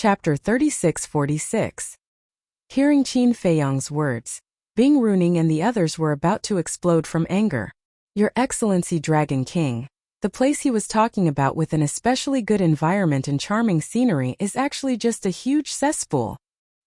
Chapter 36-46. Hearing Qin Feiyang's words, Bing Runing and the others were about to explode from anger. Your Excellency Dragon King, the place he was talking about with an especially good environment and charming scenery is actually just a huge cesspool.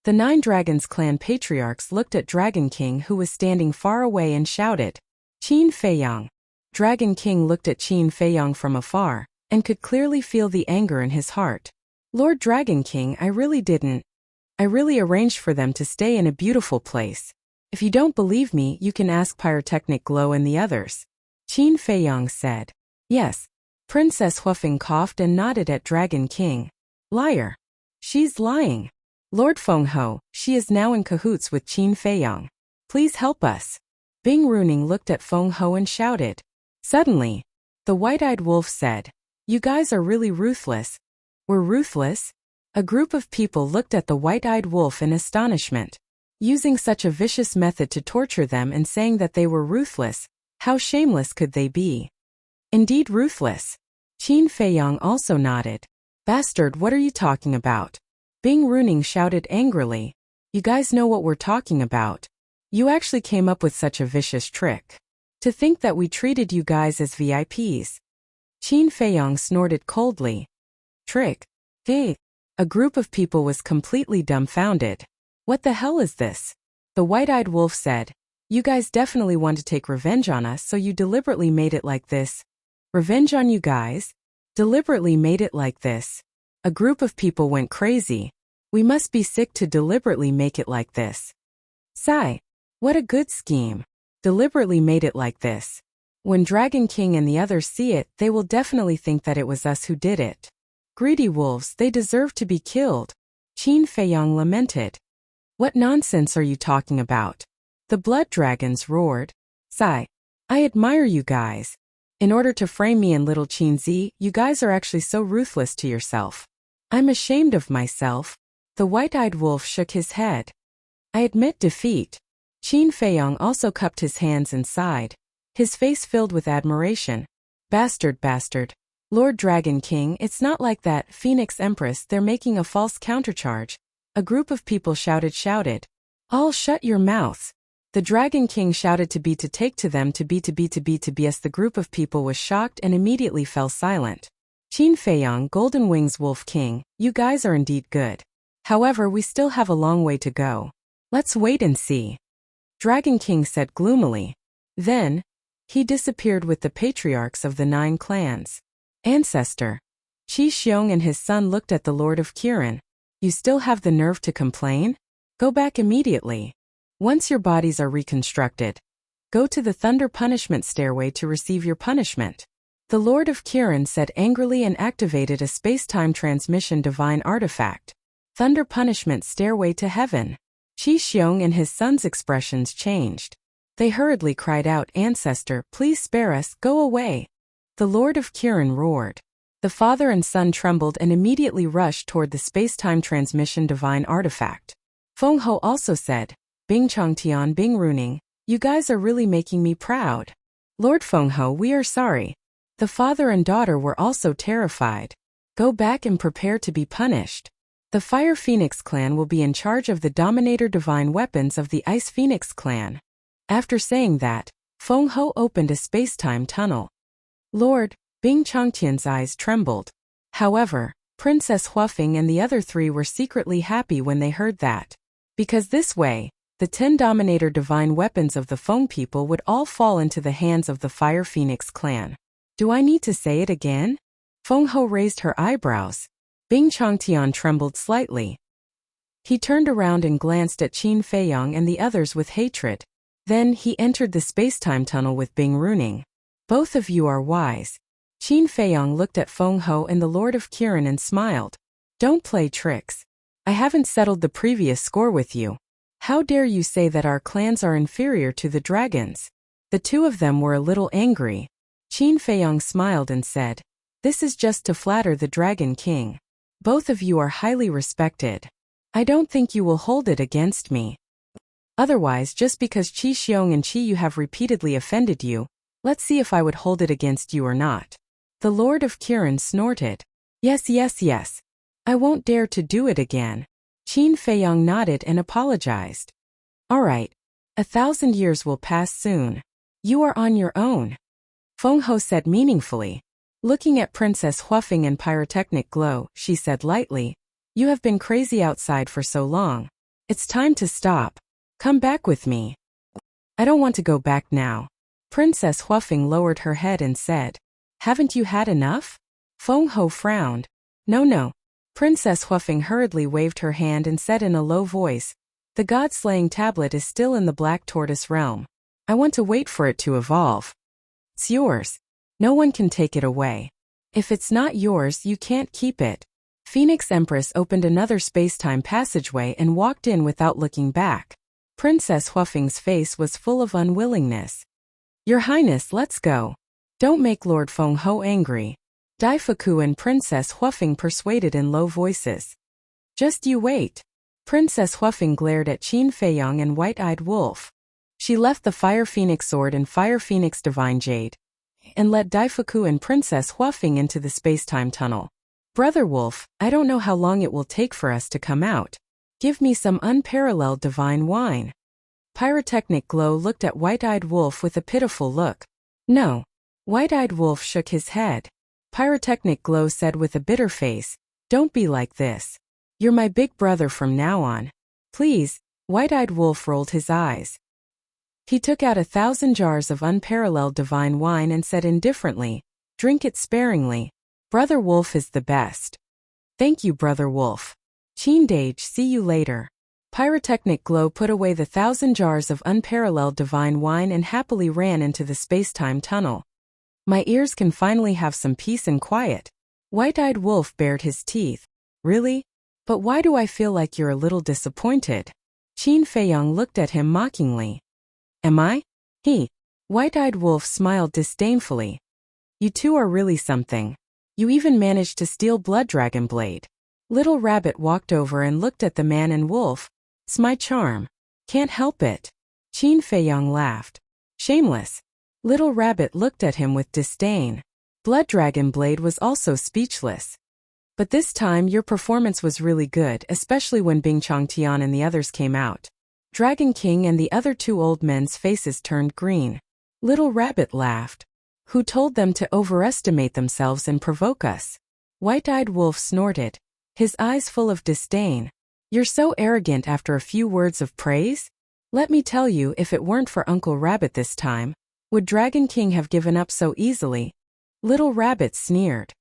The 9 Dragons clan patriarchs looked at Dragon King, who was standing far away, and shouted, Qin Feiyang. Dragon King looked at Qin Feiyang from afar, and could clearly feel the anger in his heart. Lord Dragon King, I really arranged for them to stay in a beautiful place. If you don't believe me, you can ask Pyrotechnic Glow and the others. Qin Feiyang said. Yes. Princess Huafeng coughed and nodded at Dragon King. Liar. She's lying. Lord Fengho, she is now in cahoots with Qin Feiyang. Please help us. Bing Runing looked at Fengho and shouted. Suddenly, the white-eyed wolf said, You guys are really ruthless. We're ruthless? A group of people looked at the white-eyed wolf in astonishment. Using such a vicious method to torture them and saying that they were ruthless, how shameless could they be? Indeed ruthless. Qin Feiyang also nodded. Bastard, what are you talking about? Bing Runing shouted angrily. You guys know what we're talking about. You actually came up with such a vicious trick. To think that we treated you guys as VIPs. Qin Feiyang snorted coldly. Trick? Hey. A group of people was completely dumbfounded. What the hell is this? The white-eyed wolf said, You guys definitely want to take revenge on us, so you deliberately made it like this. Revenge on you guys? Deliberately made it like this. A group of people went crazy. We must be sick to deliberately make it like this. Sigh. What a good scheme. Deliberately made it like this. When Dragon King and the others see it, they will definitely think that it was us who did it. Greedy wolves, they deserve to be killed. Qin Feiyang lamented. What nonsense are you talking about? The blood dragons roared. Sigh. I admire you guys. In order to frame me and little Qinzi, you guys are actually so ruthless to yourself. I'm ashamed of myself. The white-eyed wolf shook his head. I admit defeat. Qin Feiyang also cupped his hands and sighed. His face filled with admiration. Bastard. Lord Dragon King, it's not like that, Phoenix Empress, they're making a false countercharge. A group of people shouted. All shut your mouths. The Dragon King shouted to take to them to be as the group of people was shocked and immediately fell silent. Qin Feiyang, Golden Wings Wolf King, you guys are indeed good. However, we still have a long way to go. Let's wait and see. Dragon King said gloomily. Then, he disappeared with the patriarchs of the 9 clans. Ancestor. Qi Xiong and his son looked at the Lord of Kirin. You still have the nerve to complain? Go back immediately. Once your bodies are reconstructed, go to the Thunder Punishment Stairway to receive your punishment. The Lord of Kirin said angrily and activated a space-time transmission divine artifact. Thunder Punishment Stairway to Heaven. Qi Xiong and his son's expressions changed. They hurriedly cried out, Ancestor, please spare us, go away. The Lord of Kirin roared. The father and son trembled and immediately rushed toward the space-time transmission divine artifact. Fengho also said, Bing Changtian, Bing Runing, you guys are really making me proud. Lord Fengho, we are sorry. The father and daughter were also terrified. Go back and prepare to be punished. The Fire Phoenix clan will be in charge of the Dominator divine weapons of the Ice Phoenix clan. After saying that, Fengho opened a space-time tunnel. Lord Bing Changtian's eyes trembled. However, Princess Huafeng and the other 3 were secretly happy when they heard that. Because this way, the 10 Dominator divine weapons of the Feng people would all fall into the hands of the Fire Phoenix clan. Do I need to say it again? Fengho raised her eyebrows. Bing Changtian trembled slightly. He turned around and glanced at Qin Feiyang and the others with hatred. Then he entered the space-time tunnel with Bing Runing. Both of you are wise. Qin Feiyang looked at Fengho and the Lord of Kirin and smiled. Don't play tricks. I haven't settled the previous score with you. How dare you say that our clans are inferior to the dragons? The 2 of them were a little angry. Qin Feiyang smiled and said, This is just to flatter the Dragon King. Both of you are highly respected. I don't think you will hold it against me. Otherwise, just because Qi Xiong and Qi Yu have repeatedly offended you, let's see if I would hold it against you or not. The Lord of Kirin snorted. Yes. I won't dare to do it again. Qin Feiyang nodded and apologized. All right. 1,000 years will pass soon. You are on your own, Feng Ho said meaningfully. Looking at Princess Huafeng in pyrotechnic glow, she said lightly, You have been crazy outside for so long. It's time to stop. Come back with me. I don't want to go back now. Princess Huafeng lowered her head and said, Haven't you had enough? Feng Ho frowned. No. Princess Huafeng hurriedly waved her hand and said in a low voice, The God-slaying tablet is still in the Black Tortoise realm. I want to wait for it to evolve. It's yours. No one can take it away. If it's not yours, you can't keep it. Phoenix Empress opened another space-time passageway and walked in without looking back. Princess Huafeng's face was full of unwillingness. Your Highness, let's go. Don't make Lord Feng Ho angry. Dai Fuku and Princess Huafeng persuaded in low voices. Just you wait. Princess Huafeng glared at Qin Feiyang and White-Eyed Wolf. She left the Fire Phoenix Sword and Fire Phoenix Divine Jade, and led Dai Fuku and Princess Huafeng into the space-time tunnel. Brother Wolf, I don't know how long it will take for us to come out. Give me some unparalleled divine wine. Pyrotechnic Glow looked at White-Eyed Wolf with a pitiful look. No. White-Eyed Wolf shook his head. Pyrotechnic Glow said with a bitter face, Don't be like this. You're my big brother from now on. Please. White-Eyed Wolf rolled his eyes. He took out 1,000 jars of unparalleled divine wine and said indifferently, Drink it sparingly. Brother Wolf is the best. Thank you, Brother Wolf. Qin Dage, see you later. Pyrotechnic Glow put away the 1,000 jars of unparalleled divine wine and happily ran into the space-time tunnel. My ears can finally have some peace and quiet. White-Eyed Wolf bared his teeth. Really? But why do I feel like you're a little disappointed? Qin Feiyang looked at him mockingly. Am I? White-Eyed Wolf smiled disdainfully. You two are really something. You even managed to steal Blood Dragon Blade. Little Rabbit walked over and looked at the man and wolf. It's my charm. Can't help it. Qin Feiyang laughed. Shameless. Little Rabbit looked at him with disdain. Blood Dragon Blade was also speechless. But this time your performance was really good, especially when Bing Changtian and the others came out. Dragon King and the other two old men's faces turned green. Little Rabbit laughed. Who told them to overestimate themselves and provoke us? White-Eyed Wolf snorted, his eyes full of disdain. You're so arrogant after a few words of praise? Let me tell you, if it weren't for Uncle Rabbit this time, would Dragon King have given up so easily? Little Rabbit sneered.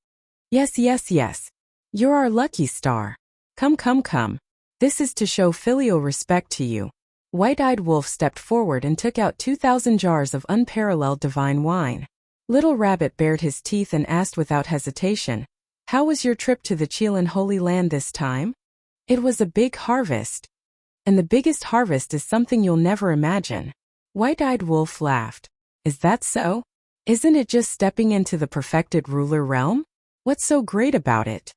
Yes. You're our lucky star. Come. This is to show filial respect to you. White-Eyed Wolf stepped forward and took out 2,000 jars of unparalleled divine wine. Little Rabbit bared his teeth and asked without hesitation, How was your trip to the Qilin Holy Land this time? It was a big harvest. And the biggest harvest is something you'll never imagine. White-Eyed Wolf laughed. Is that so? Isn't it just stepping into the perfected ruler realm? What's so great about it?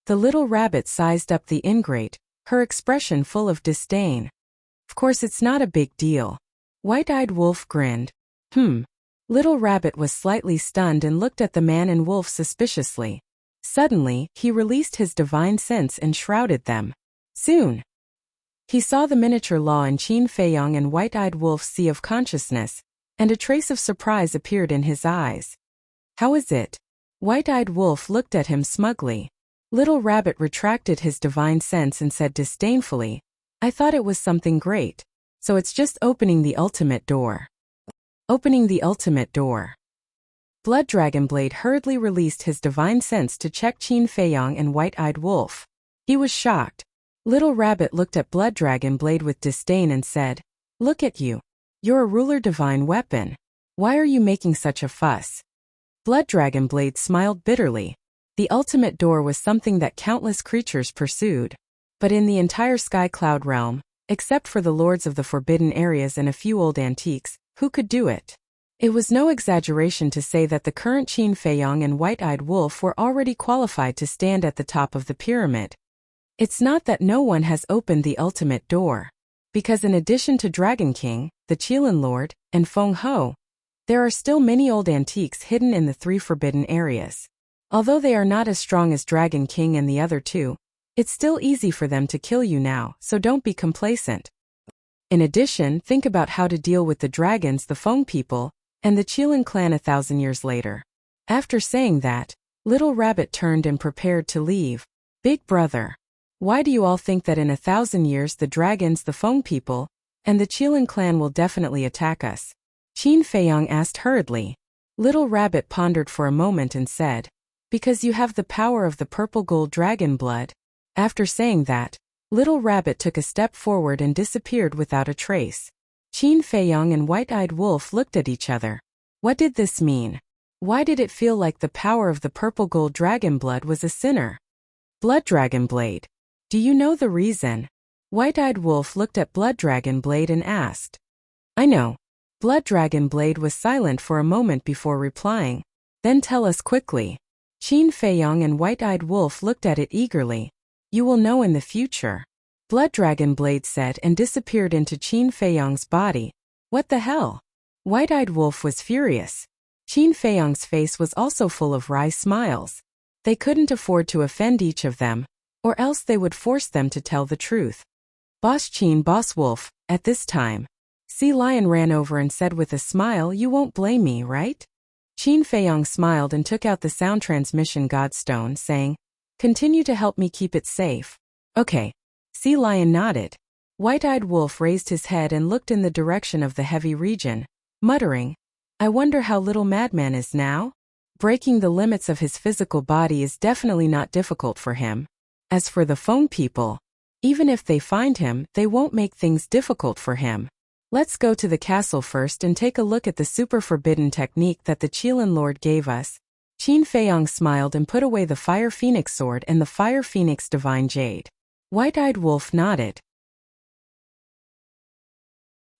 The little rabbit sized up the ingrate, her expression full of disdain. Of course it's not a big deal. White-Eyed Wolf grinned. Little Rabbit was slightly stunned and looked at the man and wolf suspiciously. Suddenly, he released his divine sense and shrouded them. Soon, he saw the miniature law in Qin Feiyang and White-Eyed Wolf's sea of consciousness, and a trace of surprise appeared in his eyes. How is it? White-Eyed Wolf looked at him smugly. Little Rabbit retracted his divine sense and said disdainfully, I thought it was something great. So it's just opening the ultimate door. Opening the ultimate door. Blood Dragon Blade hurriedly released his divine sense to check Qin Feiyang and White-Eyed Wolf. He was shocked. Little Rabbit looked at Blood Dragon Blade with disdain and said, Look at you. You're a ruler divine weapon. Why are you making such a fuss? Blood Dragon Blade smiled bitterly. The ultimate door was something that countless creatures pursued. But in the entire Sky Cloud realm, except for the lords of the forbidden areas and a few old antiques, who could do it? It was no exaggeration to say that the current Qin Feiyang and White-Eyed Wolf were already qualified to stand at the top of the pyramid. It's not that no one has opened the ultimate door. Because in addition to Dragon King, the Qilin Lord, and Feng Ho, there are still many old antiques hidden in the three forbidden areas. Although they are not as strong as Dragon King and the other two, It's still easy for them to kill you now, so don't be complacent. In addition, think about how to deal with the dragons, the Feng people, and the Qilin clan 1,000 years later. After saying that, Little Rabbit turned and prepared to leave. Big brother, why do you all think that in 1,000 years the dragons, the Feng people, and the Qilin clan will definitely attack us? Qin Feiyang asked hurriedly. Little Rabbit pondered for a moment and said, because you have the power of the purple gold dragon blood. After saying that, Little Rabbit took a step forward and disappeared without a trace. Qin Feiyang and White-Eyed Wolf looked at each other. What did this mean? Why did it feel like the power of the purple gold dragon blood was a sinner? Blood Dragon Blade. Do you know the reason? White-Eyed Wolf looked at Blood Dragon Blade and asked. I know. Blood Dragon Blade was silent for a moment before replying. Then tell us quickly. Qin Feiyang and White-Eyed Wolf looked at it eagerly. You will know in the future. Blood Dragon Blade said and disappeared into Qin Feiyang's body. What the hell? White-Eyed Wolf was furious. Qin Feiyang's face was also full of wry smiles. They couldn't afford to offend each of them, or else they would force them to tell the truth. Boss Qin, Boss Wolf, at this time. Sea Lion ran over and said with a smile, you won't blame me, right? Qin Feiyang smiled and took out the sound transmission godstone, saying, continue to help me keep it safe. Okay. Sea Lion nodded. White-Eyed Wolf raised his head and looked in the direction of the heavy region, muttering, I wonder how Little Madman is now? Breaking the limits of his physical body is definitely not difficult for him. As for the Feng people, even if they find him, they won't make things difficult for him. Let's go to the castle first and take a look at the super forbidden technique that the Qilin Lord gave us. Qin Feiyang smiled and put away the Fire Phoenix sword and the Fire Phoenix Divine Jade. White-Eyed Wolf nodded.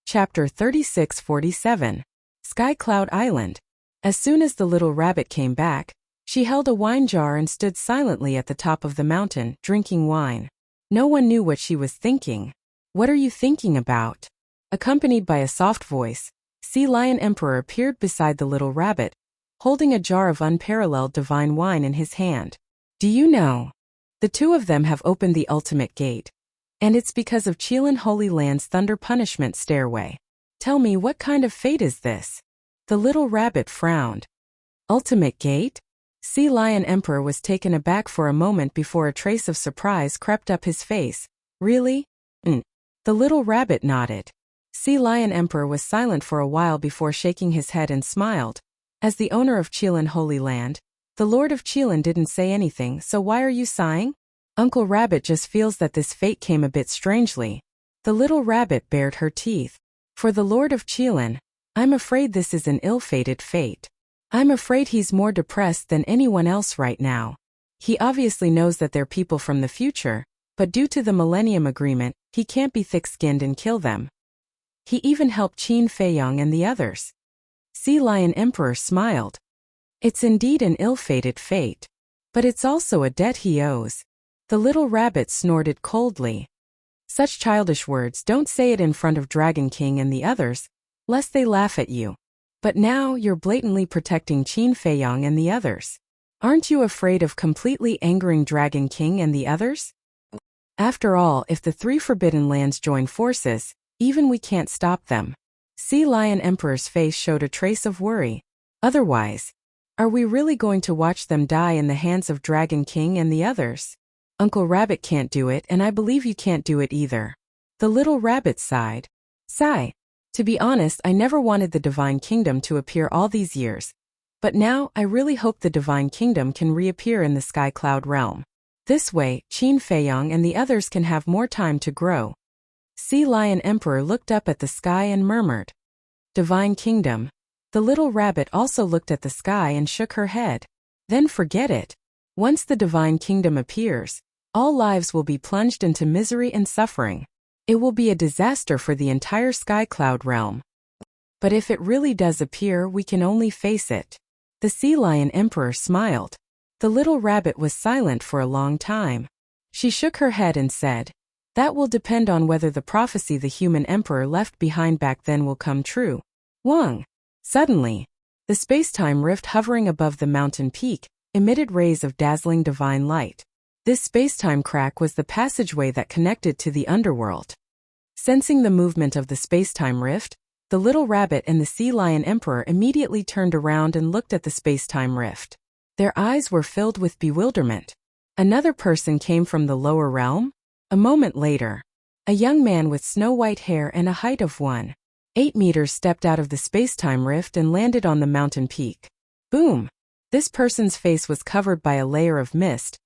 Chapter 36-47. Sky Cloud Island. As soon as the little rabbit came back, she held a wine jar and stood silently at the top of the mountain, drinking wine. No one knew what she was thinking. What are you thinking about? Accompanied by a soft voice, Sea Lion Emperor appeared beside the little rabbit, holding a jar of unparalleled divine wine in his hand. Do you know? The two of them have opened the ultimate gate. And it's because of Qilin Holy Land's thunder punishment stairway. Tell me, what kind of fate is this? The little rabbit frowned. Ultimate gate? Sea Lion Emperor was taken aback for a moment before a trace of surprise crept up his face. Really? The little rabbit nodded. Sea Lion Emperor was silent for a while before shaking his head and smiled. As the owner of Qilin Holy Land, the Lord of Qilin didn't say anything, so why are you sighing? Uncle Rabbit just feels that this fate came a bit strangely. The little rabbit bared her teeth. For the Lord of Qilin, I'm afraid this is an ill-fated fate. I'm afraid he's more depressed than anyone else right now. He obviously knows that they're people from the future, but due to the Millennium Agreement, he can't be thick-skinned and kill them. He even helped Qin Feiyang and the others. Sea Lion Emperor smiled. It's indeed an ill-fated fate. But it's also a debt he owes. The little rabbit snorted coldly. Such childish words, don't say it in front of Dragon King and the others, lest they laugh at you. But now you're blatantly protecting Qin Feiyang and the others. Aren't you afraid of completely angering Dragon King and the others? After all, if the three Forbidden Lands join forces, even we can't stop them. Sea Lion Emperor's face showed a trace of worry. Otherwise, are we really going to watch them die in the hands of Dragon King and the others? Uncle Rabbit can't do it, and I believe you can't do it either. The little rabbit sighed. Sigh. To be honest, I never wanted the Divine Kingdom to appear all these years. But now, I really hope the Divine Kingdom can reappear in the Sky Cloud realm. This way, Qin Feiyang and the others can have more time to grow. Sea Lion Emperor looked up at the sky and murmured, Divine Kingdom. The little rabbit also looked at the sky and shook her head. Then forget it. Once the Divine Kingdom appears, all lives will be plunged into misery and suffering. It will be a disaster for the entire Sky Cloud realm. But if it really does appear, we can only face it. The Sea Lion Emperor smiled. The little rabbit was silent for a long time. She shook her head and said, that will depend on whether the prophecy the human emperor left behind back then will come true. Wang. Suddenly, the space-time rift hovering above the mountain peak emitted rays of dazzling divine light. This space-time crack was the passageway that connected to the underworld. Sensing the movement of the space-time rift, the little rabbit and the sea lion emperor immediately turned around and looked at the space-time rift. Their eyes were filled with bewilderment. Another person came from the lower realm? A moment later, a young man with snow-white hair and a height of 1.8 meters stepped out of the space-time rift and landed on the mountain peak. Boom! This person's face was covered by a layer of mist,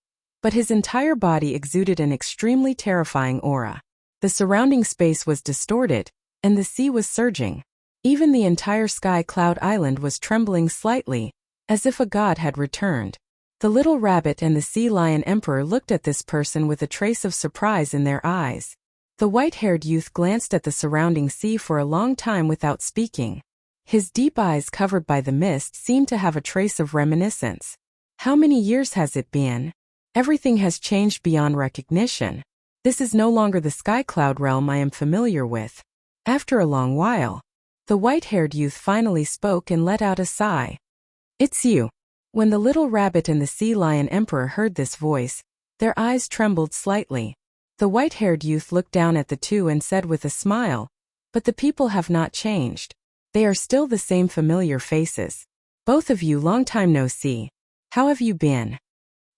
but his entire body exuded an extremely terrifying aura. The surrounding space was distorted, and the sea was surging. Even the entire Sky Cloud Island was trembling slightly, as if a god had returned. The little rabbit and the sea lion emperor looked at this person with a trace of surprise in their eyes. The white-haired youth glanced at the surrounding sea for a long time without speaking. His deep eyes covered by the mist seemed to have a trace of reminiscence. How many years has it been? Everything has changed beyond recognition. This is no longer the Sky Cloud realm I am familiar with. After a long while, the white-haired youth finally spoke and let out a sigh. It's you. When the little rabbit and the sea lion emperor heard this voice, their eyes trembled slightly. The white-haired youth looked down at the two and said with a smile, "But the people have not changed. They are still the same familiar faces. Both of you, long time no see. How have you been?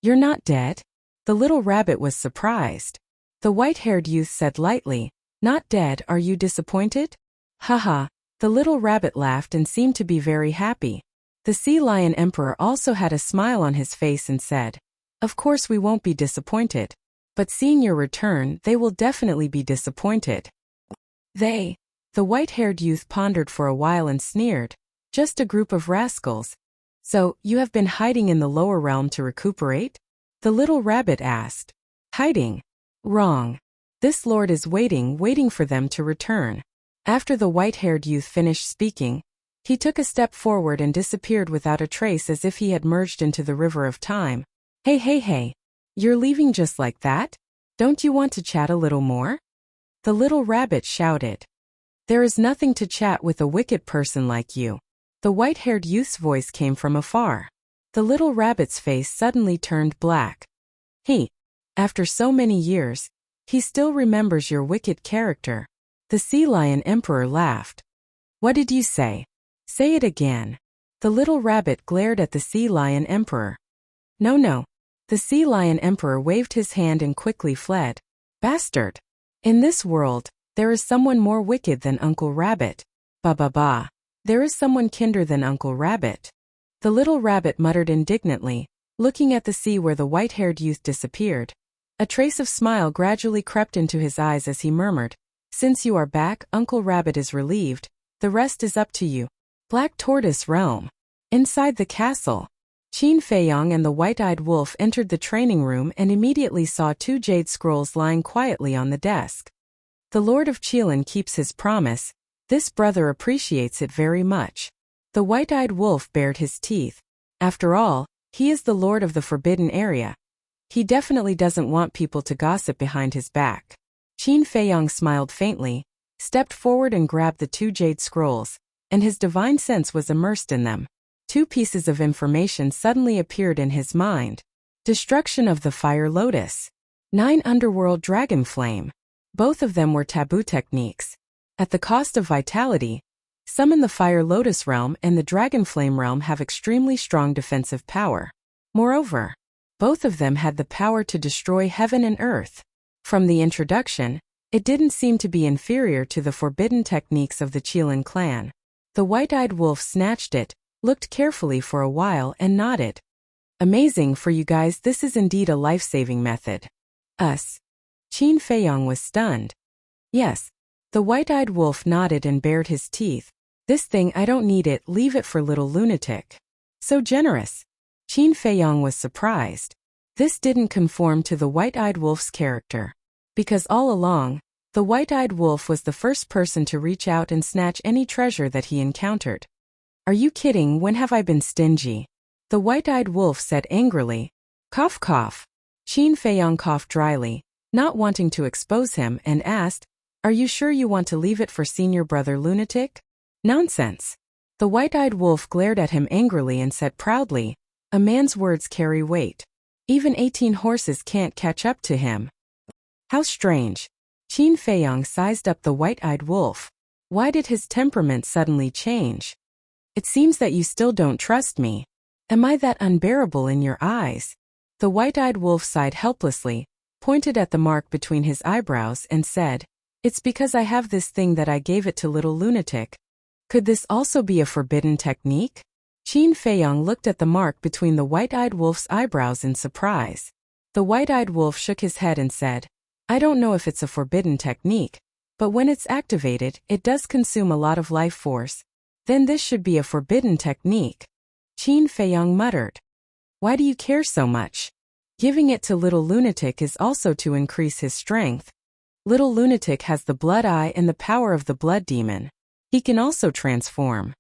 You're not dead?" The little rabbit was surprised. The white-haired youth said lightly, "Not dead, are you disappointed?" Haha. The little rabbit laughed and seemed to be very happy. The sea lion emperor also had a smile on his face and said, "Of course we won't be disappointed. But seeing your return, they will definitely be disappointed." They. The white-haired youth pondered for a while and sneered, "Just a group of rascals. So, you have been hiding in the lower realm to recuperate?" The little rabbit asked. "Hiding? Wrong. This lord is waiting for them to return." After the white-haired youth finished speaking, he took a step forward and disappeared without a trace as if he had merged into the river of time. Hey. You're leaving just like that? Don't you want to chat a little more?" The little rabbit shouted. "There is nothing to chat with a wicked person like you." The white-haired youth's voice came from afar. The little rabbit's face suddenly turned black. After so many years, he still remembers your wicked character." The sea lion emperor laughed. "What did you say? Say it again." The little rabbit glared at the sea lion emperor. No. The sea lion emperor waved his hand and quickly fled. "Bastard! In this world, there is someone more wicked than Uncle Rabbit. Ba. There is someone kinder than Uncle Rabbit." The little rabbit muttered indignantly, looking at the sea where the white-haired youth disappeared. A trace of smile gradually crept into his eyes as he murmured, "Since you are back, Uncle Rabbit is relieved. The rest is up to you." Black Tortoise Realm. Inside the castle, Qin Feiyang and the white-eyed wolf entered the training room and immediately saw 2 jade scrolls lying quietly on the desk. The Lord of Qilin keeps his promise. This brother appreciates it very much. The white-eyed wolf bared his teeth. After all, he is the lord of the forbidden area. He definitely doesn't want people to gossip behind his back. Qin Feiyang smiled faintly, stepped forward and grabbed the 2 jade scrolls, and his divine sense was immersed in them. 2 pieces of information suddenly appeared in his mind. Destruction of the Fire Lotus. 9 Underworld Dragon Flame. Both of them were taboo techniques. At the cost of vitality, some in the Fire Lotus realm and the Dragon Flame realm have extremely strong defensive power. Moreover, both of them had the power to destroy heaven and earth. From the introduction, it didn't seem to be inferior to the forbidden techniques of the Qilin clan. The white-eyed wolf snatched it, looked carefully for a while and nodded. "Amazing for you guys, this is indeed a life-saving method." Us. Qin Feiyang was stunned. "Yes." The white-eyed wolf nodded and bared his teeth. "This thing, I don't need it, leave it for little lunatic." "So generous." Qin Feiyang was surprised. This didn't conform to the white-eyed wolf's character. Because all along, the white-eyed wolf was the first person to reach out and snatch any treasure that he encountered. "Are you kidding? When have I been stingy?" The white-eyed wolf said angrily. Cough. Qin Feiyang coughed dryly, not wanting to expose him, and asked, "Are you sure you want to leave it for senior brother lunatic?" "Nonsense." The white-eyed wolf glared at him angrily and said proudly, "A man's words carry weight. Even 18 horses can't catch up to him. How strange. Qin Feiyang sized up the white-eyed wolf. Why did his temperament suddenly change? It seems that you still don't trust me. Am I that unbearable in your eyes? The white-eyed wolf sighed helplessly, pointed at the mark between his eyebrows and said, "It's because I have this thing that I gave it to little lunatic." Could this also be a forbidden technique? Qin Feiyang looked at the mark between the white-eyed wolf's eyebrows in surprise. The white-eyed wolf shook his head and said, "I don't know if it's a forbidden technique, but when it's activated, it does consume a lot of life force. Then this should be a forbidden technique." Qin Feiyang muttered, "Why do you care so much? Giving it to little lunatic is also to increase his strength. Little lunatic has the blood eye and the power of the blood demon. He can also transform.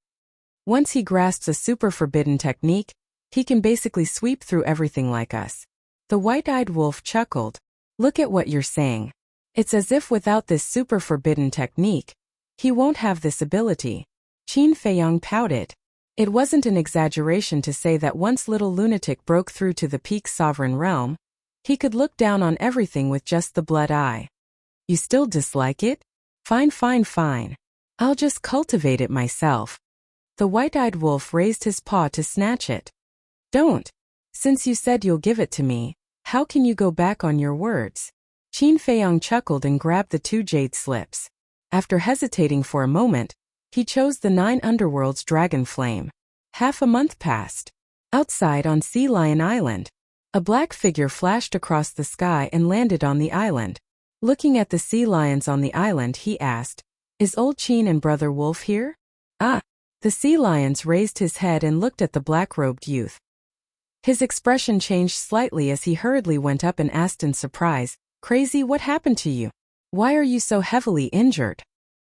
Once he grasps a super forbidden technique, he can basically sweep through everything like us." The white-eyed wolf chuckled. "Look at what you're saying. It's as if without this super forbidden technique, he won't have this ability." Qin Feiyang pouted. It wasn't an exaggeration to say that once little lunatic broke through to the peak sovereign realm, he could look down on everything with just the blood eye. "You still dislike it? Fine, fine, fine. I'll just cultivate it myself." The white-eyed wolf raised his paw to snatch it. "Don't. Since you said you'll give it to me, how can you go back on your words?" Qin Feiyang chuckled and grabbed the 2 jade slips. After hesitating for a moment, he chose the 9 underworld's dragon flame. Half a month passed. Outside on Sea Lion Island, a black figure flashed across the sky and landed on the island. Looking at the sea lions on the island, he asked, "Is old Qin and brother Wolf here?" "Ah." The sea lions raised his head and looked at the black-robed youth. His expression changed slightly as he hurriedly went up and asked in surprise, "Crazy, what happened to you? Why are you so heavily injured?"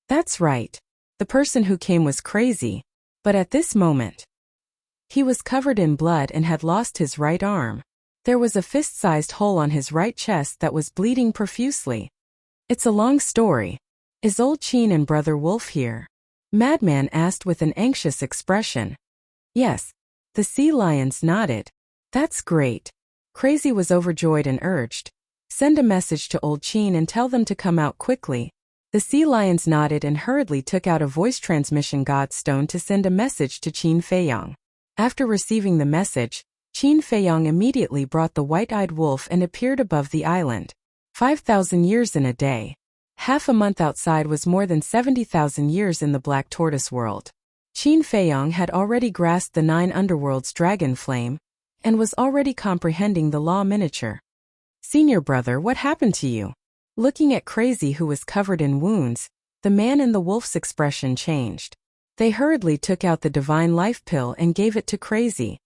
"That's right. The person who came was crazy, but at this moment, he was covered in blood and had lost his right arm. There was a fist-sized hole on his right chest that was bleeding profusely. It's a long story. Is old Qin and brother Wolf here?" Madman asked with an anxious expression. "Yes." The sea lions nodded. "That's great." Crazy was overjoyed and urged, "Send a message to old Qin and tell them to come out quickly." The sea lions nodded and hurriedly took out a voice transmission godstone to send a message to Qin Feiyang. After receiving the message, Qin Feiyang immediately brought the white-eyed wolf and appeared above the island. 5,000 years in a day. Half a month outside was more than 70,000 years in the Black Tortoise world. Qin Feiyang had already grasped the 9 underworld's dragon flame, and was already comprehending the law miniature. "Senior brother, what happened to you?" Looking at Crazy, who was covered in wounds, the man and the wolf's expression changed. They hurriedly took out the divine life pill and gave it to Crazy.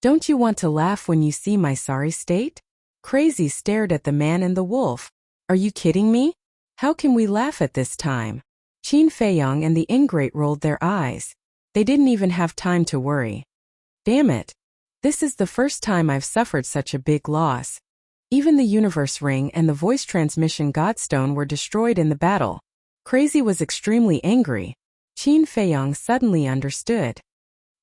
"Don't you want to laugh when you see my sorry state?" Crazy stared at the man and the wolf. "Are you kidding me? How can we laugh at this time?" Qin Feiyang and the ingrate rolled their eyes. They didn't even have time to worry. "Damn it. This is the first time I've suffered such a big loss." Even the universe ring and the voice transmission godstone were destroyed in the battle. Crazy was extremely angry. Qin Feiyang suddenly understood.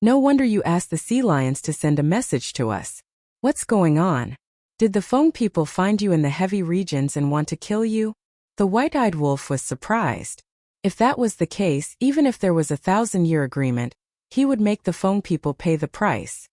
"No wonder you asked the sea lions to send a message to us. What's going on? Did the Feng people find you in the heavy regions and want to kill you?" The white-eyed wolf was surprised. If that was the case, even if there was a 1,000-year agreement, he would make the Feng people pay the price.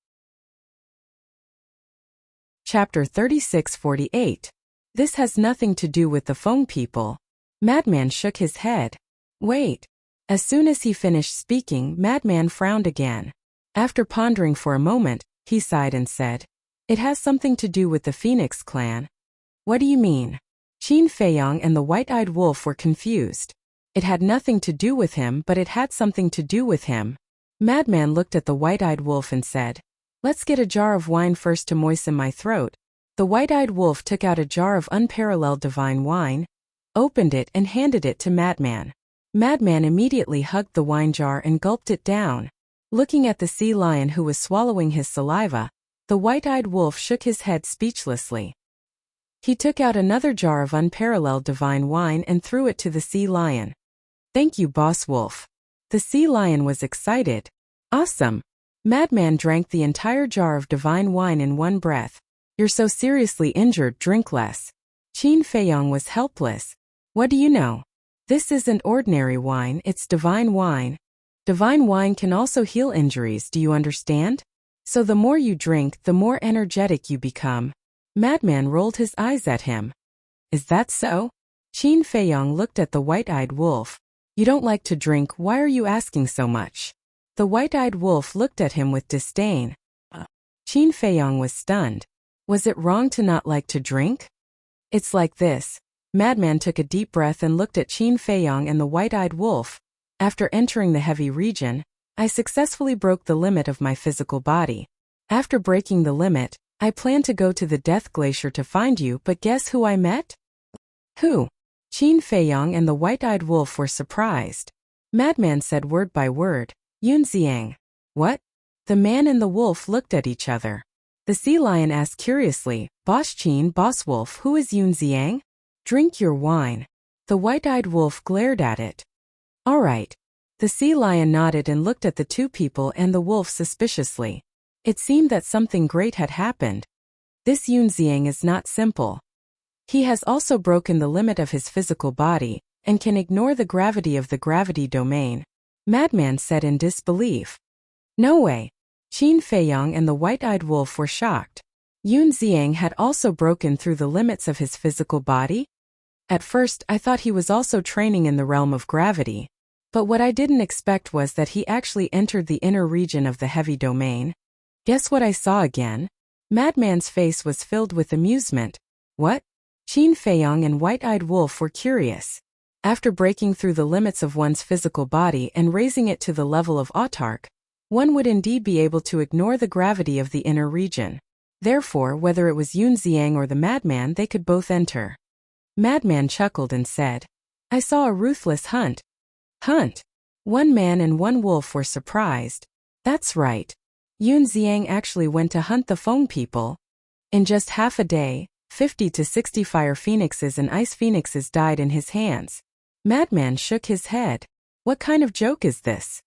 Chapter 3648. This has nothing to do with the Feng people. Madman shook his head. "Wait." As soon as he finished speaking, Madman frowned again. After pondering for a moment, he sighed and said, "It has something to do with the Phoenix clan." "What do you mean?" Qin Feiyang and the white-eyed wolf were confused. It had nothing to do with him, but it had something to do with him. Madman looked at the white-eyed wolf and said, "Let's get a jar of wine first to moisten my throat." The white-eyed wolf took out a jar of unparalleled divine wine, opened it and handed it to Madman. Madman immediately hugged the wine jar and gulped it down. Looking at the sea lion who was swallowing his saliva, the white-eyed wolf shook his head speechlessly. He took out another jar of unparalleled divine wine and threw it to the sea lion. "Thank you, Boss Wolf." The sea lion was excited. "Awesome." Madman drank the entire jar of divine wine in one breath. You're so seriously injured, drink less. Qin Feiyong was helpless. What do you know? This isn't ordinary wine, it's divine wine. Divine wine can also heal injuries, do you understand? So the more you drink, the more energetic you become. Madman rolled his eyes at him. Is that so? Qin Feiyong looked at the white-eyed wolf. You don't like to drink, why are you asking so much? The white-eyed wolf looked at him with disdain. Qin Feiyong was stunned. Was it wrong to not like to drink? It's like this. Madman took a deep breath and looked at Qin Feiyong and the white-eyed wolf. After entering the heavy region, I successfully broke the limit of my physical body. After breaking the limit, I planned to go to the Death Glacier to find you, but guess who I met? Who? Qin Feiyong and the white-eyed wolf were surprised. Madman said word by word, Yun Xiang. What? The man and the wolf looked at each other. The sea lion asked curiously, Boss Qin, Boss Wolf, who is Yun Xiang? Drink your wine. The white-eyed wolf glared at it. All right. The sea lion nodded and looked at the two people and the wolf suspiciously. It seemed that something great had happened. This Yun Xiang is not simple. He has also broken the limit of his physical body and can ignore the gravity of the gravity domain. Madman said in disbelief. No way. Qin Feiyong and the white-eyed wolf were shocked. Yun Xiang had also broken through the limits of his physical body? At first, I thought he was also training in the realm of gravity. But what I didn't expect was that he actually entered the inner region of the heavy domain. Guess what I saw again? Madman's face was filled with amusement. What? Qin Feiyong and white-eyed wolf were curious. After breaking through the limits of one's physical body and raising it to the level of autark, one would indeed be able to ignore the gravity of the inner region. Therefore, whether it was Yun Xiang or the madman, they could both enter. Madman chuckled and said, I saw a ruthless hunt. Hunt? One man and one wolf were surprised. That's right. Yun Xiang actually went to hunt the Feng people. In just half a day, 50 to 60 fire phoenixes and ice phoenixes died in his hands. Madman shook his head. What kind of joke is this?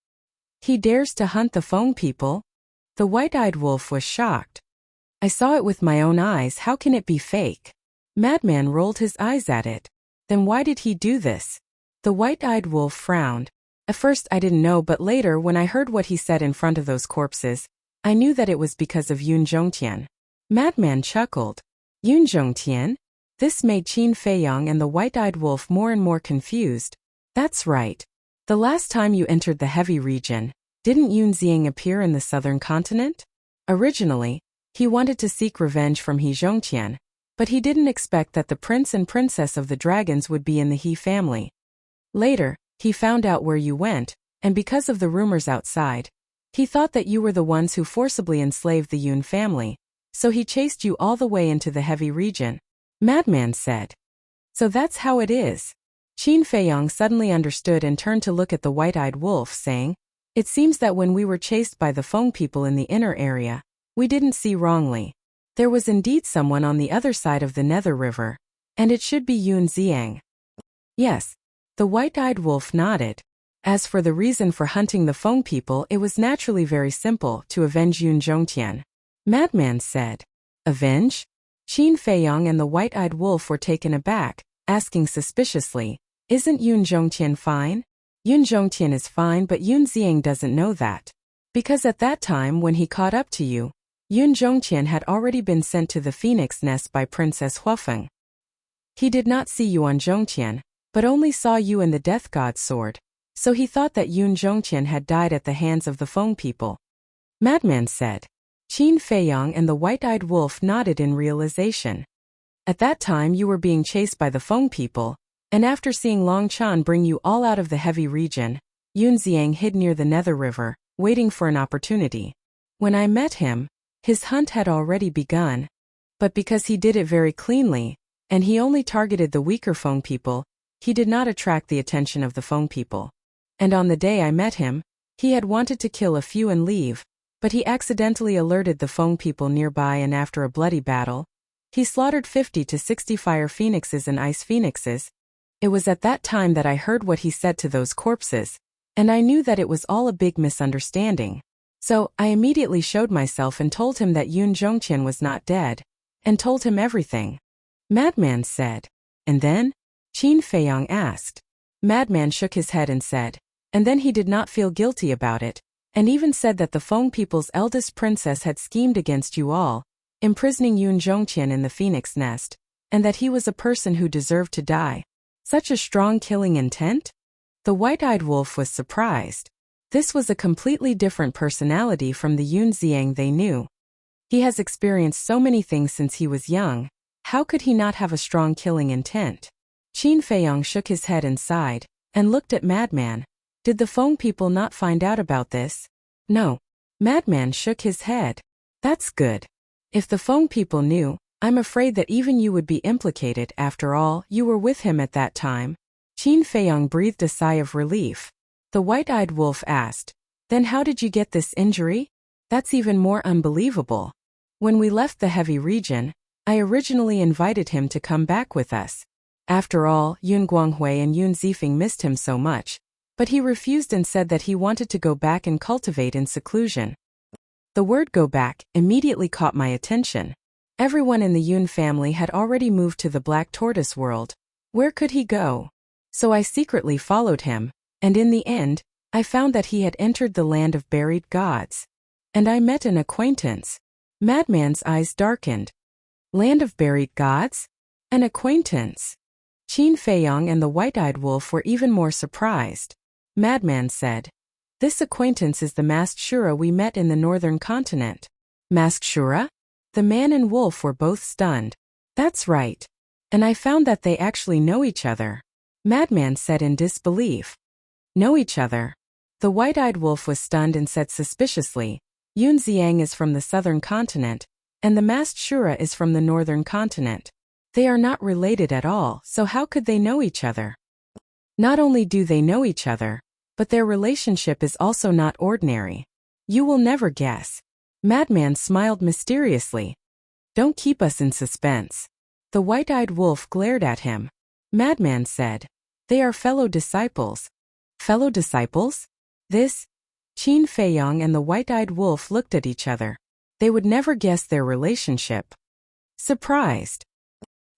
He dares to hunt the Feng people? The white-eyed wolf was shocked. I saw it with my own eyes, how can it be fake? Madman rolled his eyes at it. Then why did he do this? The white-eyed wolf frowned. At first I didn't know, but later when I heard what he said in front of those corpses, I knew that it was because of Yun Zhongtian. Madman chuckled. Yun Zhongtian? This made Qin Feiyong and the white-eyed wolf more and more confused. That's right. The last time you entered the heavy region, didn't Yun Xiang appear in the southern continent? Originally, he wanted to seek revenge from He Zhongtian, but he didn't expect that the prince and princess of the dragons would be in the He family. Later, he found out where you went, and because of the rumors outside, he thought that you were the ones who forcibly enslaved the Yun family, so he chased you all the way into the heavy region. Madman said. So that's how it is. Qin Feiyong suddenly understood and turned to look at the white-eyed wolf, saying, It seems that when we were chased by the Feng people in the inner area, we didn't see wrongly. There was indeed someone on the other side of the Nether River, and it should be Yun Xiang. Yes. The white-eyed wolf nodded. As for the reason for hunting the Feng people, it was naturally very simple, to avenge Yun Zhongtian. Madman said. Avenge? Qin Feiyong and the white-eyed wolf were taken aback, asking suspiciously, Isn't Yun Zhongtian fine? Yun Zhongtian is fine, but Yun Xiang doesn't know that. Because at that time when he caught up to you, Yun Zhongtian had already been sent to the phoenix nest by Princess Huafeng. He did not see Yuan Zhongtian, but only saw you and the death god's sword, so he thought that Yun Zhongtian had died at the hands of the Feng people. Madman said. Qin Feiyong and the white-eyed wolf nodded in realization. At that time you were being chased by the Feng people, and after seeing Long Chan bring you all out of the heavy region, Yun Xiang hid near the Nether River, waiting for an opportunity. When I met him, his hunt had already begun. But because he did it very cleanly, and he only targeted the weaker Feng people, he did not attract the attention of the Feng people. And on the day I met him, he had wanted to kill a few and leave, but he accidentally alerted the Feng people nearby, and after a bloody battle, he slaughtered 50 to 60 fire phoenixes and ice phoenixes. It was at that time that I heard what he said to those corpses, and I knew that it was all a big misunderstanding. So, I immediately showed myself and told him that Yun Zhongtian was not dead, and told him everything. Madman said. And then? Qin Feiyang asked. Madman shook his head and said. And then he did not feel guilty about it, and even said that the Feng people's eldest princess had schemed against you all, imprisoning Yun Zhongqian in the phoenix nest, and that he was a person who deserved to die. Such a strong killing intent? The white-eyed wolf was surprised. This was a completely different personality from the Yun Xiang they knew. He has experienced so many things since he was young. How could he not have a strong killing intent? Qin Feiyang shook his head and sighed, and looked at Madman. Did the Feng people not find out about this? No. Madman shook his head. That's good. If the Feng people knew, I'm afraid that even you would be implicated. After all, you were with him at that time. Qin Feiyang breathed a sigh of relief. The white-eyed wolf asked, Then how did you get this injury? That's even more unbelievable. When we left the heavy region, I originally invited him to come back with us. After all, Yun Guanghui and Yun Zifeng missed him so much, but he refused and said that he wanted to go back and cultivate in seclusion. The word go back immediately caught my attention. Everyone in the Yun family had already moved to the Black Tortoise world. Where could he go? So I secretly followed him, and in the end, I found that he had entered the land of buried gods. And I met an acquaintance. Madman's eyes darkened. Land of buried gods? An acquaintance? Qin Feiyang and the white-eyed wolf were even more surprised. Madman said, This acquaintance is the masked Shura we met in the northern continent. Masked Shura? The man and wolf were both stunned. That's right. And I found that they actually know each other. Madman said in disbelief. Know each other? The white-eyed wolf was stunned and said suspiciously, Yun Xiang is from the southern continent, and the masked Shura is from the northern continent. They are not related at all, so how could they know each other? Not only do they know each other, but their relationship is also not ordinary. You will never guess. Madman smiled mysteriously. Don't keep us in suspense. The white-eyed wolf glared at him. Madman said, They are fellow disciples. Fellow disciples? This? Qin Feiyang and the white-eyed wolf looked at each other. They would never guess their relationship. Surprised.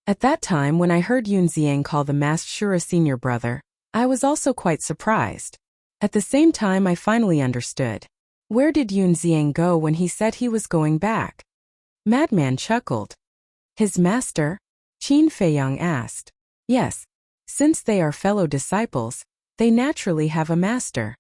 At that time when I heard Yun Xiang call the masked Shura senior brother, I was also quite surprised. At the same time I finally understood. Where did Yun Xiang go when he said he was going back? Madman chuckled. His master? Qin Feiyang asked. Yes. Since they are fellow disciples, they naturally have a master.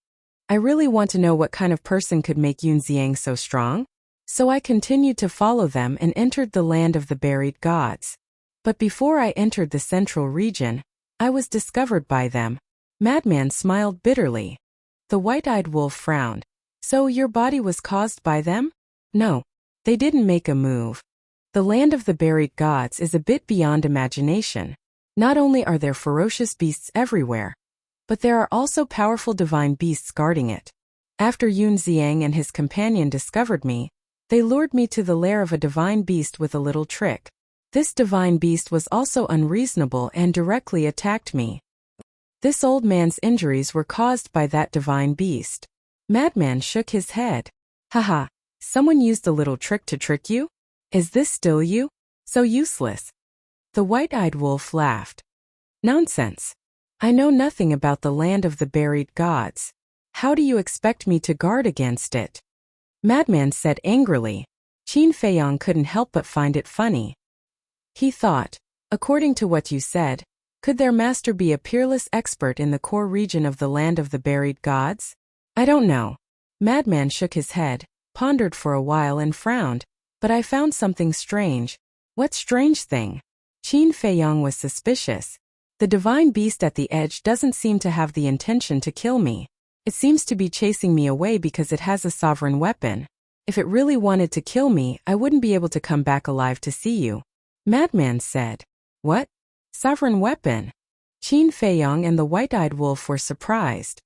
I really want to know what kind of person could make Yun Xiang so strong. So I continued to follow them and entered the land of the buried gods. But before I entered the central region, I was discovered by them. Madman smiled bitterly. The white-eyed wolf frowned. So your body was caused by them? No. They didn't make a move. The land of the buried gods is a bit beyond imagination. Not only are there ferocious beasts everywhere, but there are also powerful divine beasts guarding it. After Yun Xiang and his companion discovered me, they lured me to the lair of a divine beast with a little trick. This divine beast was also unreasonable and directly attacked me. This old man's injuries were caused by that divine beast. Madman shook his head. Haha, someone used a little trick to trick you? Is this still you? So useless. The white-eyed wolf laughed. Nonsense. I know nothing about the land of the buried gods. How do you expect me to guard against it? Madman said angrily. Qin Feiyang couldn't help but find it funny. He thought, according to what you said, could their master be a peerless expert in the core region of the land of the buried gods? I don't know. Madman shook his head, pondered for a while and frowned, but I found something strange. What strange thing? Qin Feiyang was suspicious. The divine beast at the edge doesn't seem to have the intention to kill me. It seems to be chasing me away because it has a sovereign weapon. If it really wanted to kill me, I wouldn't be able to come back alive to see you. Madman said. What? Sovereign weapon? Qin Feiyang and the white-eyed wolf were surprised.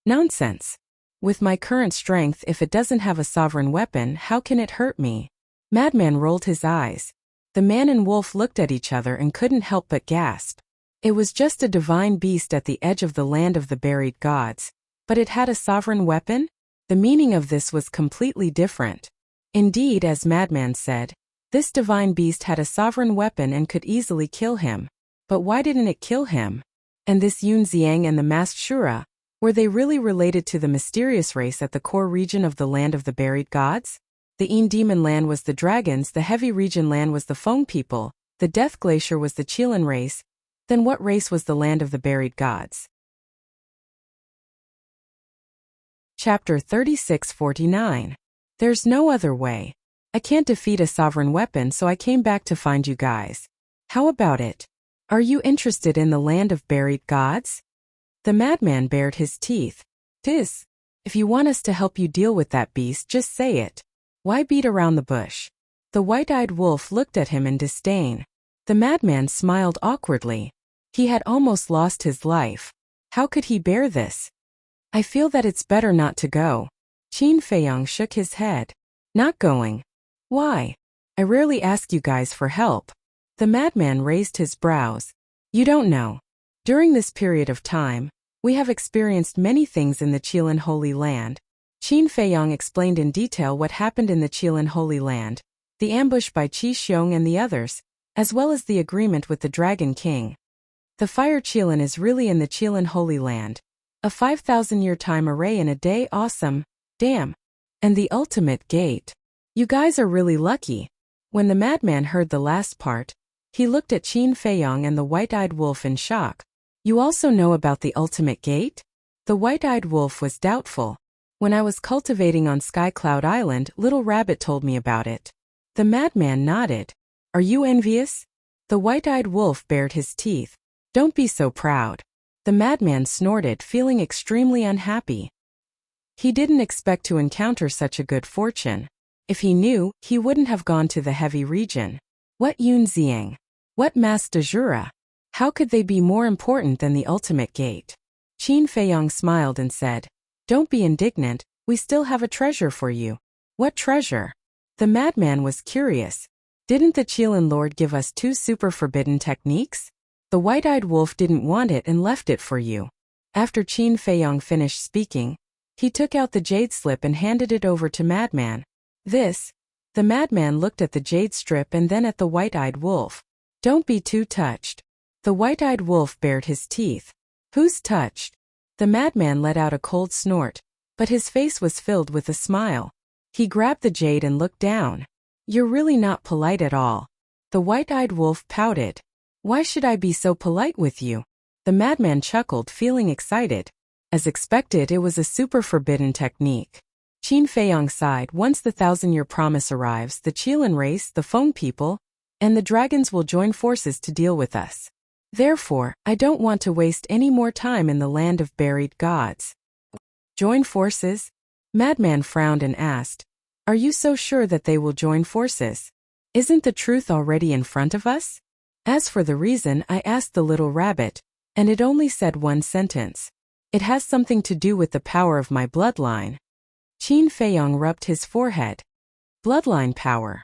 Nonsense. With my current strength, if it doesn't have a sovereign weapon, how can it hurt me? Madman rolled his eyes. The man and wolf looked at each other and couldn't help but gasp. It was just a divine beast at the edge of the land of the buried gods, but it had a sovereign weapon? The meaning of this was completely different. Indeed, as Madman said, This divine beast had a sovereign weapon and could easily kill him. But why didn't it kill him? And this Yun Xiang and the masked Shura, were they really related to the mysterious race at the core region of the land of the buried gods? The Yin Demon land was the dragons, the heavy region land was the Feng people, the Death Glacier was the Qilin race. Then what race was the land of the buried gods? Chapter 36-49. There's no other way. I can't defeat a sovereign weapon, so I came back to find you guys. How about it? Are you interested in the land of buried gods? The madman bared his teeth. If you want us to help you deal with that beast, just say it. Why beat around the bush? The white-eyed wolf looked at him in disdain. The madman smiled awkwardly. He had almost lost his life. How could he bear this? I feel that it's better not to go. Qin Feiyang shook his head. Not going. Why? I rarely ask you guys for help. The madman raised his brows. You don't know. During this period of time, we have experienced many things in the Qilin Holy Land. Qin Feiyang explained in detail what happened in the Qilin Holy Land, the ambush by Qi Xiong and the others, as well as the agreement with the Dragon King. The Fire Qilin is really in the Qilin Holy Land. A 5,000-year time array in a day, awesome, damn. And the ultimate gate. You guys are really lucky. When the madman heard the last part, he looked at Qin Feiyang and the white-eyed wolf in shock. You also know about the ultimate gate? The white-eyed wolf was doubtful. When I was cultivating on Sky Cloud Island, Little Rabbit told me about it. The madman nodded. Are you envious? The white-eyed wolf bared his teeth. Don't be so proud. The madman snorted, feeling extremely unhappy. He didn't expect to encounter such a good fortune. If he knew, he wouldn't have gone to the heavy region. What Yun Xiang? What masked Azura? How could they be more important than the ultimate gate? Qin Feiyang smiled and said, Don't be indignant, we still have a treasure for you. What treasure? The madman was curious. Didn't the Qilin Lord give us 2 super forbidden techniques? The white-eyed wolf didn't want it and left it for you. After Qin Feiyang finished speaking, he took out the jade slip and handed it over to madman. The madman looked at the jade strip and then at the white-eyed wolf. Don't be too touched. The white-eyed wolf bared his teeth. Who's touched? The madman let out a cold snort, but his face was filled with a smile. He grabbed the jade and looked down. You're really not polite at all. The white-eyed wolf pouted. Why should I be so polite with you? The madman chuckled, feeling excited. As expected, it was a super forbidden technique. Qin Feiyang sighed. Once the 1,000-year promise arrives, the Qilin race, the Feng people, and the dragons will join forces to deal with us. Therefore, I don't want to waste any more time in the land of buried gods. Join forces? Madman frowned and asked, Are you so sure that they will join forces? Isn't the truth already in front of us? As for the reason, I asked the little rabbit, and it only said one sentence. It has something to do with the power of my bloodline. Qin Feiyang rubbed his forehead. Bloodline power.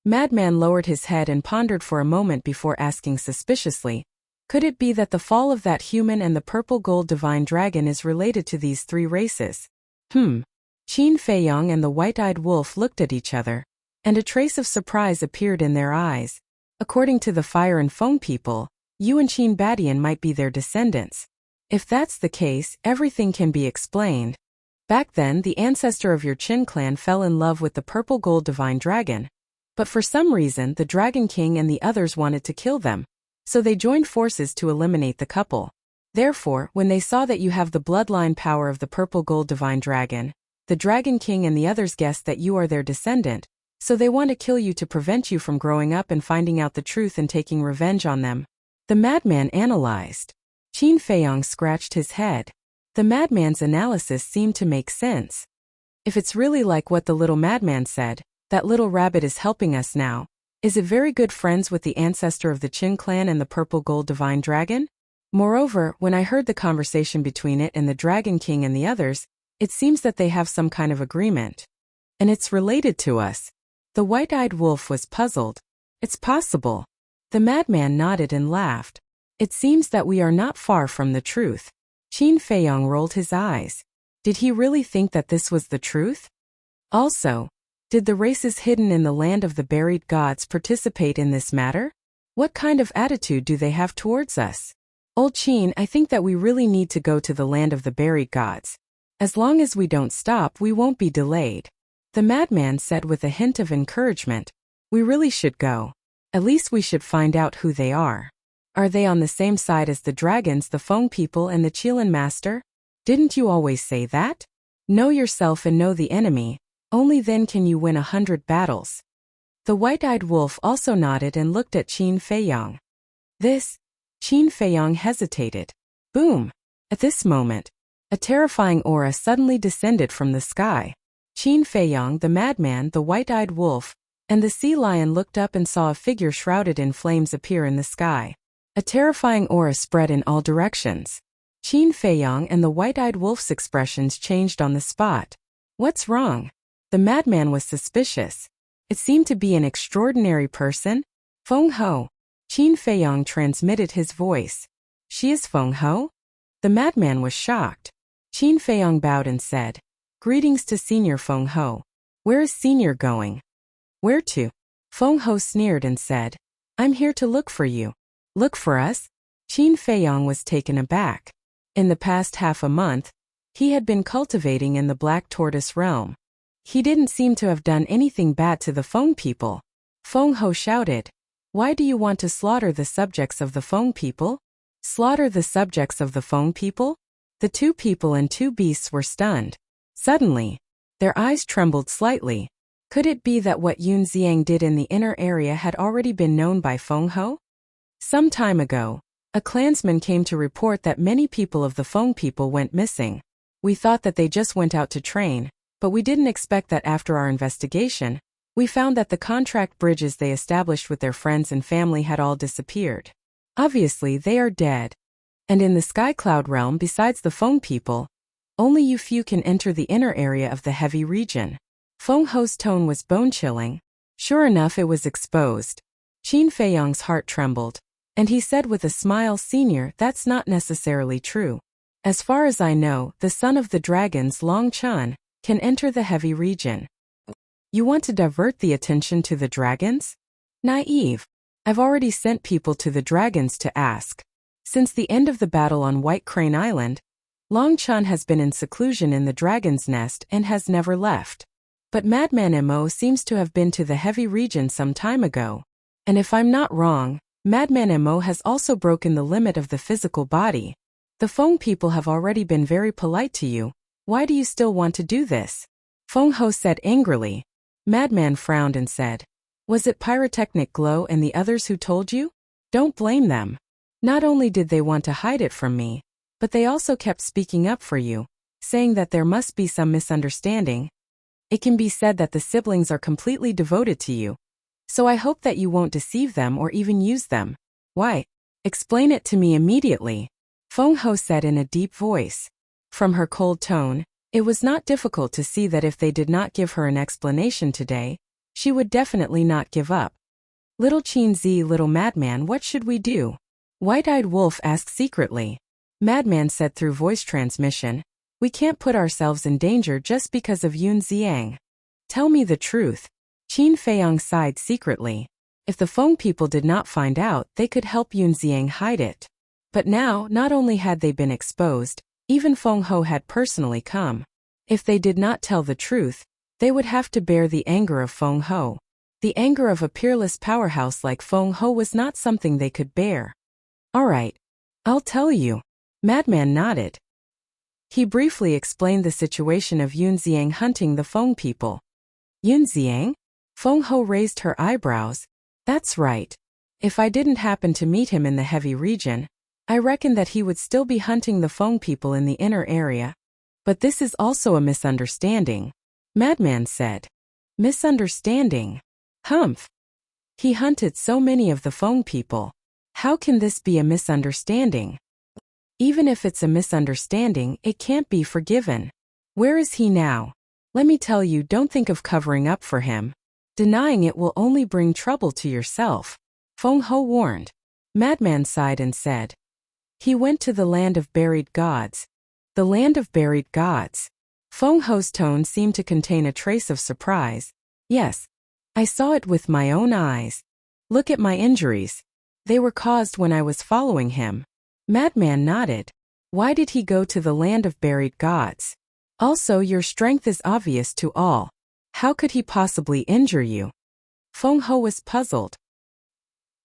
Madman lowered his head and pondered for a moment before asking suspiciously, Could it be that the fall of that human and the purple gold divine dragon is related to these 3 races? Qin Feiyang and the white-eyed wolf looked at each other, and a trace of surprise appeared in their eyes. According to the Fire and Feng people, you and Qin Badian might be their descendants. If that's the case, everything can be explained. Back then, the ancestor of your Qin clan fell in love with the purple gold divine dragon. But for some reason, the Dragon King and the others wanted to kill them. So they joined forces to eliminate the couple. Therefore, when they saw that you have the bloodline power of the purple gold divine dragon, the Dragon King and the others guessed that you are their descendant, so they want to kill you to prevent you from growing up and finding out the truth and taking revenge on them. The madman analyzed. Qin Feiyang scratched his head. The madman's analysis seemed to make sense. If it's really like what the little madman said, that little rabbit is helping us now, is it very good friends with the ancestor of the Qin clan and the purple gold divine dragon? Moreover, when I heard the conversation between it and the Dragon King and the others, it seems that they have some kind of agreement. And it's related to us. The white-eyed wolf was puzzled. It's possible. The madman nodded and laughed. It seems that we are not far from the truth. Qin Feiyang rolled his eyes. Did he really think that this was the truth? Also, Did the races hidden in the land of the buried gods participate in this matter? What kind of attitude do they have towards us? Old Qin, I think that we really need to go to the land of the buried gods. As long as we don't stop, we won't be delayed. The madman said with a hint of encouragement. We really should go. At least we should find out who they are. Are they on the same side as the dragons, the Feng people, and the Qilin master? Didn't you always say that? Know yourself and know the enemy. Only then can you win 100 battles. The white-eyed wolf also nodded and looked at Qin Feiyang. Qin Feiyang hesitated. Boom! At this moment, a terrifying aura suddenly descended from the sky. Qin Feiyang, the madman, the white-eyed wolf, and the sea lion looked up and saw a figure shrouded in flames appear in the sky. A terrifying aura spread in all directions. Qin Feiyang and the white-eyed wolf's expressions changed on the spot. What's wrong? The madman was suspicious. It seemed to be an extraordinary person. Feng Ho. Qin Feiyang transmitted his voice. She is Feng Ho? The madman was shocked. Qin Feiyang bowed and said, Greetings to Senior Feng Ho. Where is Senior going? Where to? Feng Ho sneered and said, I'm here to look for you. Look for us? Qin Feiyang was taken aback. In the past half a month, he had been cultivating in the Black Tortoise realm. He didn't seem to have done anything bad to the Feng people. Feng Ho shouted, Why do you want to slaughter the subjects of the Feng people? Slaughter the subjects of the Feng people? The two people and two beasts were stunned. Suddenly, their eyes trembled slightly. Could it be that what Yun Xiang did in the inner area had already been known by Feng Ho? Some time ago, a clansman came to report that many people of the Feng people went missing. We thought that they just went out to train, but we didn't expect that after our investigation, we found that the contract bridges they established with their friends and family had all disappeared. Obviously, they are dead. And in the Sky Cloud realm, besides the Feng people, only you few can enter the inner area of the heavy region. Feng Ho's tone was bone-chilling. Sure enough, it was exposed. Qin Feiyang's heart trembled, and he said with a smile, Senior, that's not necessarily true. As far as I know, the son of the dragons, Long Chun, can enter the heavy region. You want to divert the attention to the dragons? Naive. I've already sent people to the dragons to ask. Since the end of the battle on White Crane Island, Long Chun has been in seclusion in the dragon's nest and has never left. But Madman Mo seems to have been to the heavy region some time ago. And if I'm not wrong, Madman Mo has also broken the limit of the physical body. The Feng people have already been very polite to you. Why do you still want to do this? Feng Ho said angrily. Madman frowned and said, Was it Pyrotechnic Glow and the others who told you? Don't blame them. Not only did they want to hide it from me, but they also kept speaking up for you, saying that there must be some misunderstanding. It can be said that the siblings are completely devoted to you. So I hope that you won't deceive them or even use them. Why? Explain it to me immediately. Feng Ho said in a deep voice. From her cold tone, it was not difficult to see that if they did not give her an explanation today, she would definitely not give up. Little Qin Zi, little madman, what should we do? White-eyed wolf asked secretly. Madman said through voice transmission, We can't put ourselves in danger just because of Yun Xiang. Tell me the truth. Qin Feiyang sighed secretly. If the Feng people did not find out, they could help Yun Xiang hide it. But now, not only had they been exposed, even Feng Ho had personally come. If they did not tell the truth, they would have to bear the anger of Feng Ho. The anger of a peerless powerhouse like Feng Ho was not something they could bear. All right. I'll tell you. Madman nodded. He briefly explained the situation of Yun Xiang hunting the Feng people. Yun Xiang? Feng Ho raised her eyebrows. That's right. If I didn't happen to meet him in the heavy region, I reckon that he would still be hunting the Feng people in the inner area. But this is also a misunderstanding. Madman said. Misunderstanding? Humph. He hunted so many of the Feng people. How can this be a misunderstanding? Even if it's a misunderstanding, it can't be forgiven. Where is he now? Let me tell you, don't think of covering up for him. Denying it will only bring trouble to yourself. Feng Ho warned. Madman sighed and said. He went to the land of buried gods. The land of buried gods. Feng Ho's tone seemed to contain a trace of surprise. Yes. I saw it with my own eyes. Look at my injuries. They were caused when I was following him. Madman nodded. Why did he go to the land of buried gods? Also, your strength is obvious to all. How could he possibly injure you? Feng Ho was puzzled.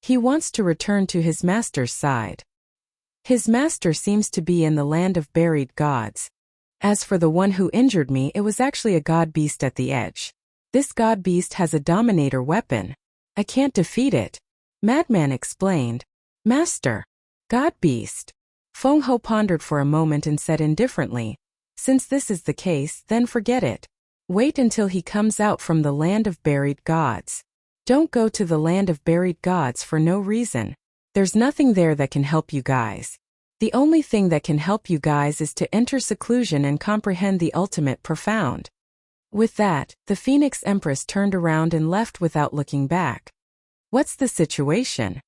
He wants to return to his master's side. His master seems to be in the land of buried gods. As for the one who injured me, it was actually a god beast at the edge. This god beast has a dominator weapon. I can't defeat it. Madman explained. Master. God beast. Feng Ho pondered for a moment and said indifferently, since this is the case, then forget it. Wait until he comes out from the land of buried gods. Don't go to the land of buried gods for no reason. There's nothing there that can help you guys. The only thing that can help you guys is to enter seclusion and comprehend the ultimate profound. With that, the Phoenix Empress turned around and left without looking back. What's the situation?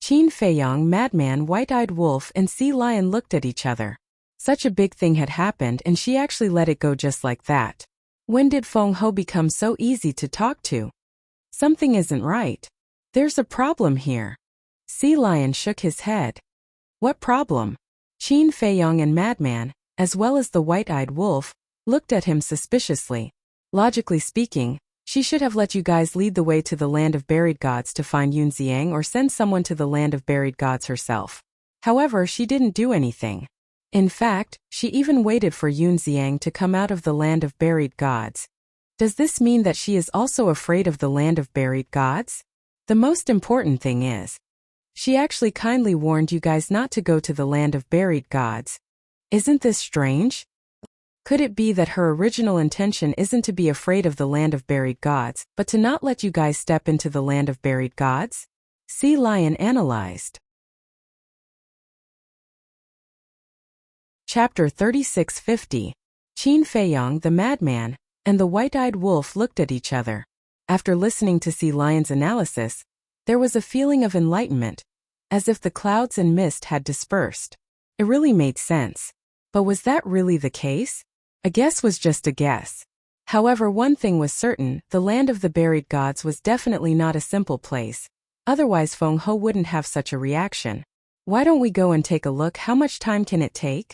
Qin Feiyang, Madman, White-Eyed Wolf, and Sea Lion looked at each other. Such a big thing had happened and she actually let it go just like that. When did Feng Ho become so easy to talk to? Something isn't right. There's a problem here. Sea Lion shook his head. What problem? Qin Feiyang and Madman, as well as the White-Eyed Wolf, looked at him suspiciously. Logically speaking, she should have let you guys lead the way to the land of buried gods to find Yunxiang or send someone to the land of buried gods herself. However, she didn't do anything. In fact, she even waited for Yunxiang to come out of the land of buried gods. Does this mean that she is also afraid of the land of buried gods? The most important thing is, she actually kindly warned you guys not to go to the land of buried gods. Isn't this strange? Could it be that her original intention isn't to be afraid of the land of buried gods, but to not let you guys step into the land of buried gods? Sea Lion analyzed. Chapter 3650. Qin Feiyang, the Madman, and the White-Eyed Wolf looked at each other. After listening to Sea Lion's analysis, there was a feeling of enlightenment, as if the clouds and mist had dispersed. It really made sense. But was that really the case? A guess was just a guess. However, one thing was certain, the land of the buried gods was definitely not a simple place. Otherwise Feng Ho wouldn't have such a reaction. Why don't we go and take a look? How much time can it take?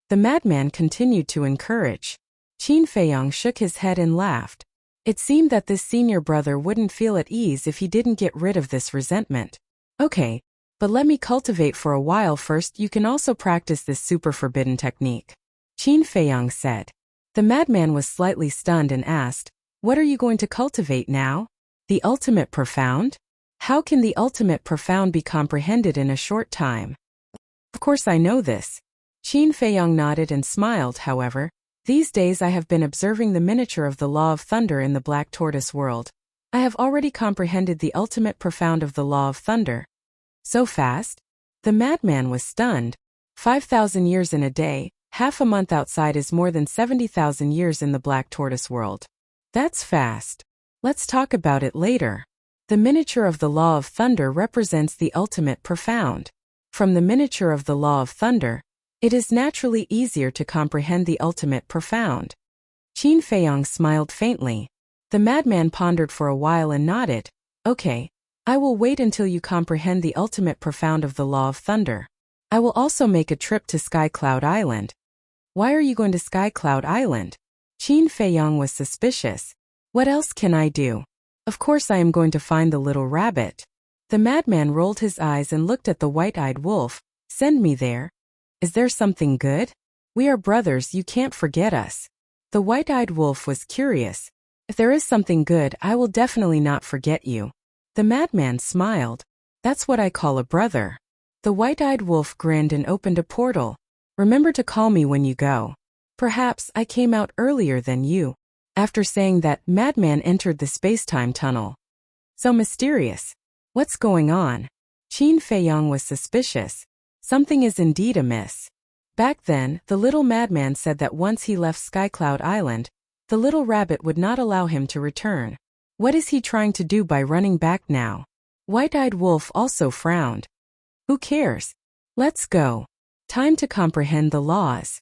The Madman continued to encourage. Qin Feiyang shook his head and laughed. It seemed that this senior brother wouldn't feel at ease if he didn't get rid of this resentment. Okay, but let me cultivate for a while first. You can also practice this super forbidden technique. Qin Feiyang said. The Madman was slightly stunned and asked, what are you going to cultivate now? The ultimate profound? How can the ultimate profound be comprehended in a short time? Of course I know this. Qin Feiyang nodded and smiled. However, these days I have been observing the miniature of the law of thunder in the Black Tortoise world. I have already comprehended the ultimate profound of the law of thunder. So fast? The Madman was stunned. 5,000 years in a day, half a month outside is more than 70,000 years in the Black Tortoise world. That's fast. Let's talk about it later. The miniature of the law of thunder represents the ultimate profound. From the miniature of the law of thunder, it is naturally easier to comprehend the ultimate profound. Qin Feiyang smiled faintly. The Madman pondered for a while and nodded. Okay, I will wait until you comprehend the ultimate profound of the law of thunder. I will also make a trip to Sky Cloud Island. Why are you going to Sky Cloud Island? Qin Feiyang was suspicious. What else can I do? Of course I am going to find the little rabbit. The Madman rolled his eyes and looked at the White-Eyed Wolf. Send me there. Is there something good? We are brothers, you can't forget us. The White-Eyed Wolf was curious. If there is something good, I will definitely not forget you. The Madman smiled. That's what I call a brother. The White-Eyed Wolf grinned and opened a portal. Remember to call me when you go. Perhaps I came out earlier than you. After saying that, Madman entered the space-time tunnel. So mysterious. What's going on? Qin Feiyang was suspicious. Something is indeed amiss. Back then, the little Madman said that once he left Skycloud Island, the little rabbit would not allow him to return. What is he trying to do by running back now? White-Eyed Wolf also frowned. Who cares? Let's go. Time to comprehend the laws.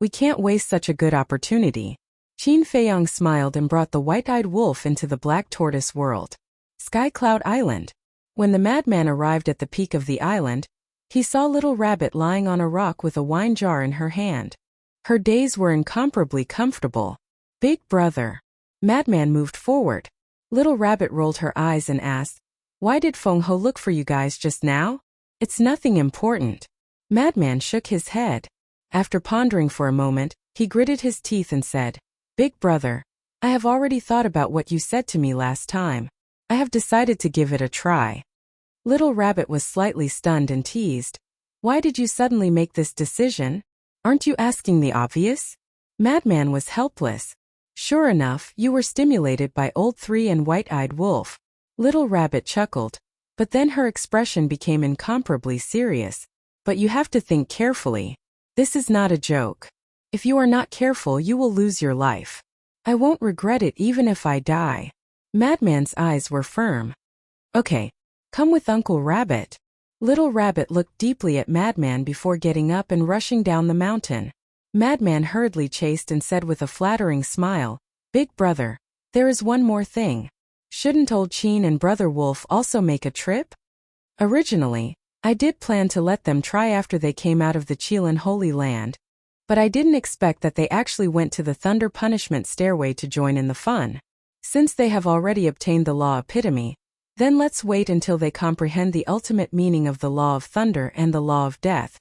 We can't waste such a good opportunity. Qin Feiyang smiled and brought the white-eyed wolf into the black tortoise world. Sky Cloud Island. When the madman arrived at the peak of the island, he saw Little Rabbit lying on a rock with a wine jar in her hand. Her days were incomparably comfortable. Big brother. Madman moved forward. Little Rabbit rolled her eyes and asked, "Why did Feng Ho look for you guys just now?" "It's nothing important." Madman shook his head. After pondering for a moment, he gritted his teeth and said, "Big brother, I have already thought about what you said to me last time. I have decided to give it a try." Little Rabbit was slightly stunned and teased, "Why did you suddenly make this decision? Aren't you asking the obvious?" Madman was helpless. "Sure enough, you were stimulated by Old Three and White-Eyed Wolf." Little Rabbit chuckled, but then her expression became incomparably serious. "But you have to think carefully. This is not a joke. If you are not careful, you will lose your life. I won't regret it even if I die." Madman's eyes were firm. "Okay, come with Uncle Rabbit." Little Rabbit looked deeply at Madman before getting up and rushing down the mountain. Madman hurriedly chased and said with a flattering smile, "Big brother, there is one more thing. Shouldn't Old Qin and Brother Wolf also make a trip? Originally, I did plan to let them try after they came out of the Qilin Holy Land, but I didn't expect that they actually went to the Thunder Punishment Stairway to join in the fun. Since they have already obtained the Law Epitome, then let's wait until they comprehend the ultimate meaning of the Law of Thunder and the Law of Death.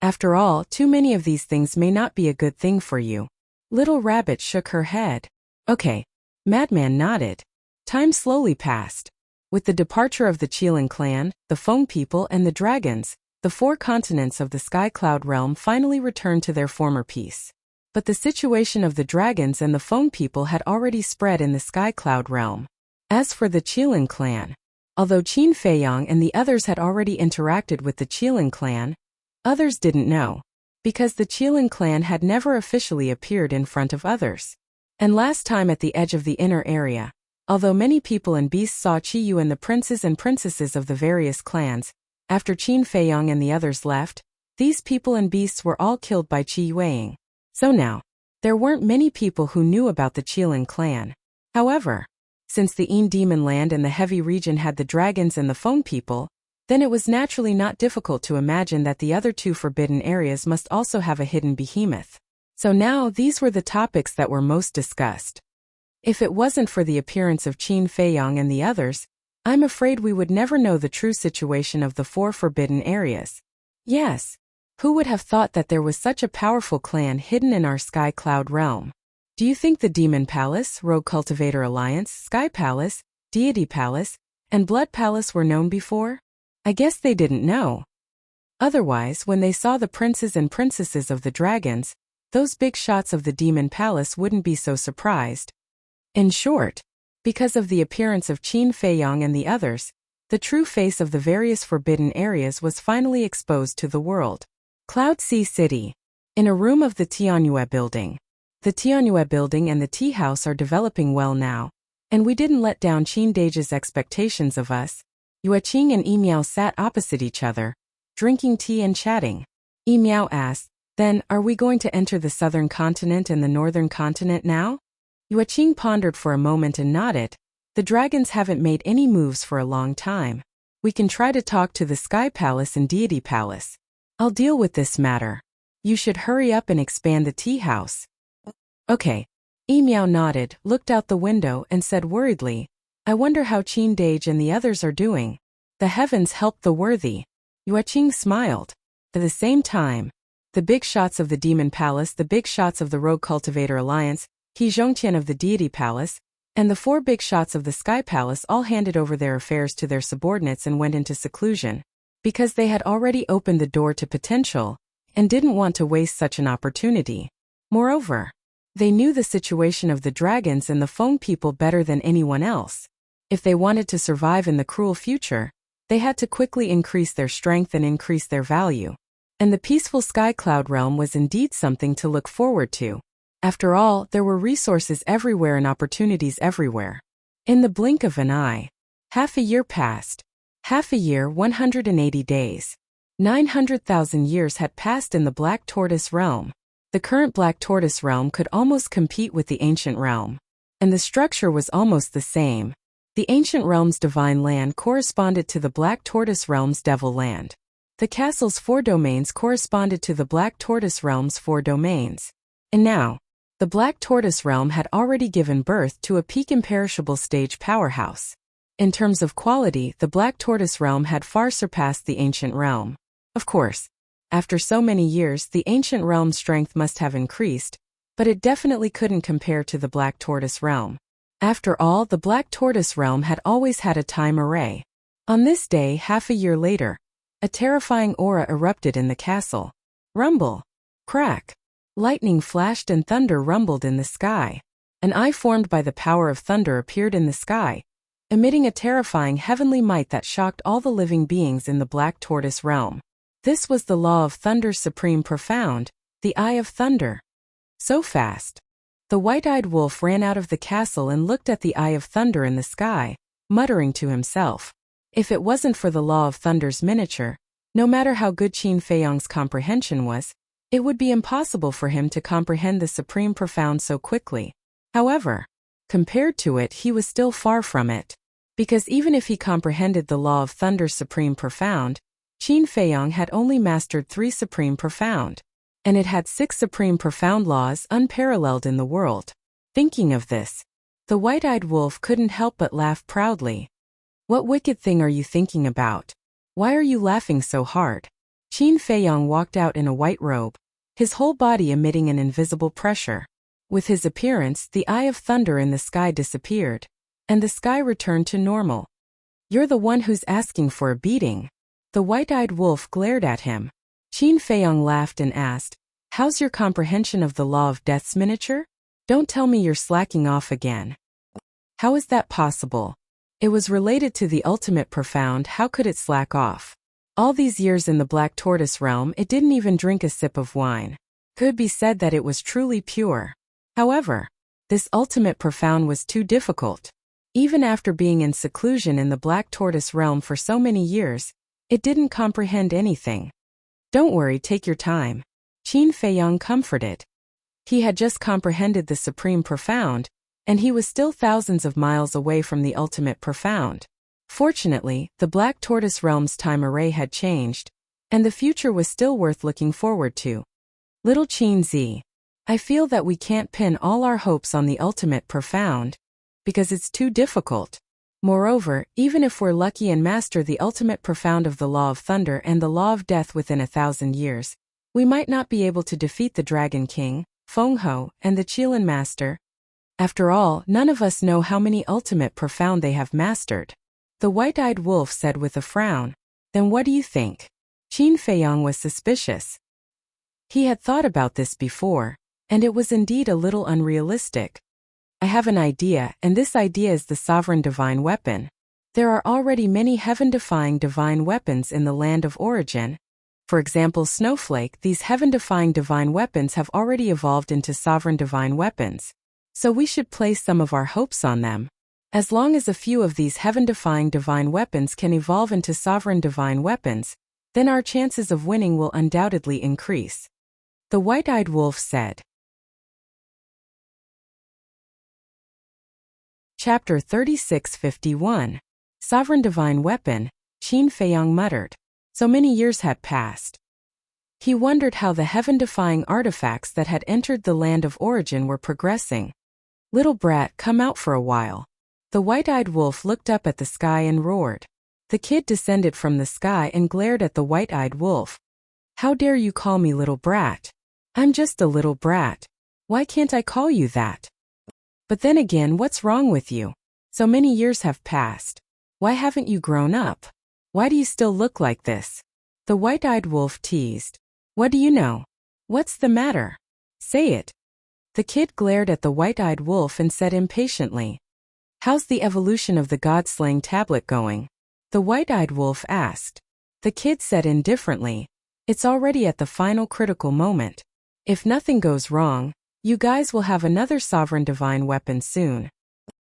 After all, too many of these things may not be a good thing for you." Little Rabbit shook her head. "Okay." Madman nodded. Time slowly passed. With the departure of the Qilin clan, the Feng people and the dragons, the 4 continents of the Sky Cloud realm finally returned to their former peace. But the situation of the dragons and the Feng people had already spread in the Sky Cloud realm. As for the Qilin clan, although Qin Feiyang and the others had already interacted with the Qilin clan, others didn't know, because the Qilin clan had never officially appeared in front of others. And last time at the edge of the inner area, although many people and beasts saw Qi Yu and the princes and princesses of the various clans, after Qin Feiyang and the others left, these people and beasts were all killed by Qi Yueying. So now, there weren't many people who knew about the Qilin clan. However, since the Een Demon Land and the Heavy region had the dragons and the Feng people, then it was naturally not difficult to imagine that the other 2 forbidden areas must also have a hidden behemoth. So now these were the topics that were most discussed. If it wasn't for the appearance of Qin Feiyang and the others, I'm afraid we would never know the true situation of the 4 forbidden areas. Yes, who would have thought that there was such a powerful clan hidden in our Sky Cloud realm? Do you think the Demon Palace, Rogue Cultivator Alliance, Sky Palace, Deity Palace, and Blood Palace were known before? I guess they didn't know. Otherwise, when they saw the princes and princesses of the dragons, those big shots of the Demon Palace wouldn't be so surprised. In short, because of the appearance of Qin Feiyang and the others, the true face of the various forbidden areas was finally exposed to the world. Cloud Sea City. In a room of the Tianyue building. The Tianyue building and the tea house are developing well now, and we didn't let down Qin Dage's expectations of us. Yueqing and Yimiao sat opposite each other, drinking tea and chatting. Yimiao asked, "Then, are we going to enter the southern continent and the northern continent now?" Yueqing pondered for a moment and nodded. "The dragons haven't made any moves for a long time. We can try to talk to the Sky Palace and Deity Palace. I'll deal with this matter. You should hurry up and expand the tea house." "Okay." Yimiao nodded, looked out the window and said worriedly, "I wonder how Qin Dage and the others are doing. The heavens help the worthy." Yueqing smiled. At the same time, the big shots of the Demon Palace, the big shots of the Rogue Cultivator Alliance, He Zhongqian of the Deity Palace, and the 4 big shots of the Sky Palace all handed over their affairs to their subordinates and went into seclusion, because they had already opened the door to potential, and didn't want to waste such an opportunity. Moreover, they knew the situation of the dragons and the Feng people better than anyone else. If they wanted to survive in the cruel future, they had to quickly increase their strength and increase their value. And the peaceful Sky Cloud realm was indeed something to look forward to. After all, there were resources everywhere and opportunities everywhere. In the blink of an eye, half a year passed. Half a year, 180 days. 900,000 years had passed in the Black Tortoise realm. The current Black Tortoise realm could almost compete with the ancient realm. And the structure was almost the same. The ancient realm's divine land corresponded to the Black Tortoise realm's devil land. The castle's 4 domains corresponded to the Black Tortoise realm's 4 domains. And now, the Black Tortoise realm had already given birth to a peak imperishable stage powerhouse. In terms of quality, the Black Tortoise realm had far surpassed the ancient realm. Of course, after so many years, the ancient realm's strength must have increased, but it definitely couldn't compare to the Black Tortoise realm. After all, the Black Tortoise realm had always had a time array. On this day, half a year later, a terrifying aura erupted in the castle. Rumble. Crack. Lightning flashed and thunder rumbled in the sky. An eye formed by the power of thunder appeared in the sky, emitting a terrifying heavenly might that shocked all the living beings in the Black Tortoise realm. This was the law of thunder's supreme profound, the Eye of Thunder. So fast. The white-eyed wolf ran out of the castle and looked at the Eye of Thunder in the sky, muttering to himself. If it wasn't for the law of thunder's miniature, no matter how good Qin Feiyang's comprehension was, it would be impossible for him to comprehend the supreme profound so quickly. However, compared to it, he was still far from it. Because even if he comprehended the law of thunder's supreme profound, Qin Feiyang had only mastered 3 supreme profound. And it had 6 supreme profound laws unparalleled in the world. Thinking of this, the white-eyed wolf couldn't help but laugh proudly. What wicked thing are you thinking about? Why are you laughing so hard? Qin Feiyang walked out in a white robe, his whole body emitting an invisible pressure. With his appearance, the Eye of Thunder in the sky disappeared, and the sky returned to normal. You're the one who's asking for a beating. The white-eyed wolf glared at him. Qin Feiyang laughed and asked, "How's your comprehension of the law of death's miniature? Don't tell me you're slacking off again." How is that possible? It was related to the ultimate profound. How could it slack off? All these years in the Black Tortoise realm, it didn't even drink a sip of wine. Could be said that it was truly pure. However, this ultimate profound was too difficult. Even after being in seclusion in the Black Tortoise realm for so many years, it didn't comprehend anything. Don't worry, take your time. Qin Feiyang comforted. He had just comprehended the supreme profound, and he was still thousands of miles away from the ultimate profound. Fortunately, the Black Tortoise realm's time array had changed, and the future was still worth looking forward to. Little Qin Z, I feel that we can't pin all our hopes on the ultimate profound, because it's too difficult. Moreover, even if we're lucky and master the ultimate profound of the law of thunder and the law of death within 1,000 years, we might not be able to defeat the Dragon King, Feng Ho, and the Qilin Master. After all, none of us know how many ultimate profound they have mastered. The white-eyed wolf said with a frown. Then what do you think? Qin Feiyang was suspicious. He had thought about this before, and it was indeed a little unrealistic. I have an idea, and this idea is the sovereign divine weapon. There are already many heaven-defying divine weapons in the land of origin. For example, Snowflake, these heaven-defying divine weapons have already evolved into sovereign divine weapons. So we should place some of our hopes on them. As long as a few of these heaven-defying divine weapons can evolve into sovereign divine weapons, then our chances of winning will undoubtedly increase. The white-eyed wolf said. Chapter 3651. Sovereign Divine Weapon, Qin Feiyang muttered. So many years had passed. He wondered how the heaven-defying artifacts that had entered the land of origin were progressing. Little brat, come out for a while. The white-eyed wolf looked up at the sky and roared. The kid descended from the sky and glared at the white-eyed wolf. How dare you call me little brat? I'm just a little brat. Why can't I call you that? But then again, what's wrong with you? So many years have passed. Why haven't you grown up? Why do you still look like this? The white-eyed wolf teased. What do you know? What's the matter? Say it. The kid glared at the white-eyed wolf and said impatiently. How's the evolution of the God-slaying tablet going? The white-eyed wolf asked. The kid said indifferently. It's already at the final critical moment. If nothing goes wrong, you guys will have another sovereign divine weapon soon.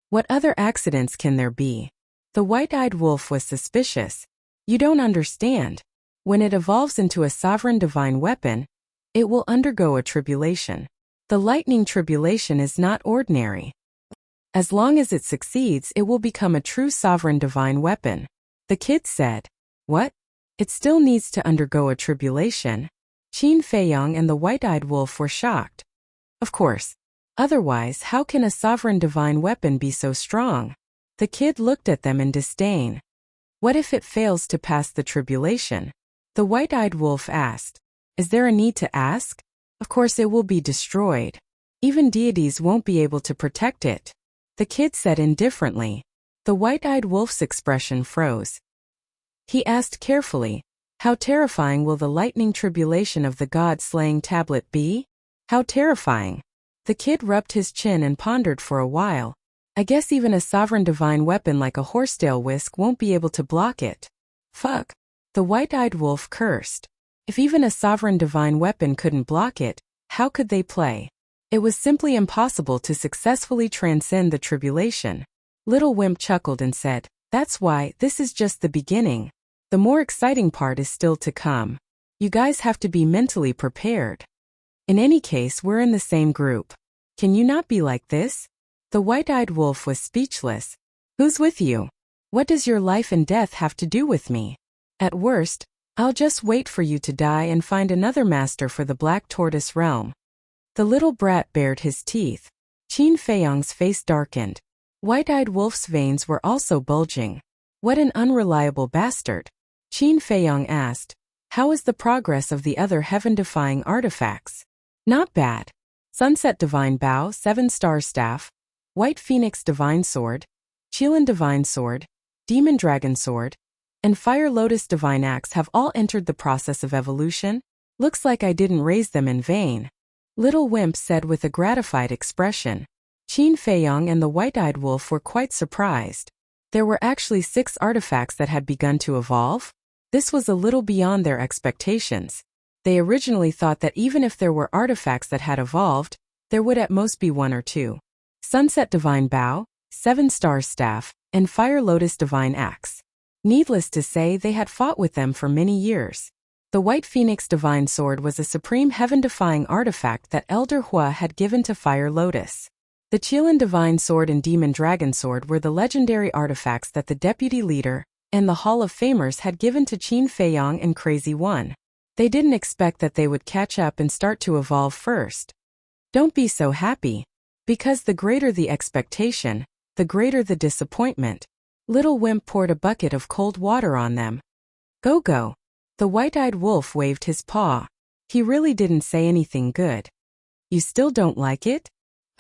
What other accidents can there be? The white-eyed wolf was suspicious. You don't understand. When it evolves into a sovereign divine weapon, It will undergo a tribulation. The lightning tribulation is not ordinary. As long as it succeeds, it will become a true sovereign divine weapon. The kid said, "What? It still needs to undergo a tribulation?" Qin Feiyang and the white-eyed wolf were shocked. Of course. Otherwise, how can a sovereign divine weapon be so strong? The kid looked at them in disdain. What if it fails to pass the tribulation? The white-eyed wolf asked. Is there a need to ask? Of course it will be destroyed. Even deities won't be able to protect it. The kid said indifferently. The white-eyed wolf's expression froze. He asked carefully, how terrifying will the lightning tribulation of the god-slaying tablet be? How terrifying. The kid rubbed his chin and pondered for a while. I guess even a sovereign divine weapon like a horsetail whisk won't be able to block it. Fuck. The white-eyed wolf cursed. If even a sovereign divine weapon couldn't block it, how could they play? It was simply impossible to successfully transcend the tribulation. Little Wimp chuckled and said, "That's why, this is just the beginning. The more exciting part is still to come. You guys have to be mentally prepared. In any case, we're in the same group. Can you not be like this?" The white-eyed wolf was speechless. "Who's with you? What does your life and death have to do with me? At worst, I'll just wait for you to die and find another master for the Black Tortoise realm." The little brat bared his teeth. Qin Feiyang's face darkened. White-eyed wolf's veins were also bulging. What an unreliable bastard. Qin Feiyang asked, "How is the progress of the other heaven-defying artifacts?" "Not bad. Sunset Divine Bow, 7-star Staff, White Phoenix Divine Sword, Qilin Divine Sword, Demon Dragon Sword, and Fire Lotus Divine Axe have all entered the process of evolution. Looks like I didn't raise them in vain," Little Wimp said with a gratified expression. Qin Feiyang and the white-eyed wolf were quite surprised. There were actually 6 artifacts that had begun to evolve? This was a little beyond their expectations. They originally thought that even if there were artifacts that had evolved, there would at most be 1 or 2. Sunset Divine Bow, 7-star Staff, and Fire Lotus Divine Axe. Needless to say, they had fought with them for many years. The White Phoenix Divine Sword was a supreme heaven-defying artifact that Elder Hua had given to Fire Lotus. The Qilin Divine Sword and Demon Dragon Sword were the legendary artifacts that the Deputy Leader and the Hall of Famers had given to Qin Feiyang and Crazy One. They didn't expect that they would catch up and start to evolve first. Don't be so happy. Because the greater the expectation, the greater the disappointment. Little Wimp poured a bucket of cold water on them. "Go go." The white-eyed wolf waved his paw. He really didn't say anything good. "You still don't like it?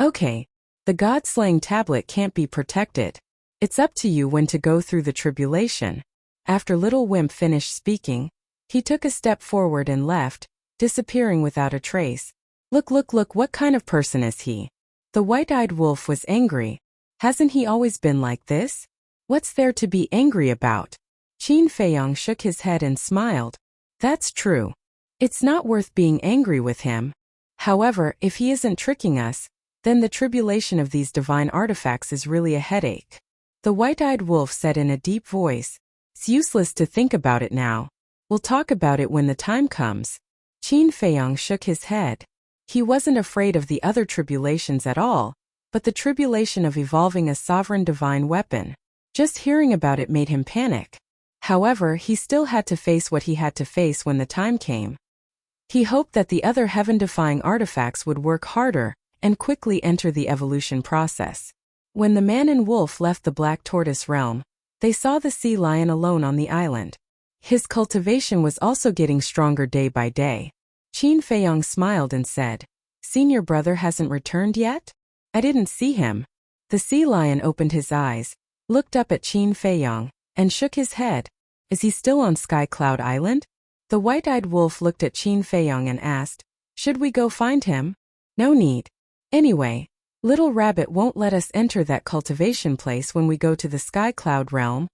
Okay. The god-slaying tablet can't be protected. It's up to you when to go through the tribulation." After Little Wimp finished speaking, he took a step forward and left, disappearing without a trace. Look, what kind of person is he?" The white-eyed wolf was angry. Hasn't he always been like this? What's there to be angry about? Qin Feiyang shook his head and smiled. That's true. It's not worth being angry with him. However, if he isn't tricking us, then the tribulation of these divine artifacts is really a headache. The white-eyed wolf said in a deep voice. It's useless to think about it now. We'll talk about it when the time comes. Qin Feiyang shook his head. He wasn't afraid of the other tribulations at all, but the tribulation of evolving a sovereign divine weapon. Just hearing about it made him panic. However, he still had to face what he had to face when the time came. He hoped that the other heaven-defying artifacts would work harder and quickly enter the evolution process. When the man and wolf left the Black Tortoise realm, they saw the sea lion alone on the island. His cultivation was also getting stronger day by day. Qin Feiyang smiled and said, "Senior brother hasn't returned yet? I didn't see him." The sea lion opened his eyes, looked up at Qin Feiyang, and shook his head. Is he still on Sky Cloud Island? The white-eyed wolf looked at Qin Feiyang and asked, Should we go find him? No need. Anyway, Little Rabbit won't let us enter that cultivation place when we go to the Sky Cloud realm.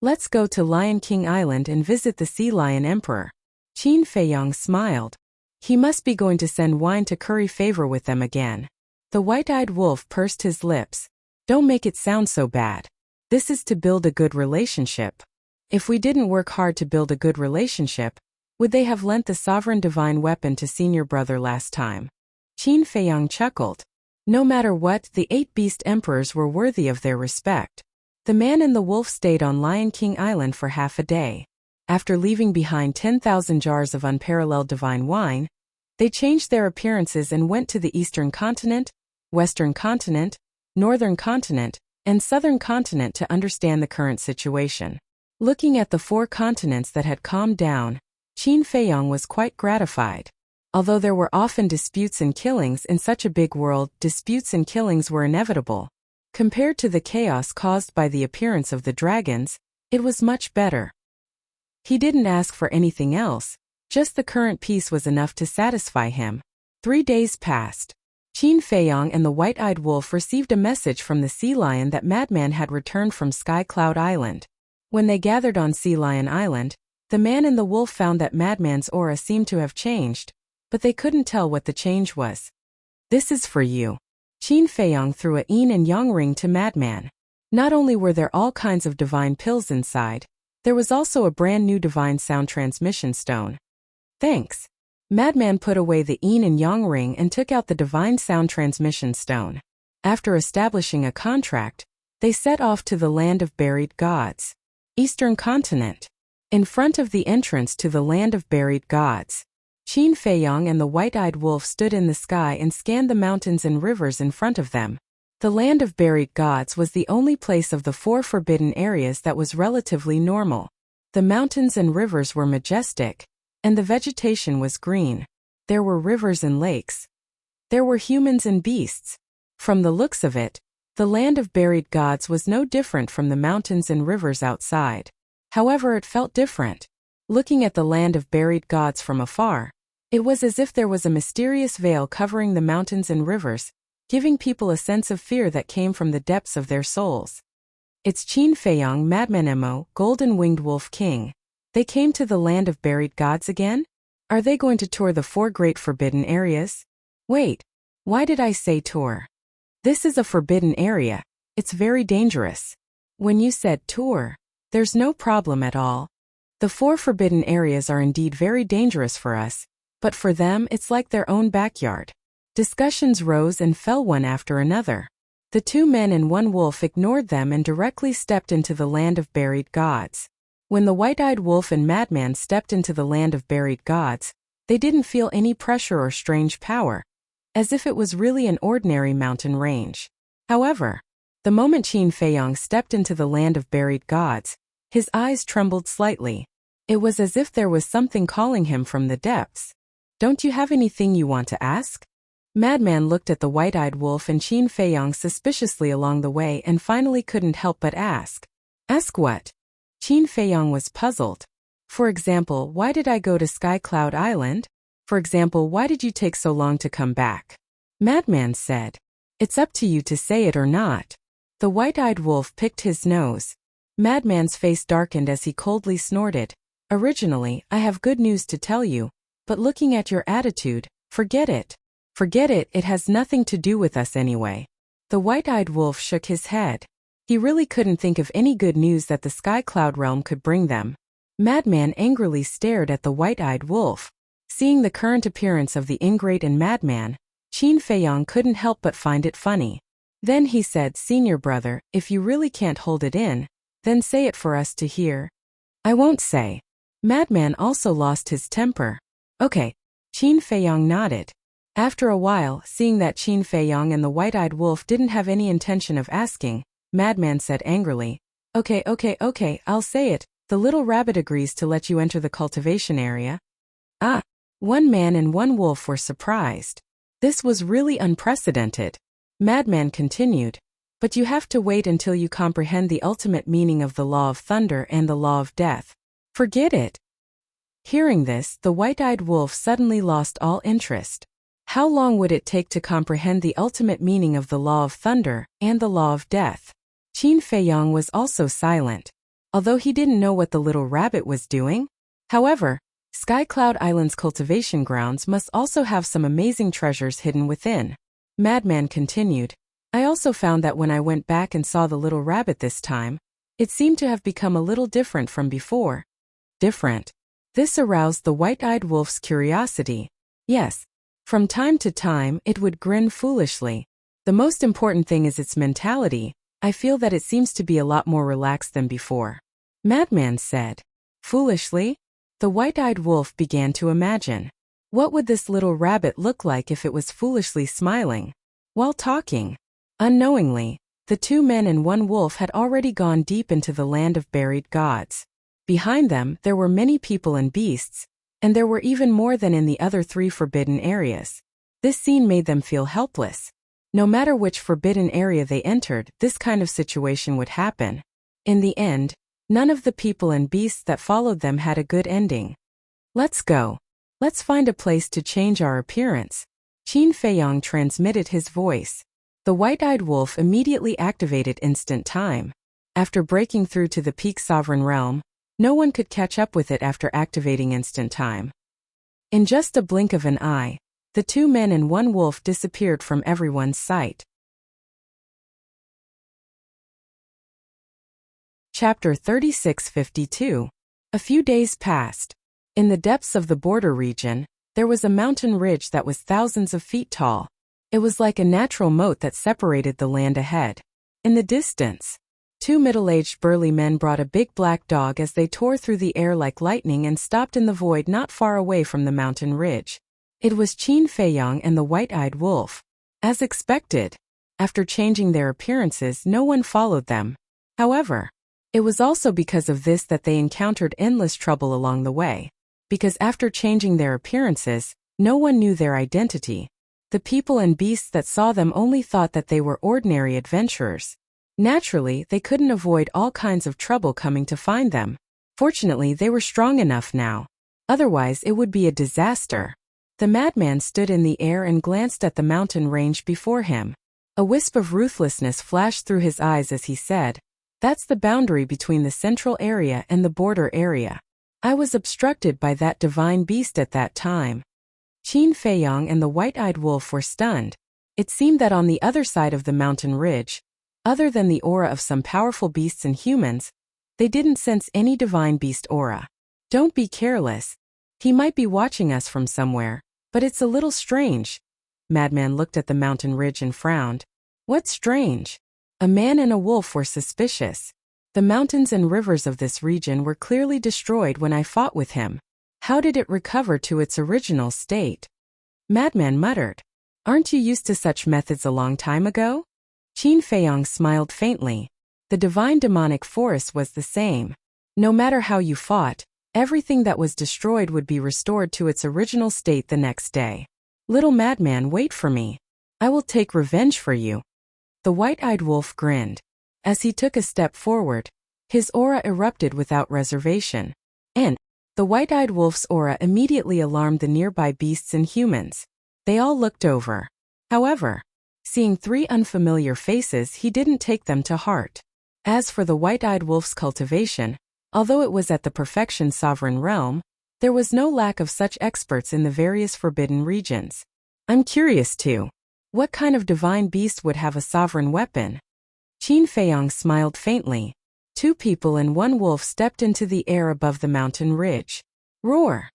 Let's go to Lion King Island and visit the Sea Lion Emperor. Qin Feiyang smiled. He must be going to send wine to curry favor with them again. The white-eyed wolf pursed his lips. Don't make it sound so bad. This is to build a good relationship. If we didn't work hard to build a good relationship, Would they have lent the sovereign divine weapon to senior brother last time? Qin Feiyang chuckled. No matter what, the 8 beast emperors were worthy of their respect. The man and the wolf stayed on Lion King Island for half a day. After leaving behind 10,000 jars of unparalleled divine wine, they changed their appearances and went to the Eastern Continent, Western Continent, Northern Continent, and Southern Continent to understand the current situation. Looking at the 4 continents that had calmed down, Qin Feiyang was quite gratified. Although there were often disputes and killings in such a big world, disputes and killings were inevitable. Compared to the chaos caused by the appearance of the dragons, it was much better. He didn't ask for anything else, just the current peace was enough to satisfy him. 3 days passed. Qin Feiyang and the white-eyed wolf received a message from the sea lion that Madman had returned from Sky Cloud Island. When they gathered on Sea Lion Island, the man and the wolf found that Madman's aura seemed to have changed, but they couldn't tell what the change was. This is for you. Qin Feiyang threw a yin and yang ring to Madman. Not only were there all kinds of divine pills inside, there was also a brand new divine sound transmission stone. Thanks. Madman put away the yin and yang ring and took out the divine sound transmission stone. After establishing a contract, they set off to the land of buried gods. Eastern Continent. In front of the entrance to the land of buried gods, Qin Feiyang and the white-eyed wolf stood in the sky and scanned the mountains and rivers in front of them. The land of buried gods was the only place of the 4 forbidden areas that was relatively normal. The mountains and rivers were majestic, and the vegetation was green. There were rivers and lakes. There were humans and beasts. From the looks of it, the land of buried gods was no different from the mountains and rivers outside. However, it felt different. Looking at the land of buried gods from afar, it was as if there was a mysterious veil covering the mountains and rivers, giving people a sense of fear that came from the depths of their souls. It's Qin Feiyang, Madman Mo, Golden-Winged Wolf King. They came to the land of buried gods again? Are they going to tour the 4 great forbidden areas? Wait, why did I say tour? This is a forbidden area. It's very dangerous. When you said tour, there's no problem at all. The 4 forbidden areas are indeed very dangerous for us, but for them it's like their own backyard. Discussions rose and fell one after another. The 2 men and 1 wolf ignored them and directly stepped into the land of buried gods. When the white-eyed wolf and Madman stepped into the land of buried gods, they didn't feel any pressure or strange power, as if it was really an ordinary mountain range. However, the moment Qin Feiyang stepped into the land of buried gods, his eyes trembled slightly. It was as if there was something calling him from the depths. Don't you have anything you want to ask? Madman looked at the white-eyed wolf and Qin Feiyang suspiciously along the way and finally couldn't help but ask. Ask what? Qin Feiyang was puzzled. For example, why did I go to Sky Cloud Island? For example, why did you take so long to come back? Madman said. It's up to you to say it or not. The white-eyed wolf picked his nose. Madman's face darkened as he coldly snorted. Originally, I have good news to tell you, but looking at your attitude, forget it. Forget it, it has nothing to do with us anyway. The white-eyed wolf shook his head. He really couldn't think of any good news that the Sky Cloud realm could bring them. Madman angrily stared at the white-eyed wolf. Seeing the current appearance of the ingrate and Madman, Qin Feiyang couldn't help but find it funny. Then he said, Senior brother, if you really can't hold it in, then say it for us to hear. I won't say. Madman also lost his temper. Okay. Qin Feiyang nodded. After a while, seeing that Qin Feiyang and the white-eyed wolf didn't have any intention of asking, Madman said angrily, Okay, I'll say it. The little rabbit agrees to let you enter the cultivation area. Ah! 1 man and 1 wolf were surprised. This was really unprecedented. Madman continued, but you have to wait until you comprehend the ultimate meaning of the law of thunder and the law of death. Forget it. Hearing this, the white-eyed wolf suddenly lost all interest. How long would it take to comprehend the ultimate meaning of the law of thunder and the law of death? Qin Feiyang was also silent, although he didn't know what the little rabbit was doing. However, Sky Cloud Island's cultivation grounds must also have some amazing treasures hidden within. Madman continued, I also found that when I went back and saw the little rabbit this time, it seemed to have become a little different from before. Different? This aroused the white-eyed wolf's curiosity. Yes, from time to time it would grin foolishly. The most important thing is its mentality. I feel that it seems to be a lot more relaxed than before. Madman said. Foolishly? The white-eyed wolf began to imagine. What would this little rabbit look like if it was foolishly smiling? While talking, unknowingly, the 2 men and 1 wolf had already gone deep into the land of buried gods. Behind them, there were many people and beasts, and there were even more than in the other 3 forbidden areas. This scene made them feel helpless. No matter which forbidden area they entered, this kind of situation would happen. In the end, none of the people and beasts that followed them had a good ending. Let's go. Let's find a place to change our appearance. Qin Feiyang transmitted his voice. The white-eyed wolf immediately activated instant time. After breaking through to the peak sovereign realm, no one could catch up with it after activating instant time. In just a blink of an eye, the 2 men and 1 wolf disappeared from everyone's sight. Chapter 3652. A few days passed. In the depths of the border region, there was a mountain ridge that was thousands of feet tall. It was like a natural moat that separated the land ahead. In the distance, 2 middle-aged burly men brought a big black dog as they tore through the air like lightning and stopped in the void not far away from the mountain ridge. It was Qin Feiyang and the white-eyed wolf. As expected, after changing their appearances, no one followed them. However, it was also because of this that they encountered endless trouble along the way. Because after changing their appearances, no one knew their identity. The people and beasts that saw them only thought that they were ordinary adventurers. Naturally, they couldn't avoid all kinds of trouble coming to find them. Fortunately, they were strong enough now. Otherwise, it would be a disaster. The madman stood in the air and glanced at the mountain range before him. A wisp of ruthlessness flashed through his eyes as he said, "That's the boundary between the central area and the border area. I was obstructed by that divine beast at that time." Qin Feiyang and the white-eyed wolf were stunned. It seemed that on the other side of the mountain ridge, other than the aura of some powerful beasts and humans, they didn't sense any divine beast aura. Don't be careless. He might be watching us from somewhere, but it's a little strange. Madman looked at the mountain ridge and frowned. What's strange? A man and a wolf were suspicious. The mountains and rivers of this region were clearly destroyed when I fought with him. How did it recover to its original state? Madman muttered. Aren't you used to such methods a long time ago? Qin Feiyang smiled faintly. The divine demonic forest was the same. No matter how you fought, everything that was destroyed would be restored to its original state the next day. Little madman, wait for me. I will take revenge for you. The white-eyed wolf grinned. As he took a step forward, his aura erupted without reservation. And the white-eyed wolf's aura immediately alarmed the nearby beasts and humans. They all looked over. However, seeing 3 unfamiliar faces, he didn't take them to heart. As for the white-eyed wolf's cultivation, although it was at the perfection sovereign realm, there was no lack of such experts in the various forbidden regions. I'm curious too. What kind of divine beast would have a sovereign weapon? Qin Feiyang smiled faintly. 2 people and 1 wolf stepped into the air above the mountain ridge. Roar!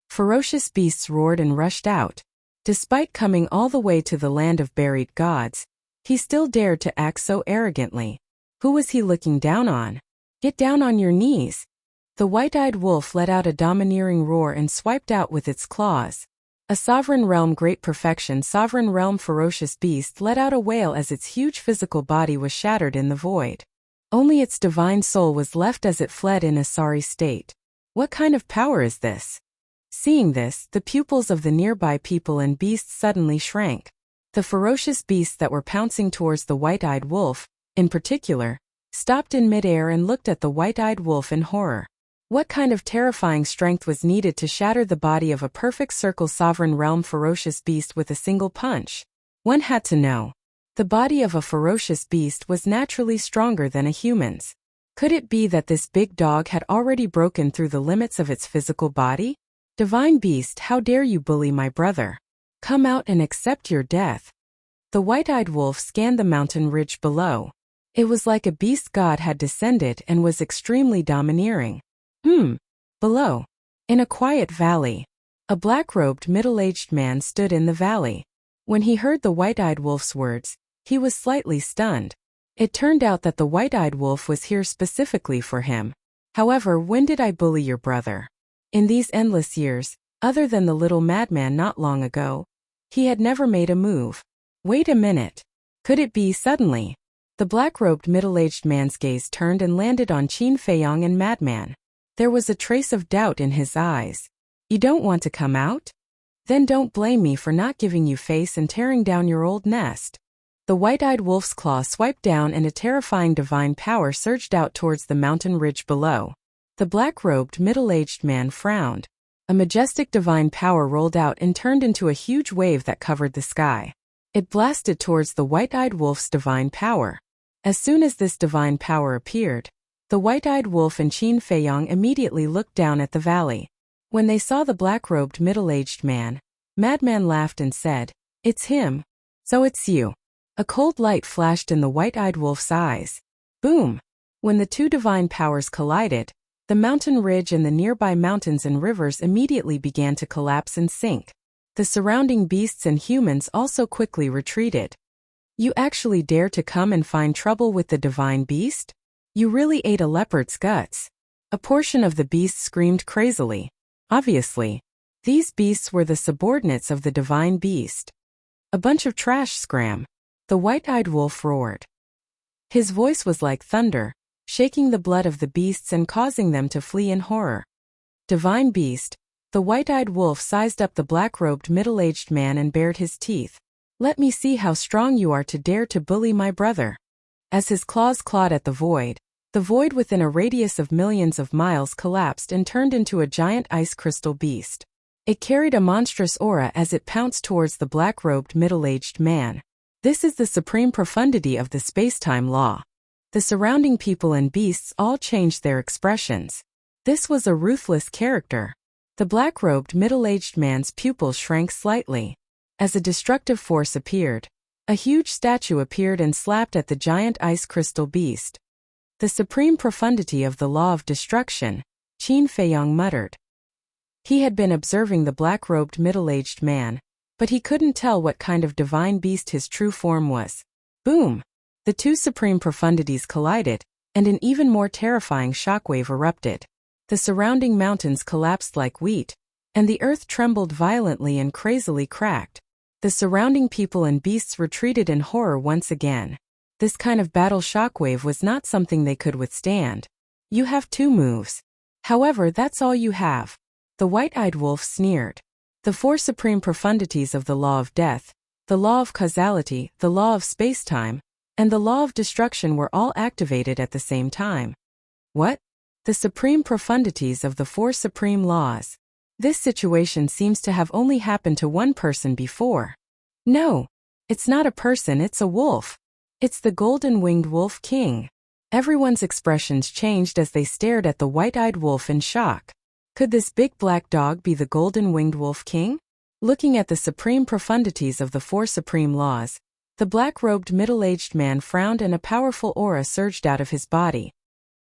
Ferocious beasts roared and rushed out. Despite coming all the way to the land of buried gods, he still dared to act so arrogantly. Who was he looking down on? Get down on your knees. The white-eyed wolf let out a domineering roar and swiped out with its claws. A sovereign realm great perfection sovereign realm ferocious beast let out a wail as its huge physical body was shattered in the void. Only its divine soul was left as it fled in a sorry state. What kind of power is this? Seeing this, the pupils of the nearby people and beasts suddenly shrank. The ferocious beasts that were pouncing towards the white-eyed wolf, in particular, stopped in midair and looked at the white-eyed wolf in horror. What kind of terrifying strength was needed to shatter the body of a perfect circle sovereign realm ferocious beast with a single punch? One had to know. The body of a ferocious beast was naturally stronger than a human's. Could it be that this big dog had already broken through the limits of its physical body? Divine beast, how dare you bully my brother? Come out and accept your death. The white-eyed wolf scanned the mountain ridge below. It was like a beast god had descended and was extremely domineering. Below. In a quiet valley, a black-robed middle-aged man stood in the valley. When he heard the white-eyed wolf's words, he was slightly stunned. It turned out that the white-eyed wolf was here specifically for him. However, when did I bully your brother? In these endless years, other than the little madman not long ago, he had never made a move. Wait a minute. Could it be suddenly? The black-robed middle-aged man's gaze turned and landed on Qin Feiyong and Madman. There was a trace of doubt in his eyes. You don't want to come out? Then don't blame me for not giving you face and tearing down your old nest. The white-eyed wolf's claw swiped down and a terrifying divine power surged out towards the mountain ridge below. The black-robed middle-aged man frowned. A majestic divine power rolled out and turned into a huge wave that covered the sky. It blasted towards the white-eyed wolf's divine power. As soon as this divine power appeared, the white-eyed wolf and Qin Feiyong immediately looked down at the valley. When they saw the black-robed middle-aged man, Madman laughed and said, "It's him. So it's you." A cold light flashed in the white-eyed wolf's eyes. Boom! When the two divine powers collided, the mountain ridge and the nearby mountains and rivers immediately began to collapse and sink. The surrounding beasts and humans also quickly retreated. You actually dare to come and find trouble with the divine beast? You really ate a leopard's guts. A portion of the beast screamed crazily. Obviously, these beasts were the subordinates of the divine beast. A bunch of trash, scram! The white-eyed wolf roared. His voice was like thunder, shaking the blood of the beasts and causing them to flee in horror. Divine beast, the white-eyed wolf sized up the black-robed middle-aged man and bared his teeth. Let me see how strong you are to dare to bully my brother. As his claws clawed at the void within a radius of millions of miles collapsed and turned into a giant ice crystal beast. It carried a monstrous aura as it pounced towards the black-robed middle-aged man. This is the supreme profundity of the space-time law. The surrounding people and beasts all changed their expressions. This was a ruthless character. The black-robed middle-aged man's pupils shrank slightly. As a destructive force appeared, a huge statue appeared and slapped at the giant ice crystal beast. The supreme profundity of the law of destruction, Qin Feiyong muttered. He had been observing the black-robed middle-aged man, but he couldn't tell what kind of divine beast his true form was. Boom! The two supreme profundities collided, and an even more terrifying shockwave erupted. The surrounding mountains collapsed like wheat, and the earth trembled violently and crazily cracked. The surrounding people and beasts retreated in horror once again. This kind of battle shockwave was not something they could withstand. You have 2 moves. However, that's all you have. The white-eyed wolf sneered. The 4 supreme profundities of the law of death, the law of causality, the law of space-time, and the law of destruction were all activated at the same time. What? The supreme profundities of the 4 supreme laws. This situation seems to have only happened to one person before. No, it's not a person, it's a wolf. It's the golden-winged wolf king. Everyone's expressions changed as they stared at the white-eyed wolf in shock. Could this big black dog be the golden-winged wolf king? Looking at the supreme profundities of the 4 supreme laws, the black-robed middle-aged man frowned and a powerful aura surged out of his body.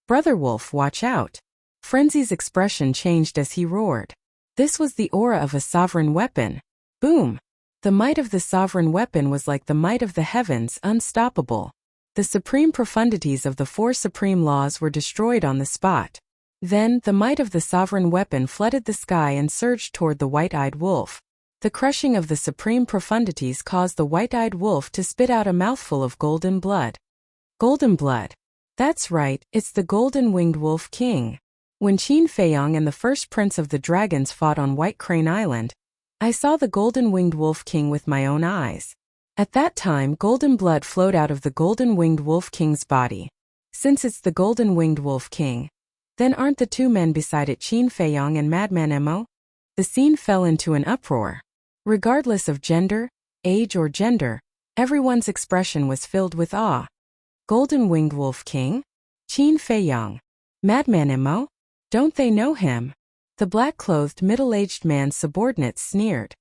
Brother Wolf, watch out! Frenzy's expression changed as he roared. This was the aura of a sovereign weapon. Boom! The might of the sovereign weapon was like the might of the heavens, unstoppable. The supreme profundities of the 4 supreme laws were destroyed on the spot. Then, the might of the sovereign weapon flooded the sky and surged toward the white-eyed wolf. The crushing of the supreme profundities caused the white-eyed wolf to spit out a mouthful of golden blood. Golden blood. That's right, it's the golden-winged wolf king. When Qin Feiyong and the first prince of the dragons fought on White Crane Island, I saw the golden-winged wolf king with my own eyes. At that time, golden blood flowed out of the golden-winged wolf king's body. Since it's the golden-winged wolf king, then aren't the 2 men beside it Qin Feiyong and Madman Emo? The scene fell into an uproar. Regardless of gender, age or gender, everyone's expression was filled with awe. Golden-winged wolf king? Qin Feiyong. Madman Emo? Don't they know him? The black-clothed middle-aged man's subordinates sneered.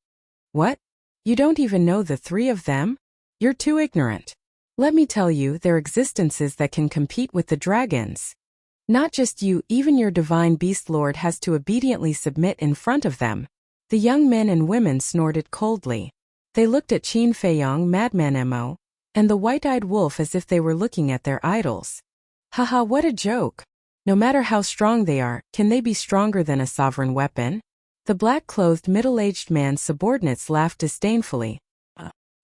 What? You don't even know the 3 of them? You're too ignorant. Let me tell you, their existences that can compete with the dragons. Not just you, even your divine beast lord has to obediently submit in front of them. The young men and women snorted coldly. They looked at Qin Feiyong, Madman Mo, and the white-eyed wolf as if they were looking at their idols. Haha, what a joke. No matter how strong they are, can they be stronger than a sovereign weapon? The black-clothed middle-aged man's subordinates laughed disdainfully.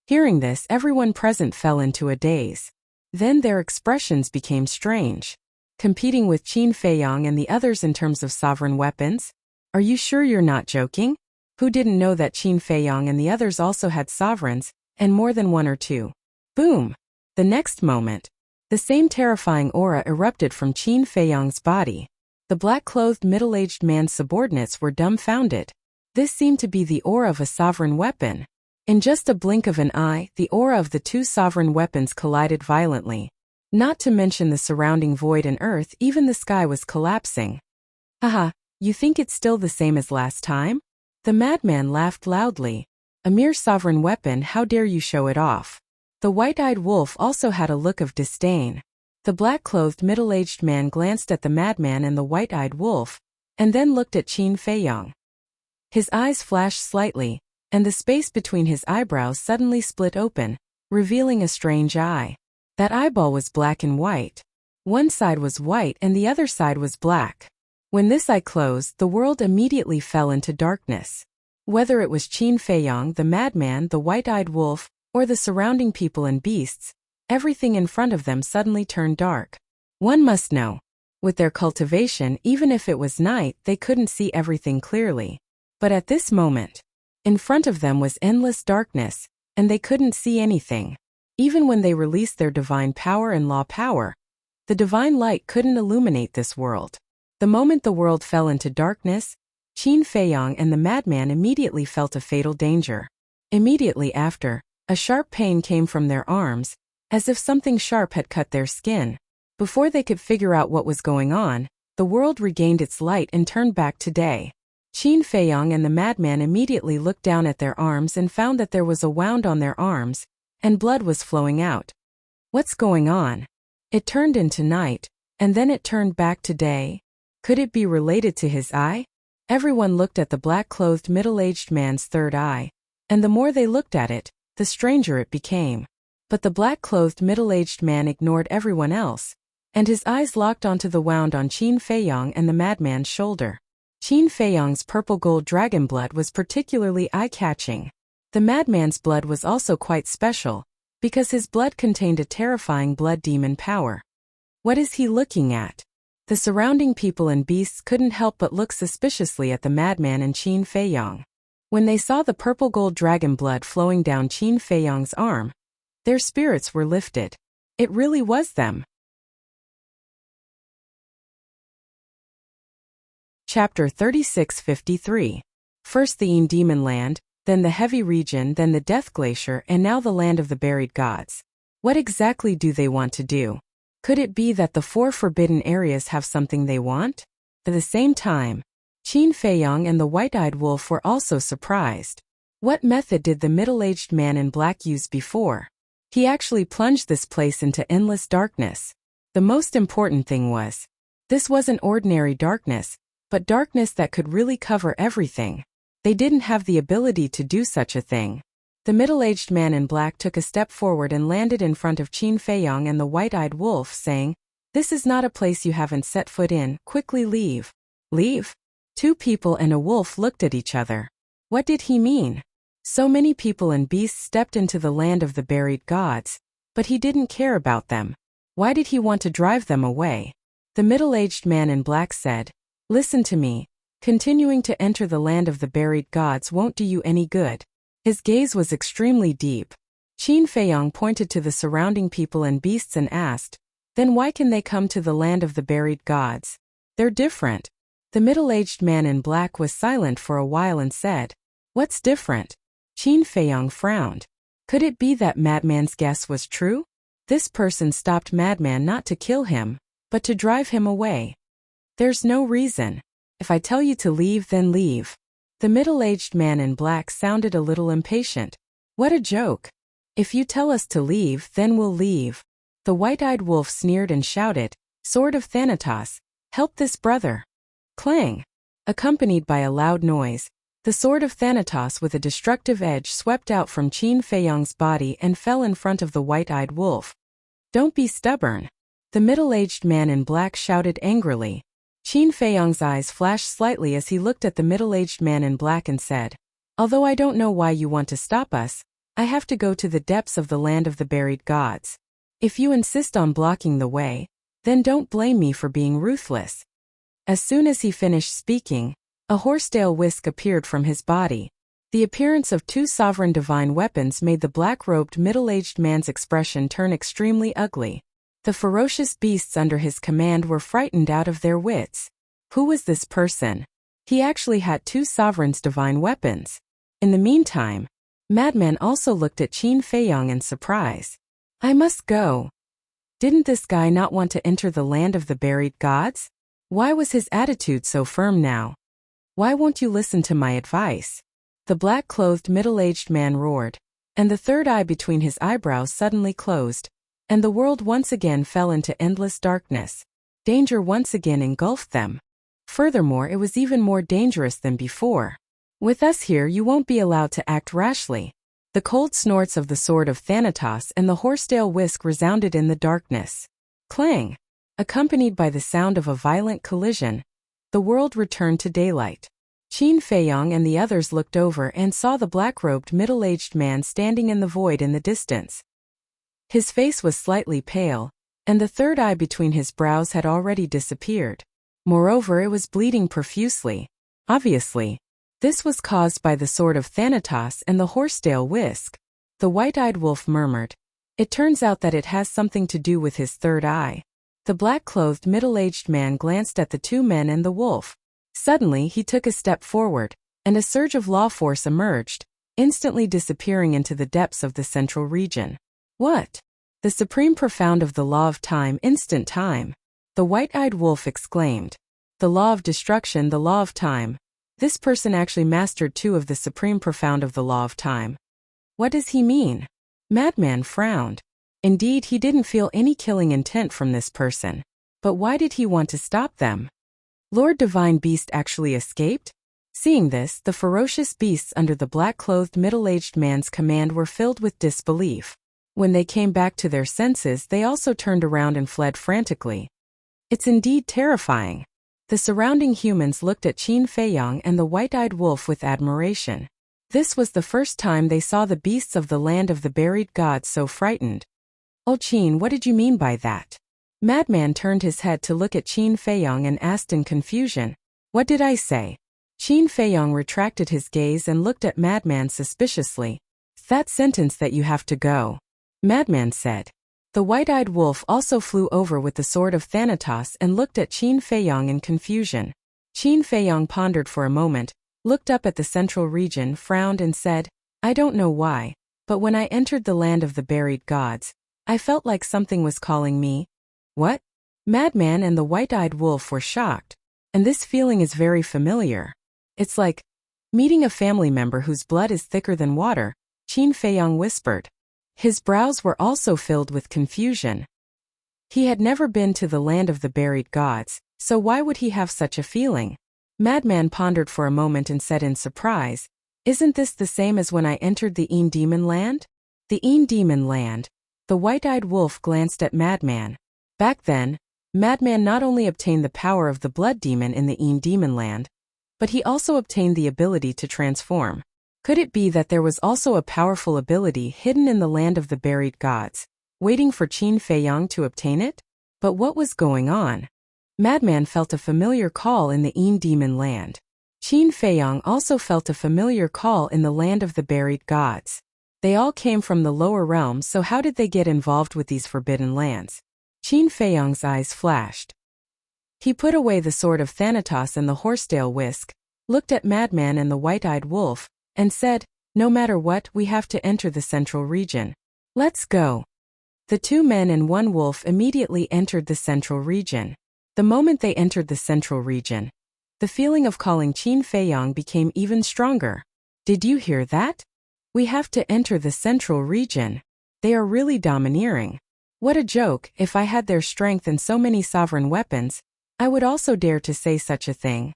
Hearing this, everyone present fell into a daze. Then their expressions became strange. Competing with Qin Feiyong and the others in terms of sovereign weapons? Are you sure you're not joking? Who didn't know that Qin Feiyong and the others also had sovereigns, and more than one or two? Boom! The next moment, the same terrifying aura erupted from Qin Feiyong's body. The black-clothed middle-aged man's subordinates were dumbfounded. This seemed to be the aura of a sovereign weapon. In just a blink of an eye, the aura of the two sovereign weapons collided violently. Not to mention the surrounding void and earth, even the sky was collapsing. Haha, you think it's still the same as last time? The madman laughed loudly. A mere sovereign weapon, how dare you show it off? The white-eyed wolf also had a look of disdain. The black-clothed middle-aged man glanced at the madman and the white-eyed wolf, and then looked at Qin Feiyong. His eyes flashed slightly, and the space between his eyebrows suddenly split open, revealing a strange eye. That eyeball was black and white. One side was white and the other side was black. When this eye closed, the world immediately fell into darkness. Whether it was Qin Feiyong, the madman, the white-eyed wolf, or the surrounding people and beasts, everything in front of them suddenly turned dark. One must know. With their cultivation, even if it was night, they couldn't see everything clearly. But at this moment, in front of them was endless darkness, and they couldn't see anything. Even when they released their divine power and law power, the divine light couldn't illuminate this world. The moment the world fell into darkness, Qin Feiyong and the madman immediately felt a fatal danger. Immediately after, a sharp pain came from their arms, as if something sharp had cut their skin. Before they could figure out what was going on, the world regained its light and turned back to day. Qin Feiyong and the madman immediately looked down at their arms and found that there was a wound on their arms, and blood was flowing out. What's going on? It turned into night, and then it turned back to day. Could it be related to his eye? Everyone looked at the black-clothed middle-aged man's third eye, and the more they looked at it, the stranger it became. But the black-clothed middle-aged man ignored everyone else, and his eyes locked onto the wound on Qin Feiyong and the madman's shoulder. Qin Feiyong's purple-gold dragon blood was particularly eye-catching. The madman's blood was also quite special, because his blood contained a terrifying blood demon power. What is he looking at? The surrounding people and beasts couldn't help but look suspiciously at the madman and Qin Feiyong. When they saw the purple-gold dragon blood flowing down Qin Feiyong's arm, their spirits were lifted. It really was them. Chapter 36:53. First the Yin Demon Land, then the Heavy Region, then the Death Glacier, and now the Land of the Buried Gods. What exactly do they want to do? Could it be that the four forbidden areas have something they want? At the same time, Qin Feiyong and the white-eyed wolf were also surprised. What method did the middle-aged man in black use before? He actually plunged this place into endless darkness. The most important thing was, this wasn't ordinary darkness, but darkness that could really cover everything. They didn't have the ability to do such a thing. The middle-aged man in black took a step forward and landed in front of Qin Feiyong and the white-eyed wolf, saying, "This is not a place you haven't set foot in, quickly leave." Leave? Two people and a wolf looked at each other. What did he mean? So many people and beasts stepped into the land of the buried gods, but he didn't care about them. Why did he want to drive them away? The middle-aged man in black said, "Listen to me. Continuing to enter the land of the buried gods won't do you any good." His gaze was extremely deep. Qin Feiyong pointed to the surrounding people and beasts and asked, "Then why can they come to the land of the buried gods? They're different." The middle-aged man in black was silent for a while and said, "What's different?" Qin Feiyong frowned. Could it be that Madman's guess was true? This person stopped Madman not to kill him, but to drive him away. There's no reason. If I tell you to leave, then leave. The middle-aged man in black sounded a little impatient. What a joke. If you tell us to leave, then we'll leave. The white-eyed wolf sneered and shouted, "Sword of Thanatos, Help this brother. Clang. Accompanied by a loud noise, the sword of Thanatos with a destructive edge swept out from Qin Feiyang's body and fell in front of the white-eyed wolf. Don't be stubborn. The middle-aged man in black shouted angrily. Qin Feiyang's eyes flashed slightly as he looked at the middle-aged man in black and said, "Although I don't know why you want to stop us, I have to go to the depths of the land of the buried gods. If you insist on blocking the way, then don't blame me for being ruthless." As soon as he finished speaking, a horsetail whisk appeared from his body. The appearance of two sovereign divine weapons made the black-robed middle-aged man's expression turn extremely ugly. The ferocious beasts under his command were frightened out of their wits. Who was this person? He actually had two sovereigns' divine weapons. In the meantime, Madman also looked at Qin Feiyang in surprise. I must go. Didn't this guy not want to enter the land of the buried gods? Why was his attitude so firm now? Why won't you listen to my advice? The black-clothed middle-aged man roared, and the third eye between his eyebrows suddenly closed, and the world once again fell into endless darkness. Danger once again engulfed them. Furthermore, it was even more dangerous than before. With us here, you won't be allowed to act rashly. The cold snorts of the sword of Thanatos and the horsetail whisk resounded in the darkness. Clang! Accompanied by the sound of a violent collision, the world returned to daylight. Qin Feiyang and the others looked over and saw the black-robed middle-aged man standing in the void in the distance. His face was slightly pale, and the third eye between his brows had already disappeared. Moreover, it was bleeding profusely. Obviously, this was caused by the sword of Thanatos and the horsetail whisk. The white-eyed wolf murmured, "It turns out that it has something to do with his third eye." The black-clothed middle-aged man glanced at the two men and the wolf. Suddenly, he took a step forward, and a surge of law force emerged, instantly disappearing into the depths of the central region. What? The supreme profound of the law of time, instant time. The white-eyed wolf exclaimed. The law of destruction, the law of time. This person actually mastered two of the supreme profound of the law of time. What does he mean? Madman frowned. Indeed, he didn't feel any killing intent from this person. But why did he want to stop them? Lord Divine Beast actually escaped? Seeing this, the ferocious beasts under the black-clothed middle-aged man's command were filled with disbelief. When they came back to their senses, they also turned around and fled frantically. It's indeed terrifying. The surrounding humans looked at Qin Feiyang and the white-eyed wolf with admiration. This was the first time they saw the beasts of the land of the buried gods so frightened. Oh Qin, what did you mean by that? Madman turned his head to look at Qin Feiyang and asked in confusion. What did I say? Qin Feiyang retracted his gaze and looked at Madman suspiciously. That sentence that you have to go. Madman said. The white-eyed wolf also flew over with the sword of Thanatos and looked at Qin Feiyang in confusion. Qin Feiyang pondered for a moment, looked up at the central region, frowned and said, I don't know why, but when I entered the land of the buried gods, I felt like something was calling me. What? Madman and the white-eyed wolf were shocked. And this feeling is very familiar. It's like meeting a family member whose blood is thicker than water, Qin Feiyang whispered. His brows were also filled with confusion. He had never been to the land of the buried gods, so why would he have such a feeling? Madman pondered for a moment and said in surprise, Isn't this the same as when I entered the Een Demon Land? The Een Demon Land. The white-eyed wolf glanced at Madman. Back then, Madman not only obtained the power of the blood demon in the Een Demon Land, but he also obtained the ability to transform. Could it be that there was also a powerful ability hidden in the land of the buried gods, waiting for Qin Feiyang to obtain it? But what was going on? Madman felt a familiar call in the Een Demon Land. Qin Feiyang also felt a familiar call in the land of the buried gods. They all came from the lower realms, so how did they get involved with these forbidden lands? Qin Feiyang's eyes flashed. He put away the sword of Thanatos and the horsetail whisk, looked at Madman and the white-eyed wolf, and said, No matter what, we have to enter the central region. Let's go. The two men and one wolf immediately entered the central region. The moment they entered the central region, the feeling of calling Qin Feiyang became even stronger. Did you hear that? We have to enter the central region. They are really domineering. What a joke! If I had their strength and so many sovereign weapons, I would also dare to say such a thing.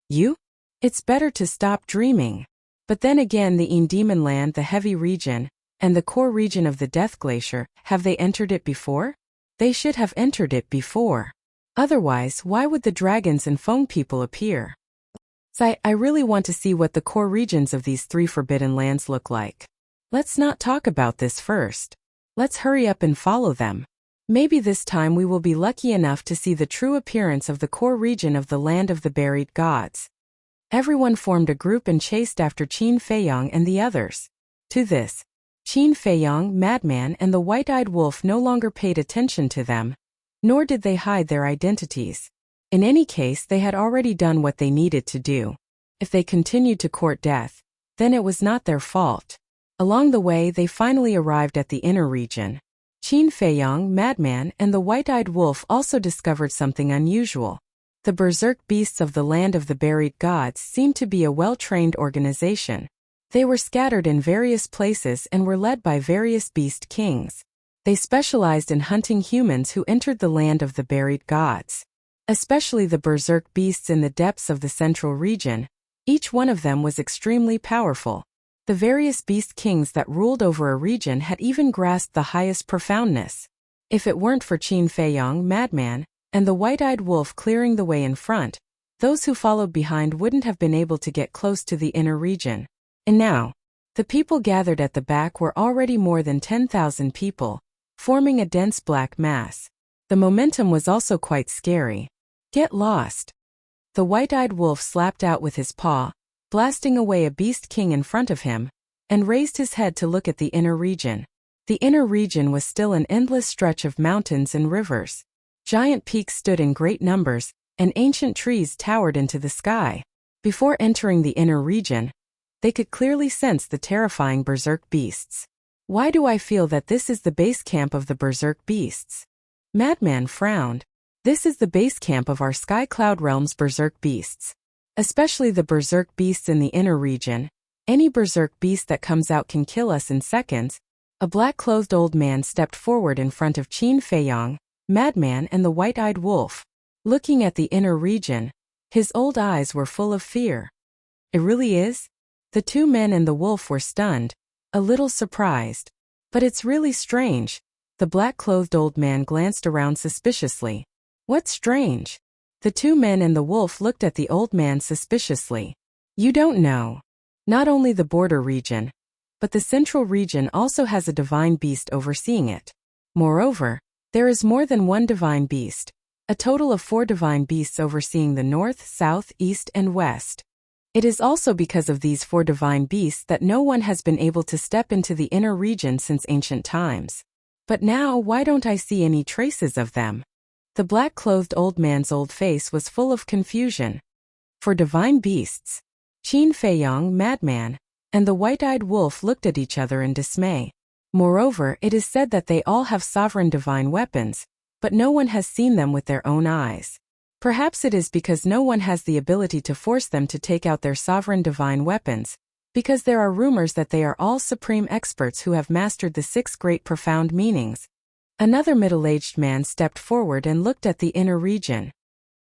You? It's better to stop dreaming. But then again, the Demon Land, the heavy region, and the core region of the Death Glacier, have they entered it before? They should have entered it before. Otherwise, why would the dragons and Feng people appear? I really want to see what the core regions of these 3 forbidden lands look like. Let's not talk about this first. Let's hurry up and follow them. Maybe this time we will be lucky enough to see the true appearance of the core region of the land of the buried gods. Everyone formed a group and chased after Qin Feiyang and the others. To this, Qin Feiyang, Madman, and the white-eyed wolf no longer paid attention to them, nor did they hide their identities. In any case, they had already done what they needed to do. If they continued to court death, then it was not their fault. Along the way, they finally arrived at the inner region. Qin Feiyang, Madman, and the white-eyed wolf also discovered something unusual. The berserk beasts of the land of the buried gods seemed to be a well-trained organization. They were scattered in various places and were led by various beast kings. They specialized in hunting humans who entered the land of the buried gods. Especially the berserk beasts in the depths of the central region. Each one of them was extremely powerful. The various beast kings that ruled over a region had even grasped the highest profoundness. If it weren't for Qin Feiyang, Madman, and the white-eyed wolf clearing the way in front, those who followed behind wouldn't have been able to get close to the inner region. And now, the people gathered at the back were already more than 10,000 people, forming a dense black mass. The momentum was also quite scary. Get lost. The white-eyed wolf slapped out with his paw, blasting away a beast king in front of him, and raised his head to look at the inner region. The inner region was still an endless stretch of mountains and rivers. Giant peaks stood in great numbers, and ancient trees towered into the sky. Before entering the inner region, they could clearly sense the terrifying berserk beasts. Why do I feel that this is the base camp of the berserk beasts? Madman frowned. This is the base camp of our Sky Cloud Realm's berserk beasts. Especially the berserk beasts in the inner region. Any berserk beast that comes out can kill us in seconds. A black-clothed old man stepped forward in front of Qin Feiyang, Madman, and the white-eyed wolf. Looking at the inner region, his old eyes were full of fear. It really is? The 2 men and the wolf were stunned, a little surprised. But it's really strange. The black-clothed old man glanced around suspiciously. What's strange? The 2 men and the wolf looked at the old man suspiciously. You don't know. Not only the border region, but the central region also has a divine beast overseeing it. Moreover, there is more than one divine beast, a total of 4 divine beasts overseeing the north, south, east, and west. It is also because of these 4 divine beasts that no one has been able to step into the inner region since ancient times. But now, why don't I see any traces of them? The black-clothed old man's old face was full of confusion. For divine beasts, Qin Feiyang, Madman, and the white-eyed wolf looked at each other in dismay. Moreover, it is said that they all have sovereign divine weapons, but no one has seen them with their own eyes. Perhaps it is because no one has the ability to force them to take out their sovereign divine weapons, because there are rumors that they are all supreme experts who have mastered the 6 great profound meanings. Another middle-aged man stepped forward and looked at the inner region.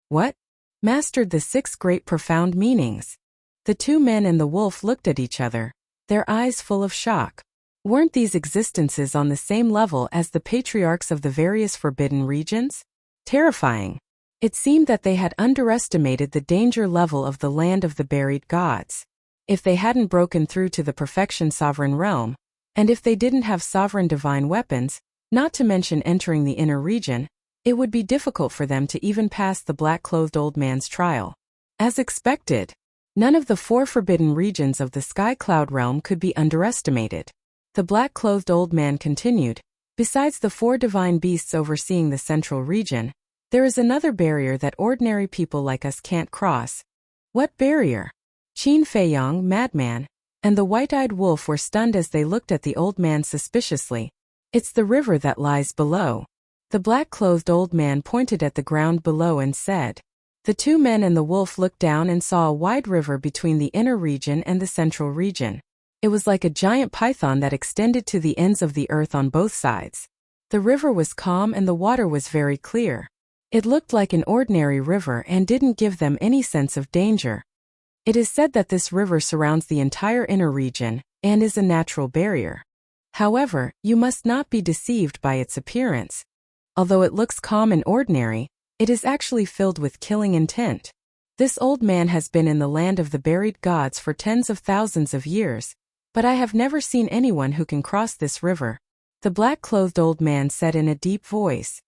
What? Mastered the 6 great profound meanings? The 2 men and the wolf looked at each other, their eyes full of shock. Weren't these existences on the same level as the patriarchs of the various forbidden regions? Terrifying. It seemed that they had underestimated the danger level of the land of the buried gods. If they hadn't broken through to the perfection sovereign realm, and if they didn't have sovereign divine weapons, not to mention entering the inner region, it would be difficult for them to even pass the black-clothed old man's trial. As expected, none of the 4 forbidden regions of the Sky Cloud Realm could be underestimated. The black-clothed old man continued, besides the 4 divine beasts overseeing the central region, there is another barrier that ordinary people like us can't cross. What barrier? Qin Feiyang, Madman, and the white-eyed wolf were stunned as they looked at the old man suspiciously. It's the river that lies below. The black-clothed old man pointed at the ground below and said. The 2 men and the wolf looked down and saw a wide river between the inner region and the central region. It was like a giant python that extended to the ends of the earth on both sides. The river was calm and the water was very clear. It looked like an ordinary river and didn't give them any sense of danger. It is said that this river surrounds the entire inner region and is a natural barrier. However, you must not be deceived by its appearance. Although it looks calm and ordinary, it is actually filled with killing intent. This old man has been in the land of the buried gods for tens of thousands of years, but I have never seen anyone who can cross this river, the black-clothed old man said in a deep voice.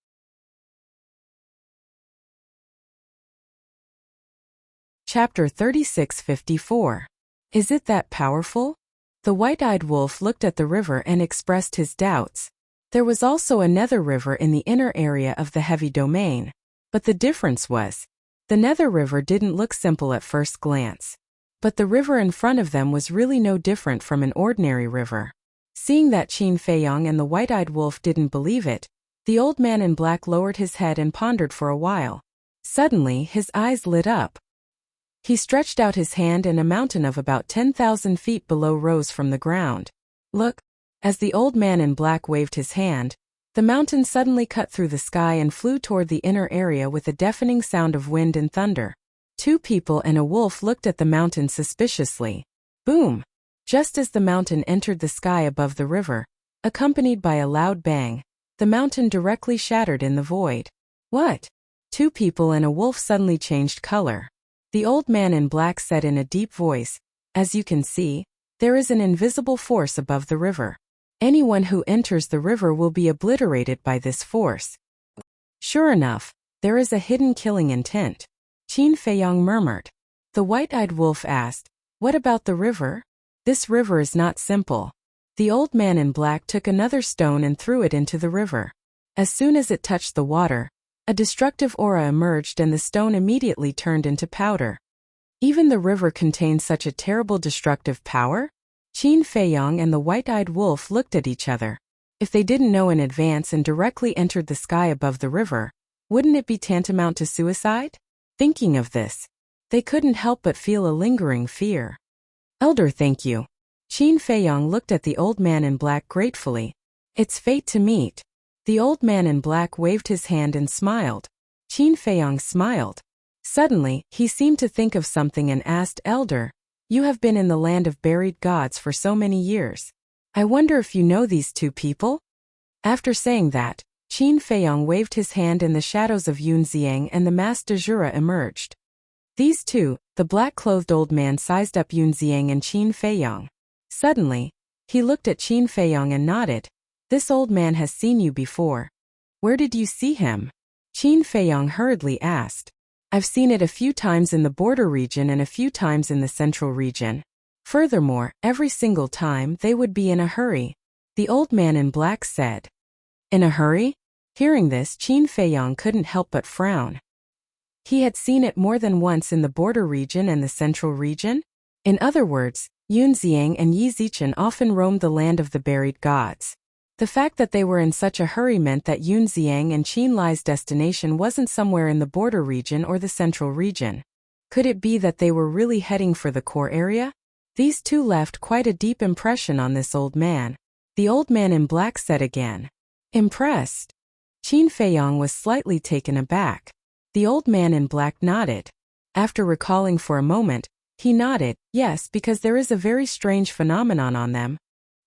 Chapter 36:54. Is it that powerful? The white-eyed wolf looked at the river and expressed his doubts. There was also a nether river in the inner area of the heavy domain, but the difference was, the nether river didn't look simple at first glance. But the river in front of them was really no different from an ordinary river. Seeing that Qin Feiyang and the white-eyed wolf didn't believe it, the old man in black lowered his head and pondered for a while. Suddenly, his eyes lit up. He stretched out his hand and a mountain of about 10,000 feet below rose from the ground. Look! As the old man in black waved his hand, the mountain suddenly cut through the sky and flew toward the inner area with a deafening sound of wind and thunder. Two people and a wolf looked at the mountain suspiciously. Boom! Just as the mountain entered the sky above the river, accompanied by a loud bang, the mountain directly shattered in the void. What? Two people and a wolf suddenly changed color. The old man in black said in a deep voice, "As you can see, there is an invisible force above the river. Anyone who enters the river will be obliterated by this force." Sure enough, there is a hidden killing intent. Qin Feiyang murmured. The white-eyed wolf asked, "What about the river?" "This river is not simple." The old man in black took another stone and threw it into the river. As soon as it touched the water, a destructive aura emerged and the stone immediately turned into powder. Even the river contains such a terrible destructive power? Qin Feiyang and the white-eyed wolf looked at each other. If they didn't know in advance and directly entered the sky above the river, wouldn't it be tantamount to suicide? Thinking of this, they couldn't help but feel a lingering fear. "Elder, thank you." Qin Feiyang looked at the old man in black gratefully. "It's fate to meet." The old man in black waved his hand and smiled. Qin Feiyang smiled. Suddenly, he seemed to think of something and asked, "Elder, you have been in the land of buried gods for so many years. I wonder if you know these two people?" After saying that, Qin Feiyang waved his hand and the shadows of Yun Xiang and the masked Azura emerged. These two, the black-clothed old man sized up Yun Xiang and Qin Feiyang. Suddenly, he looked at Qin Feiyang and nodded. "This old man has seen you before. Where did you see him?" Qin Feiyang hurriedly asked. "I've seen it a few times in the border region and a few times in the central region. Furthermore, every single time they would be in a hurry," the old man in black said. "In a hurry?" Hearing this, Qin Feiyang couldn't help but frown. He had seen it more than once in the border region and the central region. In other words, Yun Xiang and Yi Zichen often roamed the land of the buried gods. The fact that they were in such a hurry meant that Yun Xiang and Qin Li's destination wasn't somewhere in the border region or the central region. Could it be that they were really heading for the core area? These two left quite a deep impression on this old man. The old man in black said again. "Impressed?" Qin Feiyang was slightly taken aback. The old man in black nodded. After recalling for a moment, he nodded, "Yes, because there is a very strange phenomenon on them."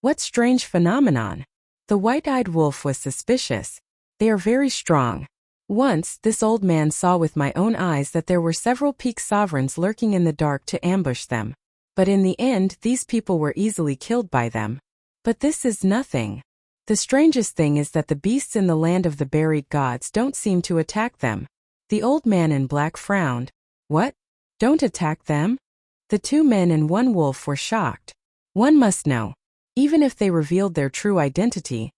"What strange phenomenon?" The white-eyed wolf was suspicious. "They are very strong. Once, this old man saw with my own eyes that there were several peak sovereigns lurking in the dark to ambush them. But in the end, these people were easily killed by them. But this is nothing. The strangest thing is that the beasts in the land of the buried gods don't seem to attack them." The old man in black frowned. "What? Don't attack them?" The two men and one wolf were shocked. One must know. Even if they revealed their true identity,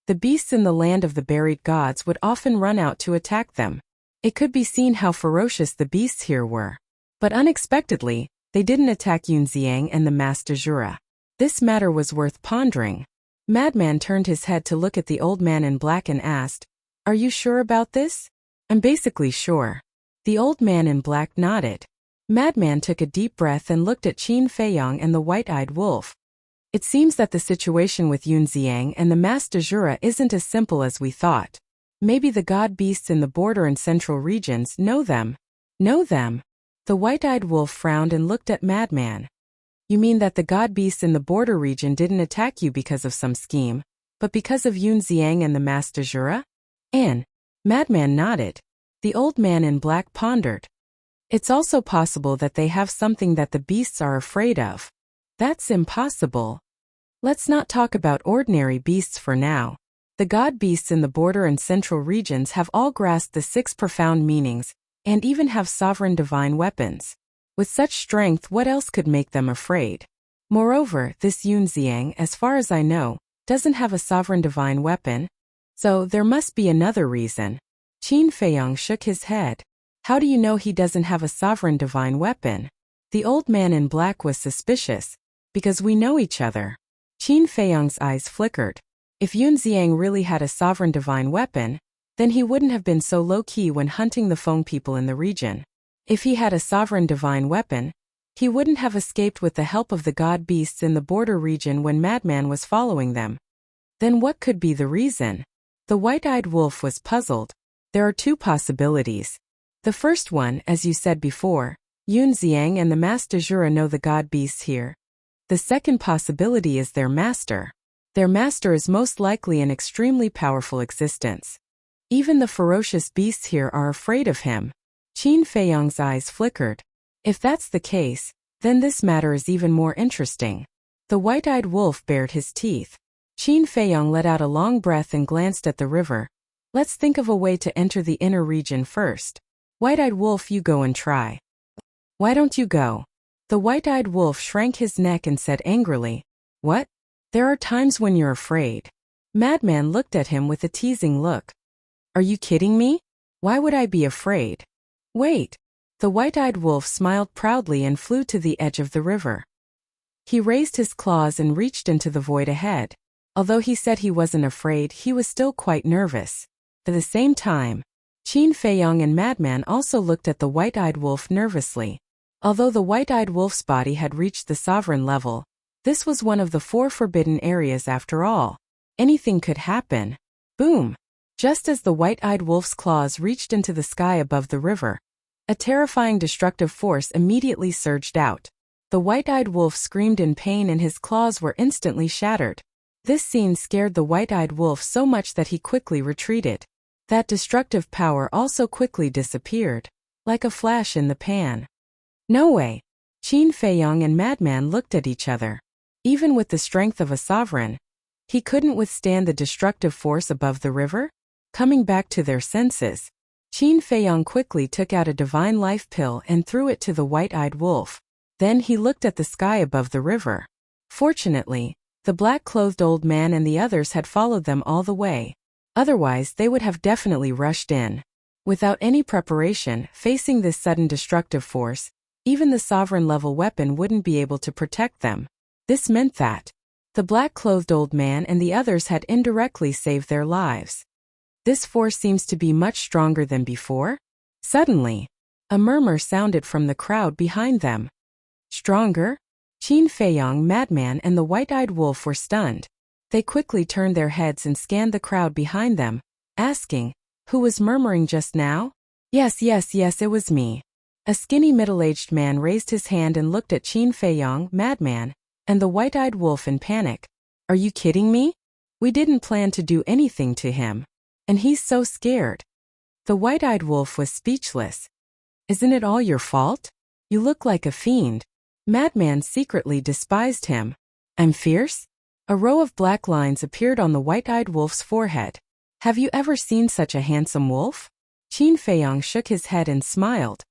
the beasts in the land of the buried gods would often run out to attack them. It could be seen how ferocious the beasts here were. But unexpectedly, they didn't attack Yun Xiang and the masked Azura. This matter was worth pondering. Madman turned his head to look at the old man in black and asked, "Are you sure about this?" "I'm basically sure." The old man in black nodded. Madman took a deep breath and looked at Qin Feiyang and the white-eyed wolf. "It seems that the situation with Yun Xiang and the masked Azura isn't as simple as we thought. Maybe the god beasts in the border and central regions know them. Know them? The white-eyed wolf frowned and looked at Madman. You mean that the god beasts in the border region didn't attack you because of some scheme, but because of Yun Xiang and the Master Jura? Anne. Madman nodded. The old man in black pondered. It's also possible that they have something that the beasts are afraid of. That's impossible. Let's not talk about ordinary beasts for now. The god beasts in the border and central regions have all grasped the 6 profound meanings, and even have sovereign divine weapons. With such strength, what else could make them afraid? Moreover, this Yun Xiang, as far as I know, doesn't have a sovereign divine weapon. So there must be another reason. Qin Feiyang shook his head. How do you know he doesn't have a sovereign divine weapon? The old man in black was suspicious. Because we know each other. Qin Feiyang's eyes flickered. If Yun Xiang really had a sovereign divine weapon, then he wouldn't have been so low-key when hunting the Feng people in the region. If he had a sovereign divine weapon, he wouldn't have escaped with the help of the god beasts in the border region when Madman was following them. Then what could be the reason? The white-eyed wolf was puzzled. There are 2 possibilities. The first one, as you said before, Yun Xiang and the Master Jura know the god beasts here. The second possibility is their master. Their master is most likely an extremely powerful existence. Even the ferocious beasts here are afraid of him. Qin Feiyang's eyes flickered. If that's the case, then this matter is even more interesting. The white-eyed wolf bared his teeth. Qin Feiyang let out a long breath and glanced at the river. Let's think of a way to enter the inner region first. White-eyed wolf, you go and try. Why don't you go? The white-eyed wolf shrank his neck and said angrily, What? There are times when you're afraid. Madman looked at him with a teasing look. Are you kidding me? Why would I be afraid? Wait. The white-eyed wolf smiled proudly and flew to the edge of the river. He raised his claws and reached into the void ahead. Although he said he wasn't afraid, he was still quite nervous. At the same time, Qin Feiyang and Madman also looked at the white-eyed wolf nervously. Although the white-eyed wolf's body had reached the sovereign level, this was one of the 4 forbidden areas after all. Anything could happen. Boom! Just as the white-eyed wolf's claws reached into the sky above the river, a terrifying destructive force immediately surged out. The white-eyed wolf screamed in pain and his claws were instantly shattered. This scene scared the white-eyed wolf so much that he quickly retreated. That destructive power also quickly disappeared, like a flash in the pan. No way. Qin Feiyang and Madman looked at each other. Even with the strength of a sovereign, he couldn't withstand the destructive force above the river? Coming back to their senses, Qin Feiyang quickly took out a divine life pill and threw it to the white-eyed wolf. Then he looked at the sky above the river. Fortunately, the black-clothed old man and the others had followed them all the way. Otherwise, they would have definitely rushed in. Without any preparation, facing this sudden destructive force, even the sovereign-level weapon wouldn't be able to protect them. This meant that the black-clothed old man and the others had indirectly saved their lives. This force seems to be much stronger than before. Suddenly, a murmur sounded from the crowd behind them. Stronger? Qin Feiyang, Madman, and the white-eyed wolf were stunned. They quickly turned their heads and scanned the crowd behind them, asking, Who was murmuring just now? Yes, it was me. A skinny middle-aged man raised his hand and looked at Qin Feiyang, Madman, and the white-eyed wolf in panic. Are you kidding me? We didn't plan to do anything to him. And he's so scared. The white-eyed wolf was speechless. Isn't it all your fault? You look like a fiend. Madman secretly despised him. I'm fierce? A row of black lines appeared on the white-eyed wolf's forehead. Have you ever seen such a handsome wolf? Qin Feiyang shook his head and smiled.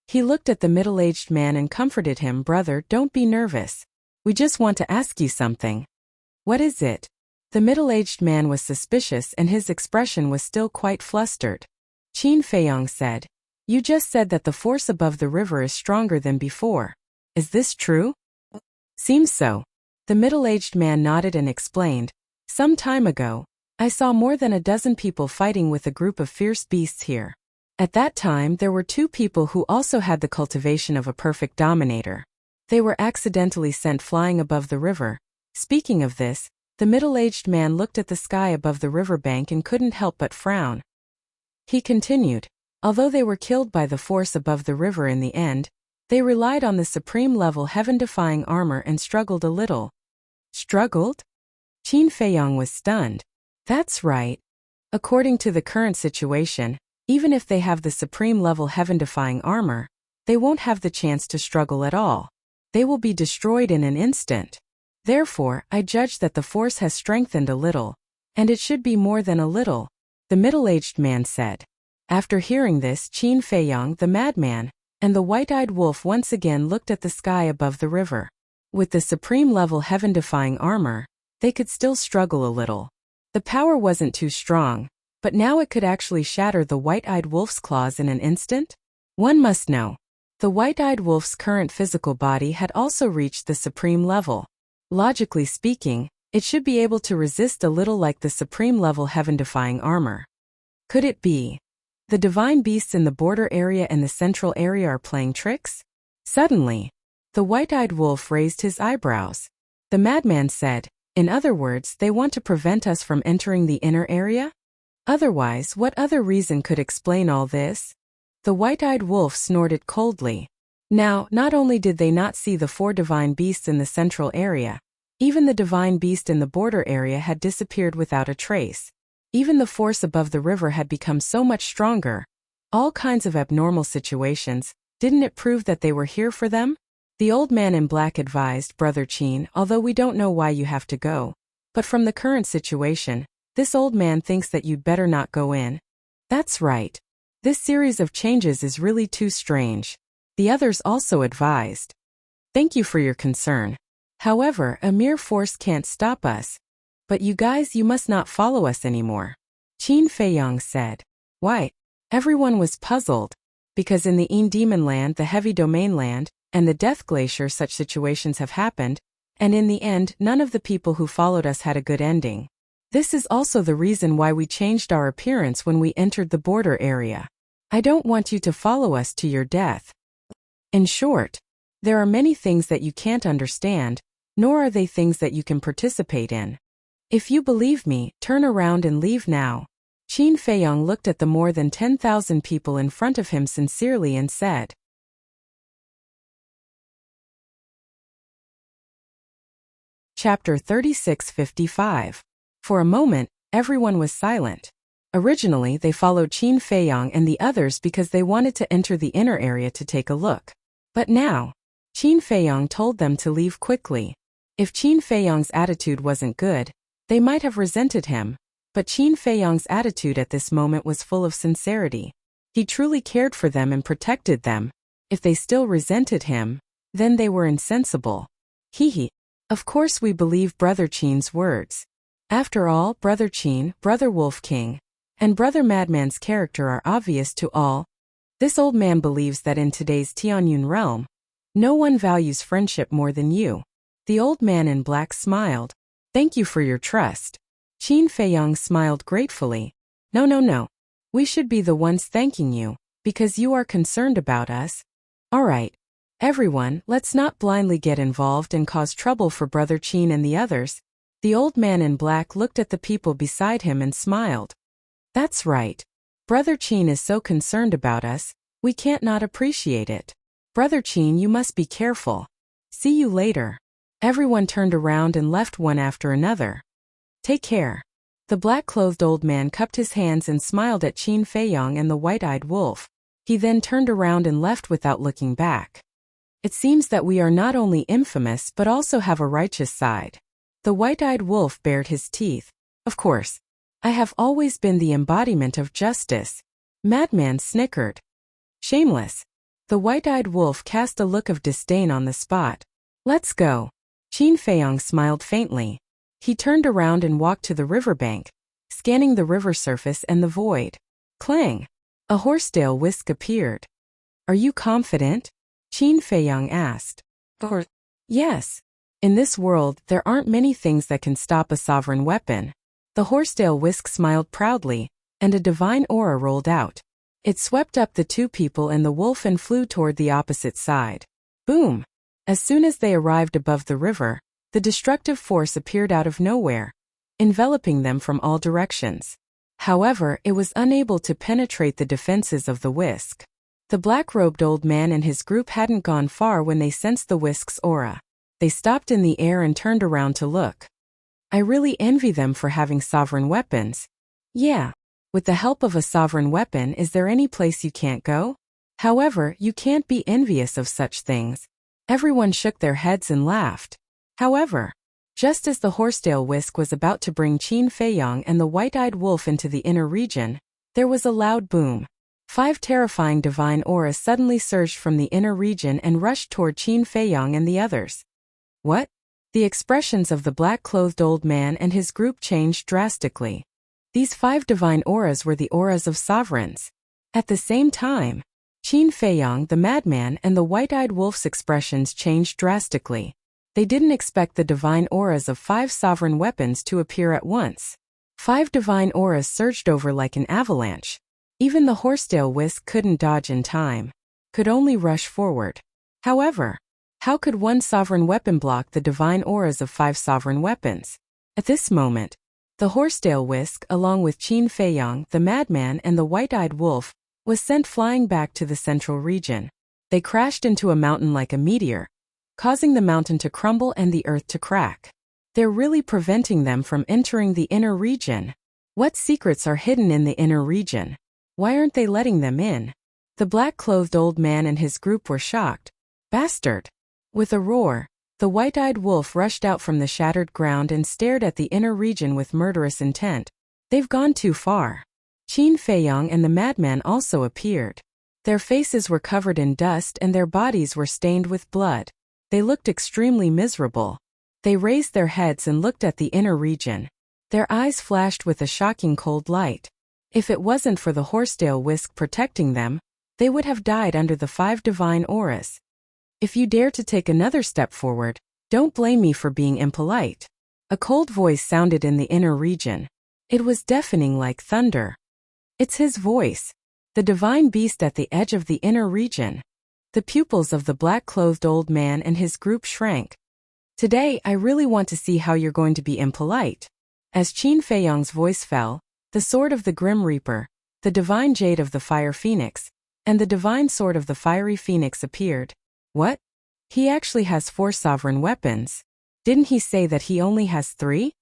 He looked at the middle-aged man and comforted him. Brother, don't be nervous. We just want to ask you something. What is it? The middle-aged man was suspicious and his expression was still quite flustered. Qin Feiyang said, You just said that the force above the river is stronger than before. Is this true? Seems so. The middle-aged man nodded and explained, Some time ago, I saw more than a dozen people fighting with a group of fierce beasts here. At that time there were 2 people who also had the cultivation of a perfect dominator. They were accidentally sent flying above the river. Speaking of this, The middle-aged man looked at the sky above the riverbank and couldn't help but frown. He continued, although they were killed by the force above the river in the end, they relied on the supreme-level heaven-defying armor and struggled a little. Struggled? Qin Feiyang was stunned. That's right. According to the current situation, even if they have the supreme-level heaven-defying armor, they won't have the chance to struggle at all. They will be destroyed in an instant. Therefore, I judge that the force has strengthened a little, and it should be more than a little, the middle-aged man said. After hearing this, Qin Feiyang, the madman, and the white-eyed wolf once again looked at the sky above the river. With the supreme-level heaven-defying armor, they could still struggle a little. The power wasn't too strong, but now it could actually shatter the white-eyed wolf's claws in an instant? One must know. The white-eyed wolf's current physical body had also reached the supreme level. Logically speaking, it should be able to resist a little like the supreme-level heaven-defying armor. Could it be? The divine beasts in the border area and the central area are playing tricks? Suddenly, the white-eyed wolf raised his eyebrows. The madman said, in other words, they want to prevent us from entering the inner area? Otherwise, what other reason could explain all this? The white-eyed wolf snorted coldly. Now, not only did they not see the 4 divine beasts in the central area, even the divine beast in the border area had disappeared without a trace. Even the force above the river had become so much stronger. All kinds of abnormal situations, didn't it prove that they were here for them? The old man in black advised, Brother Qin, although we don't know why you have to go, but from the current situation, this old man thinks that you'd better not go in. That's right. This series of changes is really too strange. The others also advised. Thank you for your concern. However, a mere force can't stop us. But you guys, you must not follow us anymore. Qin Feiyang said. Why? Everyone was puzzled. Because in the Yin Demon Land, the Heavy Domain Land, and the Death Glacier such situations have happened, and in the end, none of the people who followed us had a good ending. This is also the reason why we changed our appearance when we entered the border area. I don't want you to follow us to your death. In short, there are many things that you can't understand, nor are they things that you can participate in. If you believe me, turn around and leave now. Qin Feiyang looked at the more than 10,000 people in front of him sincerely and said. Chapter 36:55. For a moment, everyone was silent. Originally, they followed Qin Feiyang and the others because they wanted to enter the inner area to take a look. But now, Qin Feiyang told them to leave quickly. If Qin Feiyang's attitude wasn't good, they might have resented him, but Qin Feiyang's attitude at this moment was full of sincerity. He truly cared for them and protected them. If they still resented him, then they were insensible. Hee. Of course we believe Brother Qin's words. After all, Brother Qin, Brother Wolf King, and Brother Madman's character are obvious to all. This old man believes that in today's Tianyun realm, no one values friendship more than you. The old man in black smiled. Thank you for your trust. Qin Feiyang smiled gratefully. No. We should be the ones thanking you, because you are concerned about us. All right. Everyone, let's not blindly get involved and cause trouble for Brother Qin and the others. The old man in black looked at the people beside him and smiled. That's right. Brother Qin is so concerned about us, we can't not appreciate it. Brother Qin, you must be careful. See you later. Everyone turned around and left one after another. Take care. The black-clothed old man cupped his hands and smiled at Qin Feiyang and the white-eyed wolf. He then turned around and left without looking back. It seems that we are not only infamous but also have a righteous side. The white-eyed wolf bared his teeth. Of course. I have always been the embodiment of justice. Madman snickered. Shameless. The white-eyed wolf cast a look of disdain on the spot. Let's go. Qin Feiyang smiled faintly. He turned around and walked to the riverbank, scanning the river surface and the void. Clang! A horsetail whisk appeared. Are you confident? Qin Feiyang asked. Yes. In this world, there aren't many things that can stop a sovereign weapon. The horsetail whisk smiled proudly, and a divine aura rolled out. It swept up the 2 people and the wolf and flew toward the opposite side. Boom! As soon as they arrived above the river, The destructive force appeared out of nowhere, enveloping them from all directions. However, it was unable to penetrate the defenses of the whisk. The black-robed old man and his group hadn't gone far when they sensed the whisk's aura. They stopped in the air and turned around to look. I really envy them for having sovereign weapons. Yeah. With the help of a sovereign weapon, is there any place you can't go? However, you can't be envious of such things. Everyone shook their heads and laughed. However, just as the horsetail whisk was about to bring Qin Feiyang and the white-eyed wolf into the inner region, there was a loud boom. 5 terrifying divine auras suddenly surged from the inner region and rushed toward Qin Feiyang and the others. What? The expressions of the black-clothed old man and his group changed drastically. These 5 divine auras were the auras of sovereigns. At the same time, Qin Feiyang, the madman, and the white-eyed wolf's expressions changed drastically. They didn't expect the divine auras of 5 sovereign weapons to appear at once. 5 divine auras surged over like an avalanche. Even the horsetail whisk couldn't dodge in time, could only rush forward. However, how could one sovereign weapon block the divine auras of 5 sovereign weapons? At this moment, the horsetail whisk, along with Qin Feiyang, the madman, and the white-eyed wolf, was sent flying back to the central region. They crashed into a mountain like a meteor, causing the mountain to crumble and the earth to crack. They're really preventing them from entering the inner region. What secrets are hidden in the inner region? Why aren't they letting them in? The black-clothed old man and his group were shocked. Bastard! With a roar, the white-eyed wolf rushed out from the shattered ground and stared at the inner region with murderous intent. They've gone too far. Qin Feiyang and the madman also appeared. Their faces were covered in dust and their bodies were stained with blood. They looked extremely miserable. They raised their heads and looked at the inner region. Their eyes flashed with a shocking cold light. If it wasn't for the horsetail whisk protecting them, they would have died under the 5 divine auras. If you dare to take another step forward, don't blame me for being impolite. A cold voice sounded in the inner region. It was deafening like thunder. It's his voice, the divine beast at the edge of the inner region. The pupils of the black-clothed old man and his group shrank. Today, I really want to see how you're going to be impolite. As Qin Feiyang's voice fell, the sword of the Grim Reaper, the divine jade of the Fire Phoenix, and the divine sword of the Fiery Phoenix appeared. What? He actually has 4 sovereign weapons. Didn't he say that he only has 3?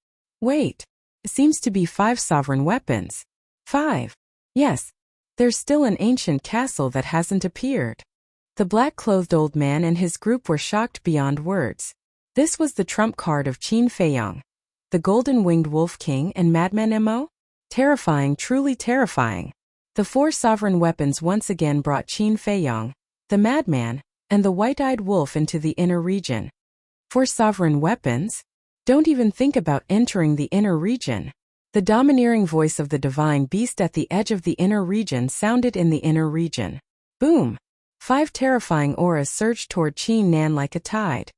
Wait. It seems to be 5 sovereign weapons. 5. Yes. There's still an ancient castle that hasn't appeared. The black-clothed old man and his group were shocked beyond words. This was the trump card of Qin Feiyang. The golden-winged wolf king and madman Mo? Terrifying, truly terrifying. The 4 sovereign weapons once again brought Qin Feiyang, the madman, and the white-eyed wolf into the inner region. 4 sovereign weapons? Don't even think about entering the inner region. The domineering voice of the divine beast at the edge of the inner region sounded in the inner region. Boom! 5 terrifying auras surged toward Qin Nan like a tide.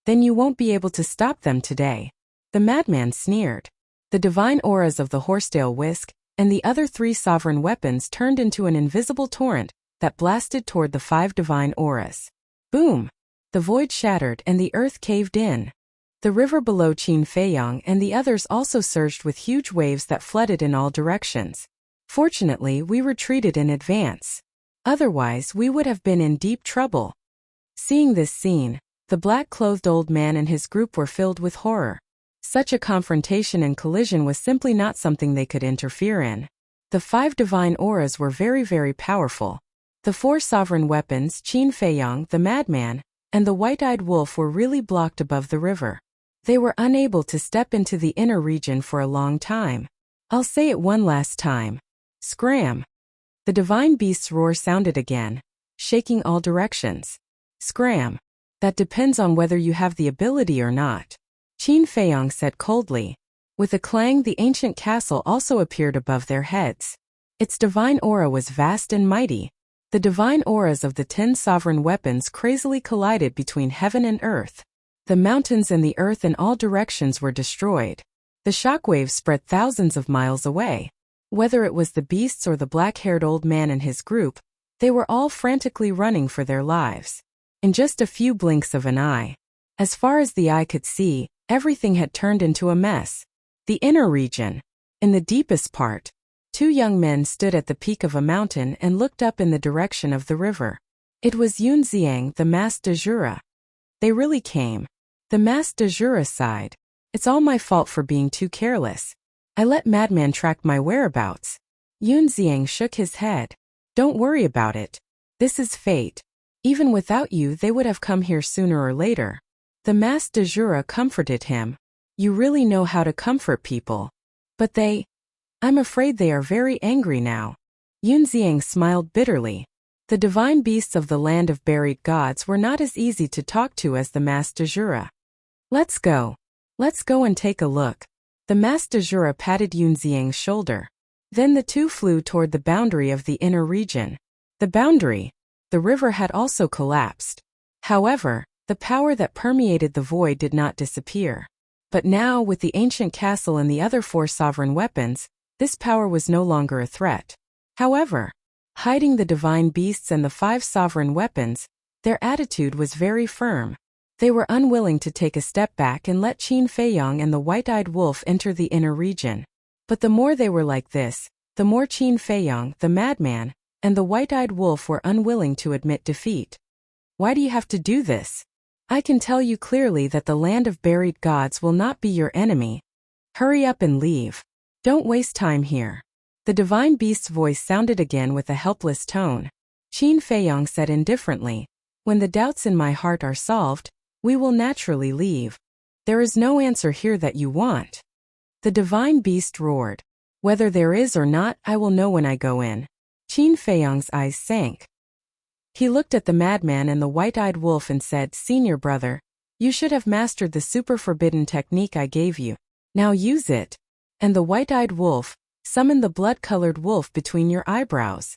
Then you won't be able to stop them today. The madman sneered. The divine auras of the horsetail whisk and the other 3 sovereign weapons turned into an invisible torrent that blasted toward the 5 divine auras. Boom! The void shattered and the earth caved in. The river below Qin Feiyang and the others also surged with huge waves that flooded in all directions. Fortunately, we retreated in advance. Otherwise, we would have been in deep trouble. Seeing this scene, the black-clothed old man and his group were filled with horror. Such a confrontation and collision was simply not something they could interfere in. The 5 divine auras were very, very powerful. The 4 sovereign weapons, Qin Feiyang, the madman, and the white-eyed wolf were really blocked above the river. They were unable to step into the inner region for a long time. I'll say it one last time. Scram! The divine beast's roar sounded again, shaking all directions. Scram! That depends on whether you have the ability or not. Qin Feiyang said coldly. With a clang, the ancient castle also appeared above their heads. Its divine aura was vast and mighty. The divine auras of the 10 sovereign weapons crazily collided between heaven and earth. The mountains and the earth in all directions were destroyed. The shockwaves spread thousands of miles away. Whether it was the beasts or the black-haired old man and his group, they were all frantically running for their lives. In just a few blinks of an eye, as far as the eye could see, Everything had turned into a mess. The inner region. In the deepest part, two young men stood at the peak of a mountain and looked up in the direction of the river. It was Yun Xiang, the Master de Jura. They really came. The Master de Jura sighed. It's all my fault for being too careless. I let madman track my whereabouts. Yun Xiang shook his head. Don't worry about it. This is fate. Even without you they would have come here sooner or later. The Master de Jura comforted him. You really know how to comfort people. But I'm afraid they are very angry now. Yun Xiang smiled bitterly. The divine beasts of the land of buried gods were not as easy to talk to as the Master de Jura. Let's go. Let's go and take a look. The Master de Jura patted Yun Xiang's shoulder. Then the two flew toward the boundary of the inner region. The boundary. The river had also collapsed. However, the power that permeated the void did not disappear. But now, with the ancient castle and the other 4 sovereign weapons, this power was no longer a threat. However, hiding the divine beasts and the 5 sovereign weapons, their attitude was very firm. They were unwilling to take a step back and let Qin Feiyang and the white-eyed wolf enter the inner region. But the more they were like this, the more Qin Feiyang, the madman, and the white-eyed wolf were unwilling to admit defeat. Why do you have to do this? I can tell you clearly that the land of buried gods will not be your enemy. Hurry up and leave. Don't waste time here. The divine beast's voice sounded again with a helpless tone. Qin Feiyang said indifferently, when the doubts in my heart are solved, we will naturally leave. There is no answer here that you want. The divine beast roared. Whether there is or not, I will know when I go in. Qin Feiyang's eyes sank. He looked at the madman and the white-eyed wolf and said, Senior brother, you should have mastered the super forbidden technique I gave you. Now use it. And the white-eyed wolf, summon the blood-colored wolf between your eyebrows.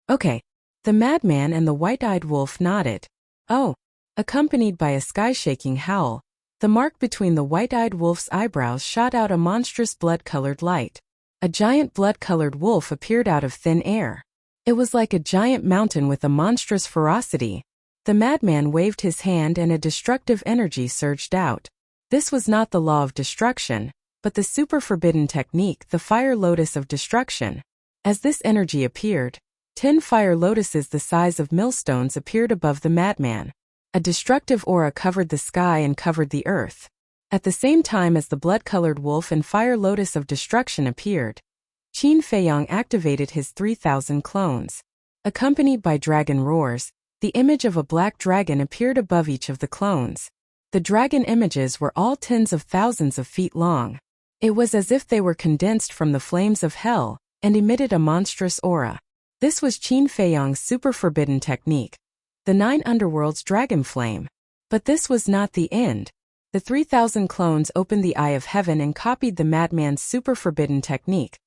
Okay. The madman and the white-eyed wolf nodded. Oh. Accompanied by a sky-shaking howl, the mark between the white-eyed wolf's eyebrows shot out a monstrous blood-colored light. A giant blood-colored wolf appeared out of thin air. It was like a giant mountain with a monstrous ferocity. The madman waved his hand and a destructive energy surged out. This was not the law of destruction, but the super forbidden technique, the fire lotus of destruction. As this energy appeared, 10 fire lotuses the size of millstones appeared above the madman. A destructive aura covered the sky and covered the earth. At the same time as the blood-colored wolf and fire lotus of destruction appeared, Qin Feiyang activated his 3,000 clones. Accompanied by dragon roars, the image of a black dragon appeared above each of the clones. The dragon images were all tens of thousands of feet long. It was as if they were condensed from the flames of hell and emitted a monstrous aura. This was Qin Feiyang's super forbidden technique, the 9 underworlds dragon flame. But this was not the end. The 3,000 clones opened the eye of heaven and copied the madman's super forbidden technique,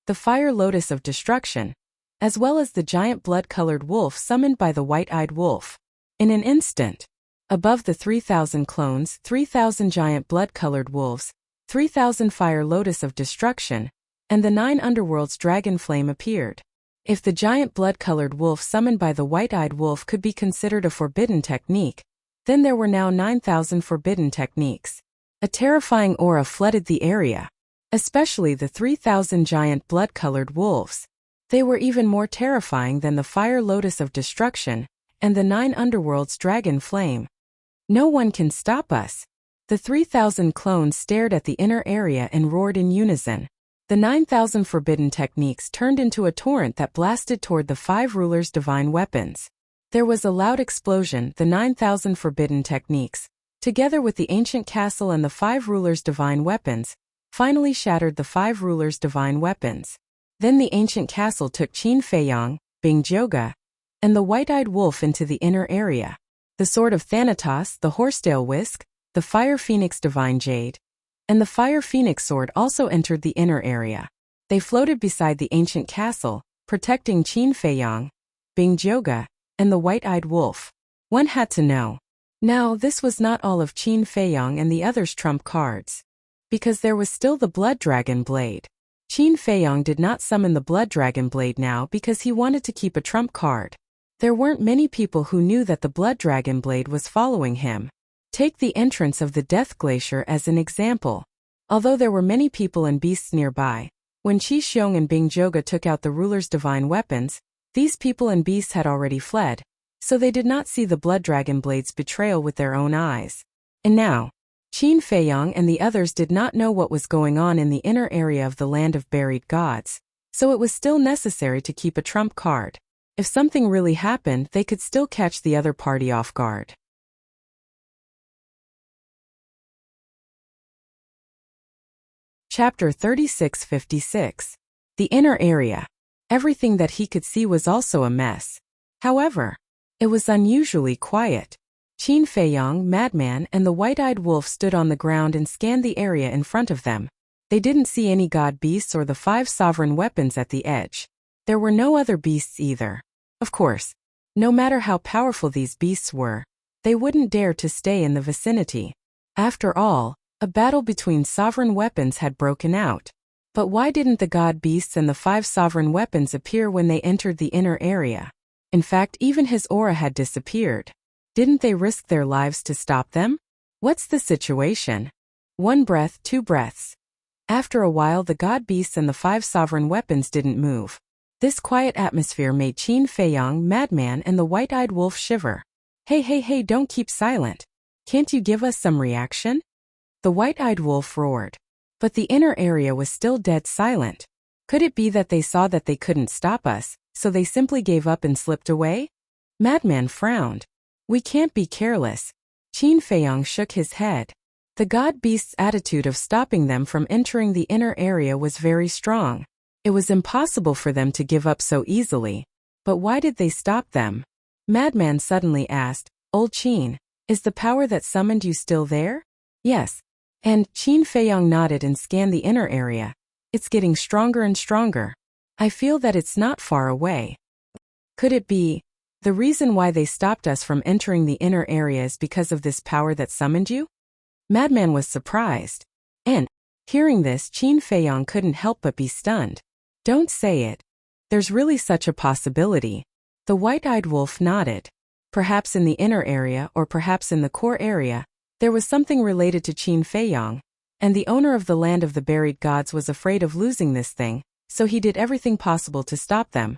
the fire lotus of destruction, as well as the giant blood-colored wolf summoned by the white-eyed wolf. In an instant, above the 3,000 clones, 3,000 giant blood-colored wolves, 3,000 fire lotus of destruction, and the 9 underworlds dragon flame appeared. If the giant blood-colored wolf summoned by the white-eyed wolf could be considered a forbidden technique, then there were now 9,000 forbidden techniques. A terrifying aura flooded the area, especially the 3,000 giant blood-colored wolves. They were even more terrifying than the fire lotus of destruction and the 9 underworlds dragon flame. No one can stop us. The 3,000 clones stared at the inner area and roared in unison. The 9,000 forbidden techniques turned into a torrent that blasted toward the 5 rulers' divine weapons. There was a loud explosion. The 9,000 forbidden techniques, together with the ancient castle and the 5 rulers' divine weapons, finally shattered the 5 rulers' divine weapons. Then the ancient castle took Qin Feiyang, Bing Jioga, and the white-eyed wolf into the inner area. The sword of Thanatos, the horsetail whisk, the fire phoenix divine jade, and the fire phoenix sword also entered the inner area. They floated beside the ancient castle, protecting Qin Feiyang, Bing Jioga, and the white-eyed wolf. One had to know. Now this was not all of Qin Feiyang and the others' trump cards, because there was still the blood dragon blade. Qin Feiyang did not summon the blood dragon blade now because he wanted to keep a trump card. There weren't many people who knew that the blood dragon blade was following him. Take the entrance of the Death Glacier as an example. Although there were many people and beasts nearby, when Qi Xiong and Bing Zhoge took out the ruler's divine weapons, these people and beasts had already fled, so they did not see the blood dragon blade's betrayal with their own eyes. And now, Qin Feiyang and the others did not know what was going on in the inner area of the land of buried gods, so it was still necessary to keep a trump card. If something really happened, they could still catch the other party off guard. Chapter 3656. The inner area. Everything that he could see was also a mess. However, it was unusually quiet. Qin Feiyang, Madman, and the white-eyed wolf stood on the ground and scanned the area in front of them. They didn't see any god beasts or the 5 sovereign weapons at the edge. There were no other beasts either. Of course, no matter how powerful these beasts were, they wouldn't dare to stay in the vicinity. After all, a battle between sovereign weapons had broken out. But why didn't the god beasts and the 5 sovereign weapons appear when they entered the inner area? In fact, even his aura had disappeared. Didn't they risk their lives to stop them? What's the situation? 1 breath, 2 breaths. After a while, the god beasts and the 5 sovereign weapons didn't move. This quiet atmosphere made Qin Feiyang, Madman, and the white-eyed wolf shiver. Hey, don't keep silent. Can't you give us some reaction? The white-eyed wolf roared. But the inner area was still dead silent. Could it be that they saw that they couldn't stop us, so they simply gave up and slipped away? Madman frowned. We can't be careless. Qin Feiyang shook his head. The god beast's attitude of stopping them from entering the inner area was very strong. It was impossible for them to give up so easily. But why did they stop them? Madman suddenly asked, Old Qin, is the power that summoned you still there? Yes. And Qin Feiyang nodded and scanned the inner area. It's getting stronger and stronger. I feel that it's not far away. Could it be the reason why they stopped us from entering the inner area is because of this power that summoned you? Madman was surprised. And, hearing this, Qin Feiyang couldn't help but be stunned. Don't say it. There's really such a possibility. The white-eyed wolf nodded. Perhaps in the inner area or perhaps in the core area, there was something related to Qin Feiyang, and the owner of the land of the buried gods was afraid of losing this thing, so he did everything possible to stop them.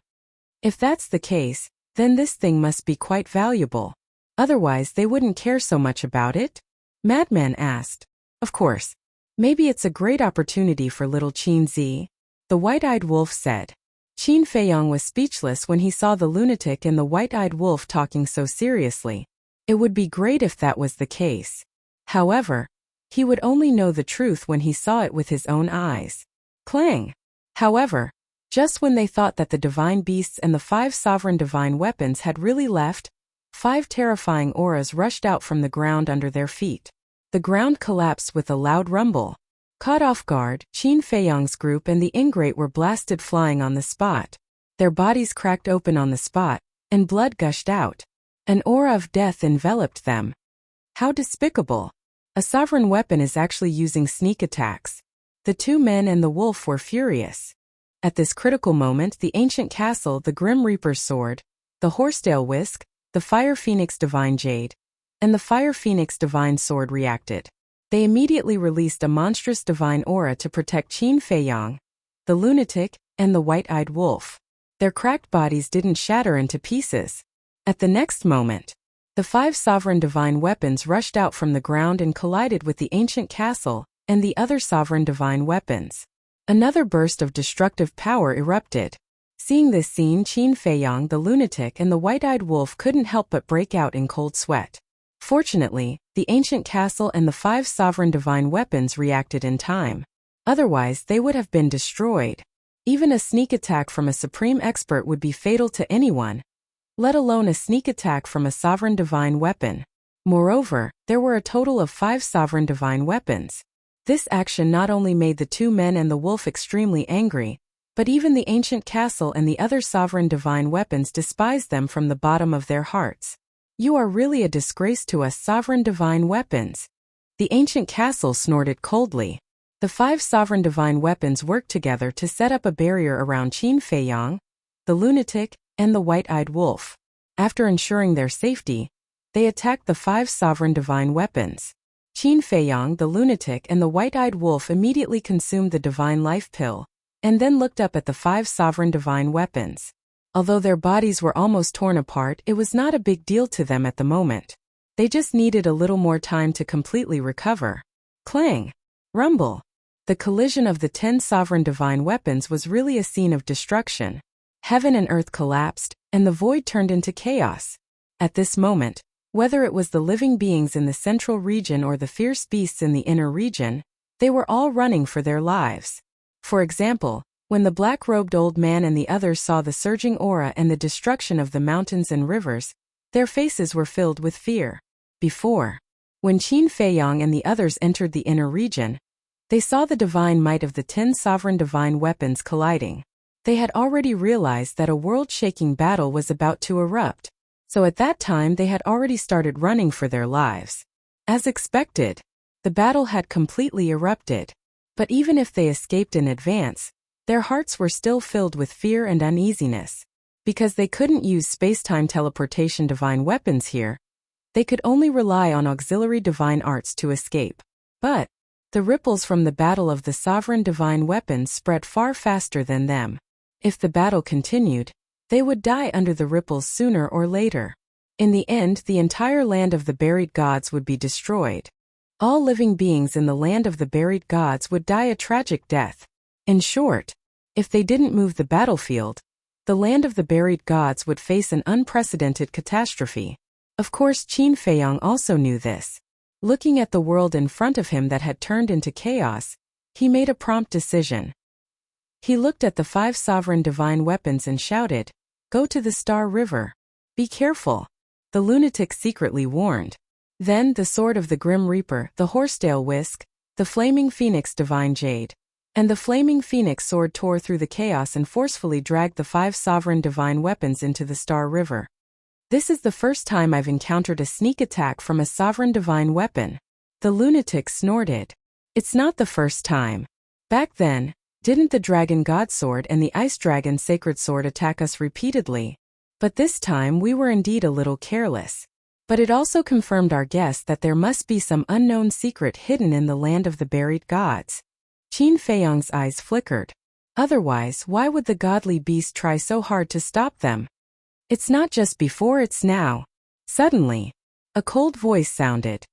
If that's the case, then this thing must be quite valuable. Otherwise, they wouldn't care so much about it? Madman asked. Of course. Maybe it's a great opportunity for little Qin Zi, the white-eyed wolf said. Qin Feiyang was speechless when he saw the lunatic and the white-eyed wolf talking so seriously. It would be great if that was the case. However, he would only know the truth when he saw it with his own eyes. Clang! However, just when they thought that the divine beasts and the 5 sovereign divine weapons had really left, 5 terrifying auras rushed out from the ground under their feet. The ground collapsed with a loud rumble. Caught off guard, Qin Feiyang's group and the ingrate were blasted flying on the spot. Their bodies cracked open on the spot, and blood gushed out. An aura of death enveloped them. How despicable! A sovereign weapon is actually using sneak attacks. The 2 men and the wolf were furious. At this critical moment, the ancient castle, the Grim Reaper's sword, the Horsetail Whisk, the Fire Phoenix Divine Jade, and the Fire Phoenix Divine Sword reacted. They immediately released a monstrous divine aura to protect Qin Feiyang, the lunatic, and the white-eyed wolf. Their cracked bodies didn't shatter into pieces. At the next moment, the 5 sovereign divine weapons rushed out from the ground and collided with the ancient castle and the other sovereign divine weapons. Another burst of destructive power erupted. Seeing this scene, Qin Feiyang, the lunatic, and the white-eyed wolf couldn't help but break out in cold sweat. Fortunately, the ancient castle and the 5 sovereign divine weapons reacted in time. Otherwise, they would have been destroyed. Even a sneak attack from a supreme expert would be fatal to anyone, let alone a sneak attack from a sovereign divine weapon. Moreover, there were a total of 5 sovereign divine weapons. This action not only made the 2 men and the wolf extremely angry, but even the ancient castle and the other sovereign divine weapons despised them from the bottom of their hearts. You are really a disgrace to us, sovereign divine weapons. The ancient castle snorted coldly. The 5 sovereign divine weapons worked together to set up a barrier around Qin Feiyang, the lunatic, and the white-eyed wolf. After ensuring their safety, They attacked the 5 sovereign divine weapons. Qin Feiyang, the lunatic, and the white-eyed wolf immediately consumed the divine life pill, and then looked up at the 5 sovereign divine weapons. Although their bodies were almost torn apart, it was not a big deal to them at the moment. They just needed a little more time to completely recover. Clang! Rumble! The collision of the 10 sovereign divine weapons was really a scene of destruction. Heaven and earth collapsed, and the void turned into chaos. At this moment, whether it was the living beings in the central region or the fierce beasts in the inner region, they were all running for their lives. For example, when the black-robed old man and the others saw the surging aura and the destruction of the mountains and rivers, their faces were filled with fear. When Qin Feiyang and the others entered the inner region, they saw the divine might of the 10 sovereign divine weapons colliding. They had already realized that a world-shaking battle was about to erupt, so at that time they had already started running for their lives. As expected, the battle had completely erupted. But even if they escaped in advance, their hearts were still filled with fear and uneasiness. Because they couldn't use space-time teleportation divine weapons here, they could only rely on auxiliary divine arts to escape. But the ripples from the battle of the sovereign divine weapons spread far faster than them. If the battle continued, they would die under the ripples sooner or later. In the end, the entire land of the buried gods would be destroyed. All living beings in the land of the buried gods would die a tragic death. In short, if they didn't move the battlefield, the land of the buried gods would face an unprecedented catastrophe. Of course, Qin Feiyang also knew this. Looking at the world in front of him that had turned into chaos, he made a prompt decision. He looked at the 5 sovereign divine weapons and shouted, "Go to the Star River. Be careful," the lunatic secretly warned. Then the sword of the Grim Reaper, the horsetail whisk, the flaming phoenix divine jade, and the flaming phoenix sword tore through the chaos and forcefully dragged the 5 sovereign divine weapons into the Star River. "This is the first time I've encountered a sneak attack from a sovereign divine weapon," the lunatic snorted. "It's not the first time. Back then, didn't the Dragon God Sword and the Ice Dragon Sacred Sword attack us repeatedly? But this time we were indeed a little careless." But it also confirmed our guess that there must be some unknown secret hidden in the land of the buried gods. Qin Feiyang's eyes flickered. Otherwise, why would the godly beast try so hard to stop them? It's not just before, it's now. Suddenly, a cold voice sounded.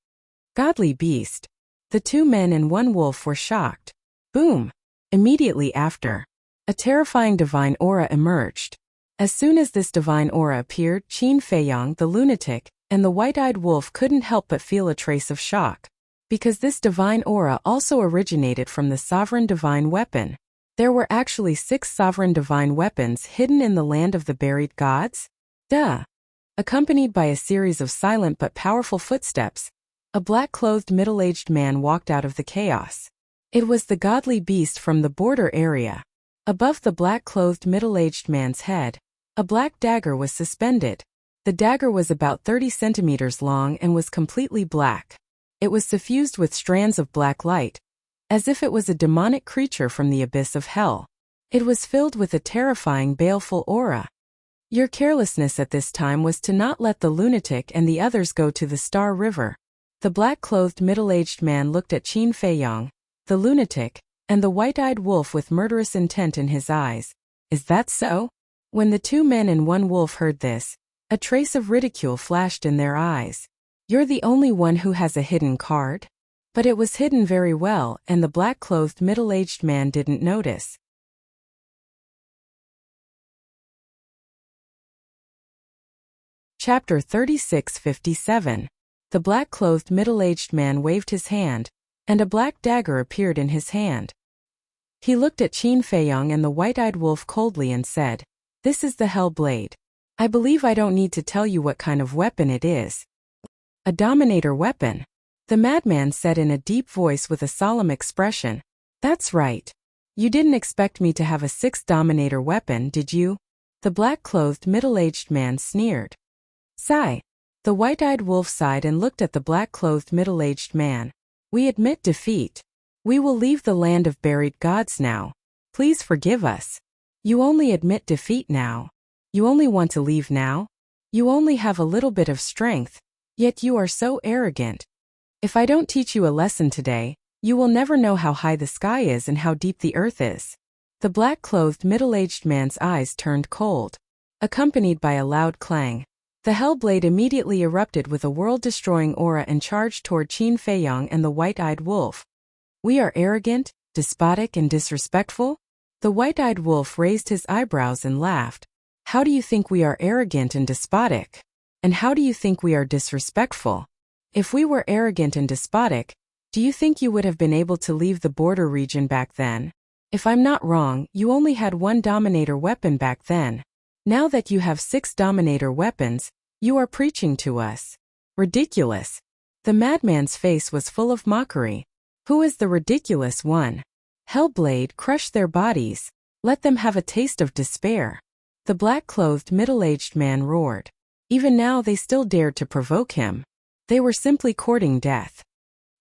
"Godly beast." The 2 men and 1 wolf were shocked. Boom! Immediately after, a terrifying divine aura emerged. As soon as this divine aura appeared, Qin Feiyang, the lunatic, and the white-eyed wolf couldn't help but feel a trace of shock. Because this divine aura also originated from the sovereign divine weapon. There were actually 6 sovereign divine weapons hidden in the land of the buried gods? Duh! Accompanied by a series of silent but powerful footsteps, a black-clothed middle-aged man walked out of the chaos. It was the godly beast from the border area. Above the black-clothed middle-aged man's head, a black dagger was suspended. The dagger was about 30 centimeters long and was completely black. It was suffused with strands of black light, as if it was a demonic creature from the abyss of hell. It was filled with a terrifying, baleful aura. Your carelessness at this time was to not let the lunatic and the others go to the Star River. The black-clothed middle-aged man looked at Qin Feiyang, the lunatic, and the white-eyed wolf with murderous intent in his eyes. Is that so? When the 2 men and 1 wolf heard this, a trace of ridicule flashed in their eyes. "You're the only one who has a hidden card?" But it was hidden very well, and the black-clothed middle-aged man didn't notice. Chapter 3657. The black-clothed middle-aged man waved his hand, and a black dagger appeared in his hand. He looked at Qin Feiyang and the white-eyed wolf coldly and said, "This is the Hell Blade. I believe I don't need to tell you what kind of weapon it is." "A dominator weapon," the madman said in a deep voice with a solemn expression. "That's right. You didn't expect me to have a 6th dominator weapon, did you?" The black-clothed middle-aged man sneered. "Sigh." The white-eyed wolf sighed and looked at the black-clothed middle-aged man. "We admit defeat. We will leave the land of buried gods now. Please forgive us. You only admit defeat now. You only want to leave now? You only have a little bit of strength. Yet you are so arrogant. If I don't teach you a lesson today, you will never know how high the sky is and how deep the earth is. The black-clothed middle-aged man's eyes turned cold, accompanied by a loud clang. The Hellblade immediately erupted with a world-destroying aura and charged toward Qin Feiyang and the white-eyed wolf. We are arrogant, despotic, and disrespectful? The white-eyed wolf raised his eyebrows and laughed. How do you think we are arrogant and despotic? And how do you think we are disrespectful? If we were arrogant and despotic, do you think you would have been able to leave the border region back then? If I'm not wrong, you only had one Dominator weapon back then. Now that you have 6 Dominator weapons, you are preaching to us. Ridiculous. The madman's face was full of mockery. Who is the ridiculous one? Hellblade, crush their bodies. Let them have a taste of despair. The black-clothed middle-aged man roared. Even now they still dared to provoke him. They were simply courting death.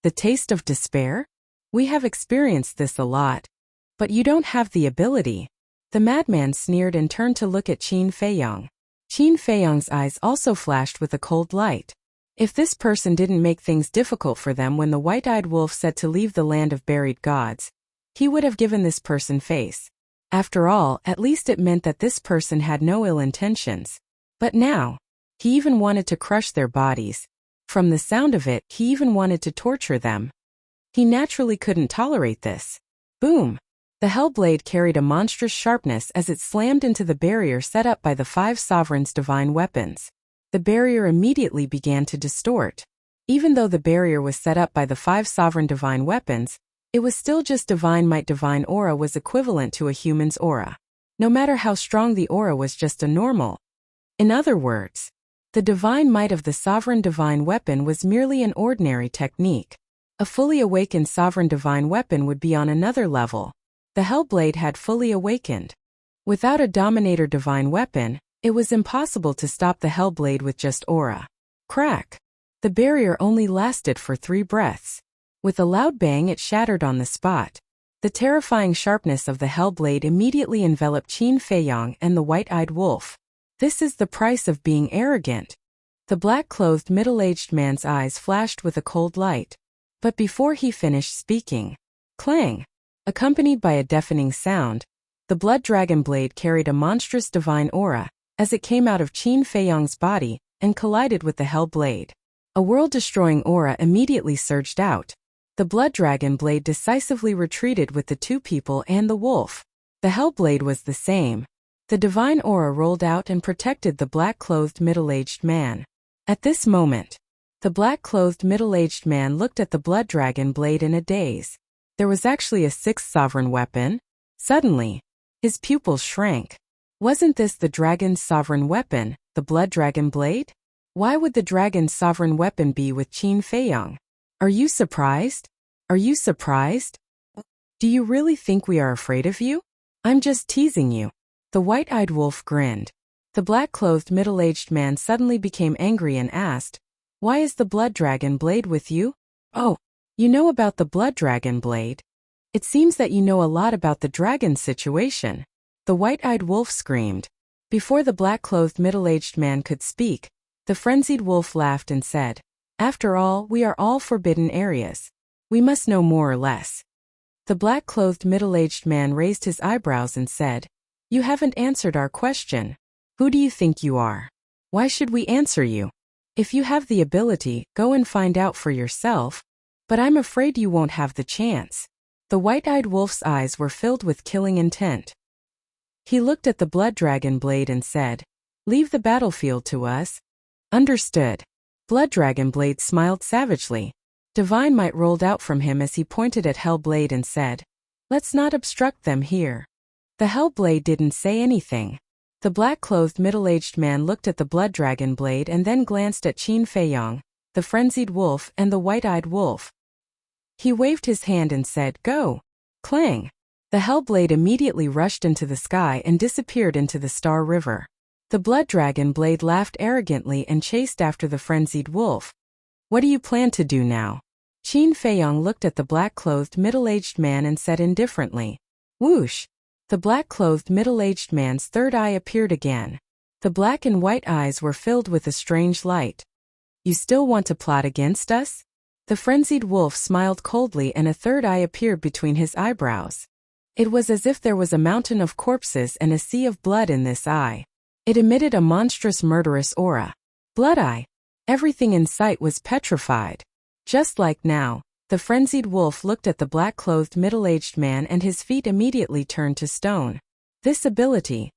The taste of despair? We have experienced this a lot. But you don't have the ability. The madman sneered and turned to look at Qin Feiyang. Qin Feiyang's eyes also flashed with a cold light. If this person didn't make things difficult for them when the white-eyed wolf said to leave the land of buried gods, he would have given this person face. After all, at least it meant that this person had no ill intentions. But now, he even wanted to crush their bodies. From the sound of it, he even wanted to torture them. He naturally couldn't tolerate this. Boom! The Hellblade carried a monstrous sharpness as it slammed into the barrier set up by the 5 sovereigns' divine weapons. The barrier immediately began to distort. Even though the barrier was set up by the 5 sovereign divine weapons, it was still just divine might. Divine aura was equivalent to a human's aura. No matter how strong the aura was, just a normal. In other words, the divine might of the sovereign divine weapon was merely an ordinary technique. A fully awakened sovereign divine weapon would be on another level. The Hellblade had fully awakened. Without a Dominator divine weapon, it was impossible to stop the Hellblade with just aura. Crack! The barrier only lasted for 3 breaths. With a loud bang, it shattered on the spot. The terrifying sharpness of the Hellblade immediately enveloped Qin Feiyang and the white-eyed wolf. This is the price of being arrogant. The black-clothed middle-aged man's eyes flashed with a cold light. But before he finished speaking, clang! Accompanied by a deafening sound, the blood dragon blade carried a monstrous divine aura as it came out of Qin Feiyang's body and collided with the Hellblade. A world-destroying aura immediately surged out. The blood dragon blade decisively retreated with the 2 people and the wolf. The Hellblade was the same. The divine aura rolled out and protected the black-clothed middle-aged man. At this moment, the black-clothed middle-aged man looked at the blood dragon blade in a daze. There was actually a 6th sovereign weapon. Suddenly, his pupils shrank. Wasn't this the dragon's sovereign weapon, the blood dragon blade? Why would the dragon's sovereign weapon be with Qin Feiyang? Are you surprised? Are you surprised? Do you really think we are afraid of you? I'm just teasing you. The white-eyed wolf grinned. The black-clothed middle-aged man suddenly became angry and asked, "Why is the blood dragon blade with you?" "Oh, you know about the blood dragon blade? It seems that you know a lot about the dragon's situation." The white-eyed wolf screamed. Before the black-clothed middle-aged man could speak, the frenzied wolf laughed and said, "After all, we are all forbidden areas. We must know more or less." The black-clothed middle-aged man raised his eyebrows and said, "You haven't answered our question. Who do you think you are? Why should we answer you? If you have the ability, go and find out for yourself. But I'm afraid you won't have the chance." The white-eyed wolf's eyes were filled with killing intent. He looked at the blood dragon blade and said, "Leave the battlefield to us." "Understood." Blood dragon blade smiled savagely. Divine might rolled out from him as he pointed at Hellblade and said, "Let's not obstruct them here." The Hellblade didn't say anything. The black-clothed middle-aged man looked at the blood dragon blade and then glanced at Qin Feiyang, the frenzied wolf, and the white-eyed wolf. He waved his hand and said, "Go!" Clang! The Hellblade immediately rushed into the sky and disappeared into the Star River. The blood dragon blade laughed arrogantly and chased after the frenzied wolf. "What do you plan to do now?" Qin Feiyang looked at the black-clothed middle-aged man and said indifferently, "Whoosh!" The black-clothed middle-aged man's third eye appeared again. The black and white eyes were filled with a strange light. You still want to plot against us? The frenzied wolf smiled coldly and a third eye appeared between his eyebrows. It was as if there was a mountain of corpses and a sea of blood in this eye. It emitted a monstrous murderous aura. Blood eye. Everything in sight was petrified. Just like now, the frenzied wolf looked at the black-clothed middle-aged man and his feet immediately turned to stone. This ability.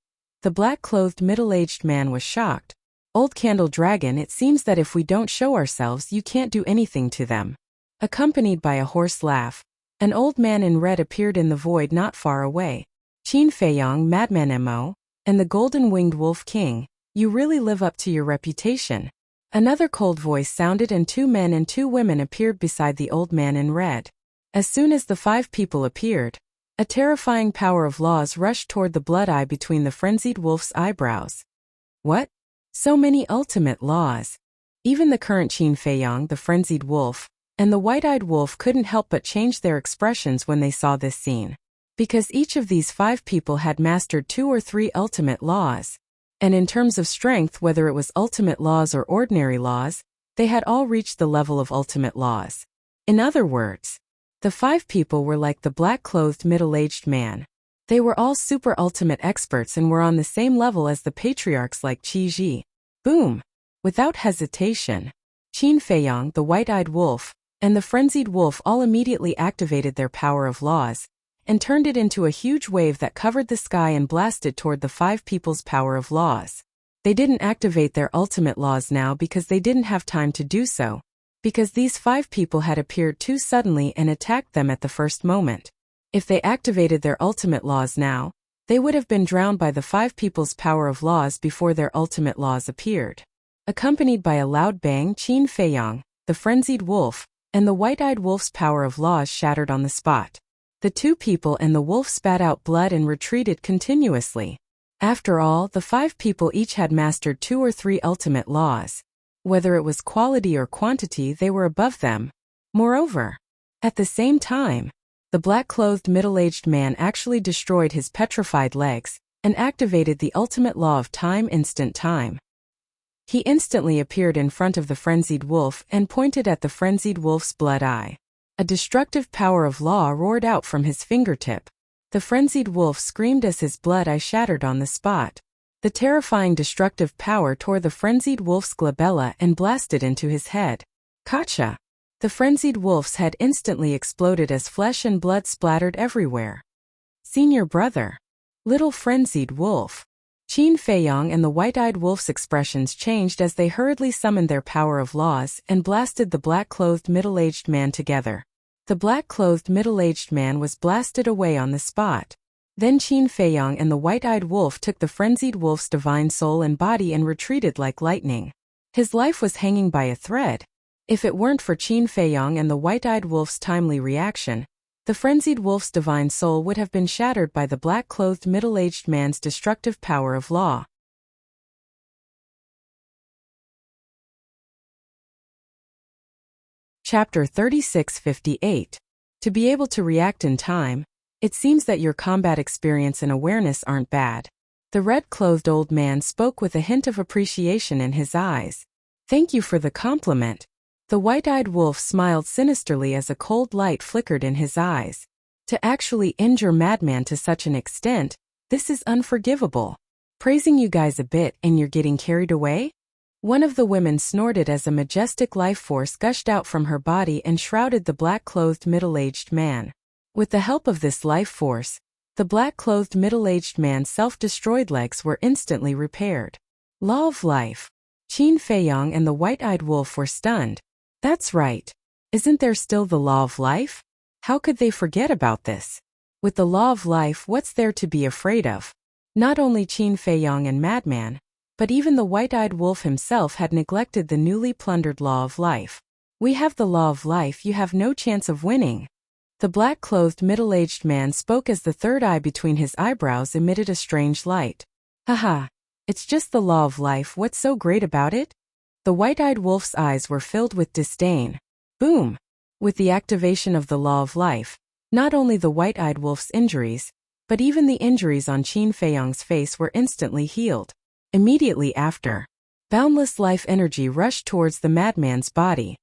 The black-clothed middle-aged man was shocked. Old Candle Dragon, it seems that if we don't show ourselves you can't do anything to them. Accompanied by a hoarse laugh, an old man in red appeared in the void not far away. Qin Feiyang, Madman Mo, and the Golden-Winged Wolf King, you really live up to your reputation. Another cold voice sounded and 2 men and 2 women appeared beside the old man in red. As soon as the 5 people appeared, a terrifying power of laws rushed toward the blood eye between the frenzied wolf's eyebrows. What? So many ultimate laws. Even the current Qin Feiyang, the frenzied wolf, and the white-eyed wolf couldn't help but change their expressions when they saw this scene. Because each of these 5 people had mastered 2 or 3 ultimate laws. And in terms of strength, whether it was ultimate laws or ordinary laws, they had all reached the level of ultimate laws. In other words, the 5 people were like the black-clothed middle-aged man. They were all super ultimate experts and were on the same level as the patriarchs like Qi Ji. Boom! Without hesitation, Qin Feiyang, the white-eyed wolf, and the frenzied wolf all immediately activated their power of laws, and turned it into a huge wave that covered the sky and blasted toward the 5 people's power of laws. They didn't activate their ultimate laws now because they didn't have time to do so, because these 5 people had appeared too suddenly and attacked them at the first moment. If they activated their ultimate laws now, they would have been drowned by the 5 people's power of laws before their ultimate laws appeared. Accompanied by a loud bang, Qin Feiyang, the frenzied wolf, and the white-eyed wolf's power of laws shattered on the spot. The 2 people and the wolf spat out blood and retreated continuously. After all, the 5 people each had mastered 2 or 3 ultimate laws. Whether it was quality or quantity, they were above them. Moreover, at the same time, the black-clothed middle-aged man actually destroyed his petrified legs and activated the ultimate law of time, instant time. He instantly appeared in front of the frenzied wolf and pointed at the frenzied wolf's blood eye. A destructive power of law roared out from his fingertip. The frenzied wolf screamed as his blood eye shattered on the spot. The terrifying destructive power tore the frenzied wolf's glabella and blasted into his head. Gotcha! The frenzied wolf's head instantly exploded as flesh and blood splattered everywhere. Senior brother. Little frenzied wolf. Qin Feiyang and the white-eyed wolf's expressions changed as they hurriedly summoned their power of laws and blasted the black-clothed middle-aged man together. The black-clothed middle-aged man was blasted away on the spot. Then Qin Feiyang and the white-eyed wolf took the frenzied wolf's divine soul and body and retreated like lightning. His life was hanging by a thread. If it weren't for Qin Feiyang and the white-eyed wolf's timely reaction, the frenzied wolf's divine soul would have been shattered by the black-clothed middle-aged man's destructive power of law. Chapter 3658. To be able to react in time, it seems that your combat experience and awareness aren't bad. The red-clothed old man spoke with a hint of appreciation in his eyes. Thank you for the compliment. The white-eyed wolf smiled sinisterly as a cold light flickered in his eyes. To actually injure Madman to such an extent, this is unforgivable. Praising you guys a bit and you're getting carried away? One of the women snorted as a majestic life force gushed out from her body and shrouded the black-clothed middle-aged man. With the help of this life force, the black-clothed middle-aged man's self-destroyed legs were instantly repaired. Law of life. Qin Feiyang and the white-eyed wolf were stunned. That's right. Isn't there still the law of life? How could they forget about this? With the law of life, what's there to be afraid of? Not only Qin Feiyang and Madman, but even the white-eyed wolf himself had neglected the newly plundered law of life. We have the law of life, you have no chance of winning. The black-clothed middle-aged man spoke as the third eye between his eyebrows emitted a strange light. Haha, it's just the law of life, what's so great about it? The white-eyed wolf's eyes were filled with disdain. Boom! With the activation of the law of life, not only the white-eyed wolf's injuries, but even the injuries on Qin Feiyang's face were instantly healed. Immediately after, Boundless life energy rushed towards the madman's body.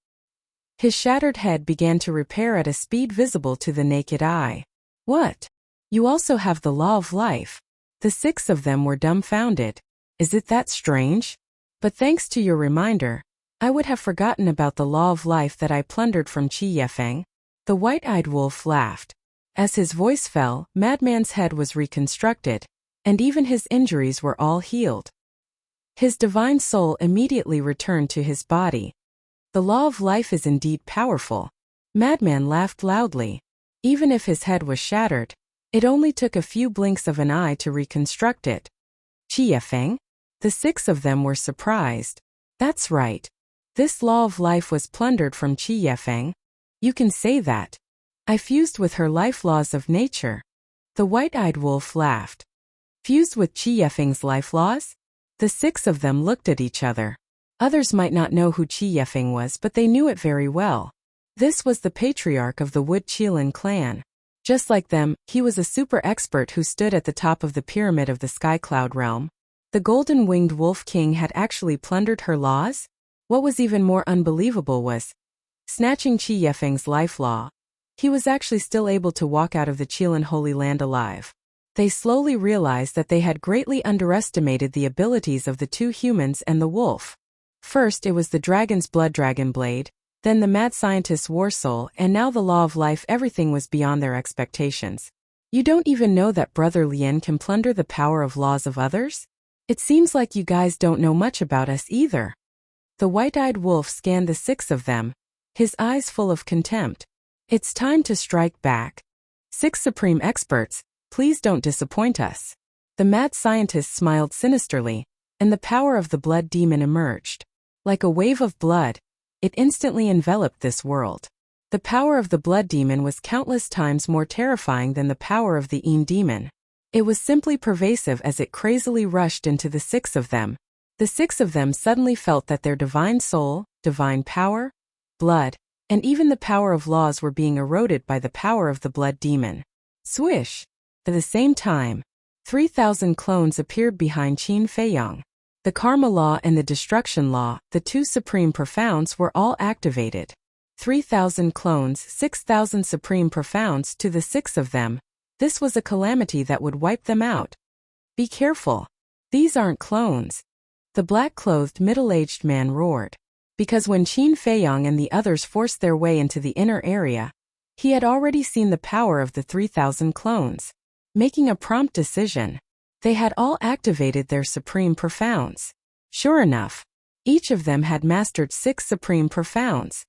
His shattered head began to repair at a speed visible to the naked eye. What? You also have the law of life. The 6 of them were dumbfounded. Is it that strange? But thanks to your reminder, I would have forgotten about the law of life that I plundered from Qi Yefeng. The white-eyed wolf laughed. As his voice fell, Madman's head was reconstructed, and even his injuries were all healed. His divine soul immediately returned to his body. The law of life is indeed powerful. Madman laughed loudly. Even if his head was shattered, it only took a few blinks of an eye to reconstruct it. Qi Yefeng? The 6 of them were surprised. That's right. This law of life was plundered from Qi Yefeng. You can say that. I fused with her life laws of nature. The white-eyed wolf laughed. Fused with Qi Yefeng's life laws? The 6 of them looked at each other. Others might not know who Qi Yefeng was, but they knew it very well. This was the patriarch of the Wood Qilin clan. Just like them, he was a super expert who stood at the top of the pyramid of the Sky Cloud realm. The golden-winged wolf king had actually plundered her laws? What was even more unbelievable was, snatching Qi Yefeng's life law, he was actually still able to walk out of the Qilin Holy Land alive. They slowly realized that they had greatly underestimated the abilities of the 2 humans and the wolf. First it was the dragon's blood dragon blade, then the mad scientist's war soul, and now the law of life. Everything was beyond their expectations. You don't even know that Brother Lien can plunder the power of laws of others? It seems like you guys don't know much about us either. The white-eyed wolf scanned the 6 of them, his eyes full of contempt. It's time to strike back. 6 supreme experts, please don't disappoint us. The mad scientist smiled sinisterly, and the power of the blood demon emerged. Like a wave of blood, it instantly enveloped this world. The power of the blood demon was countless times more terrifying than the power of the Een demon. It was simply pervasive as it crazily rushed into the 6 of them. The 6 of them suddenly felt that their divine soul, divine power, blood, and even the power of laws were being eroded by the power of the blood demon. Swish! At the same time, 3,000 clones appeared behind Qin Feiyang. The Karma Law and the Destruction Law, the 2 Supreme Profounds, were all activated. 3,000 clones, 6,000 Supreme Profounds to the 6 of them. This was a calamity that would wipe them out. Be careful. These aren't clones. The black-clothed middle-aged man roared. Because when Qin Feiyang and the others forced their way into the inner area, he had already seen the power of the 3,000 clones. Making a prompt decision, they had all activated their Supreme Profounds. Sure enough, each of them had mastered 6 Supreme Profounds.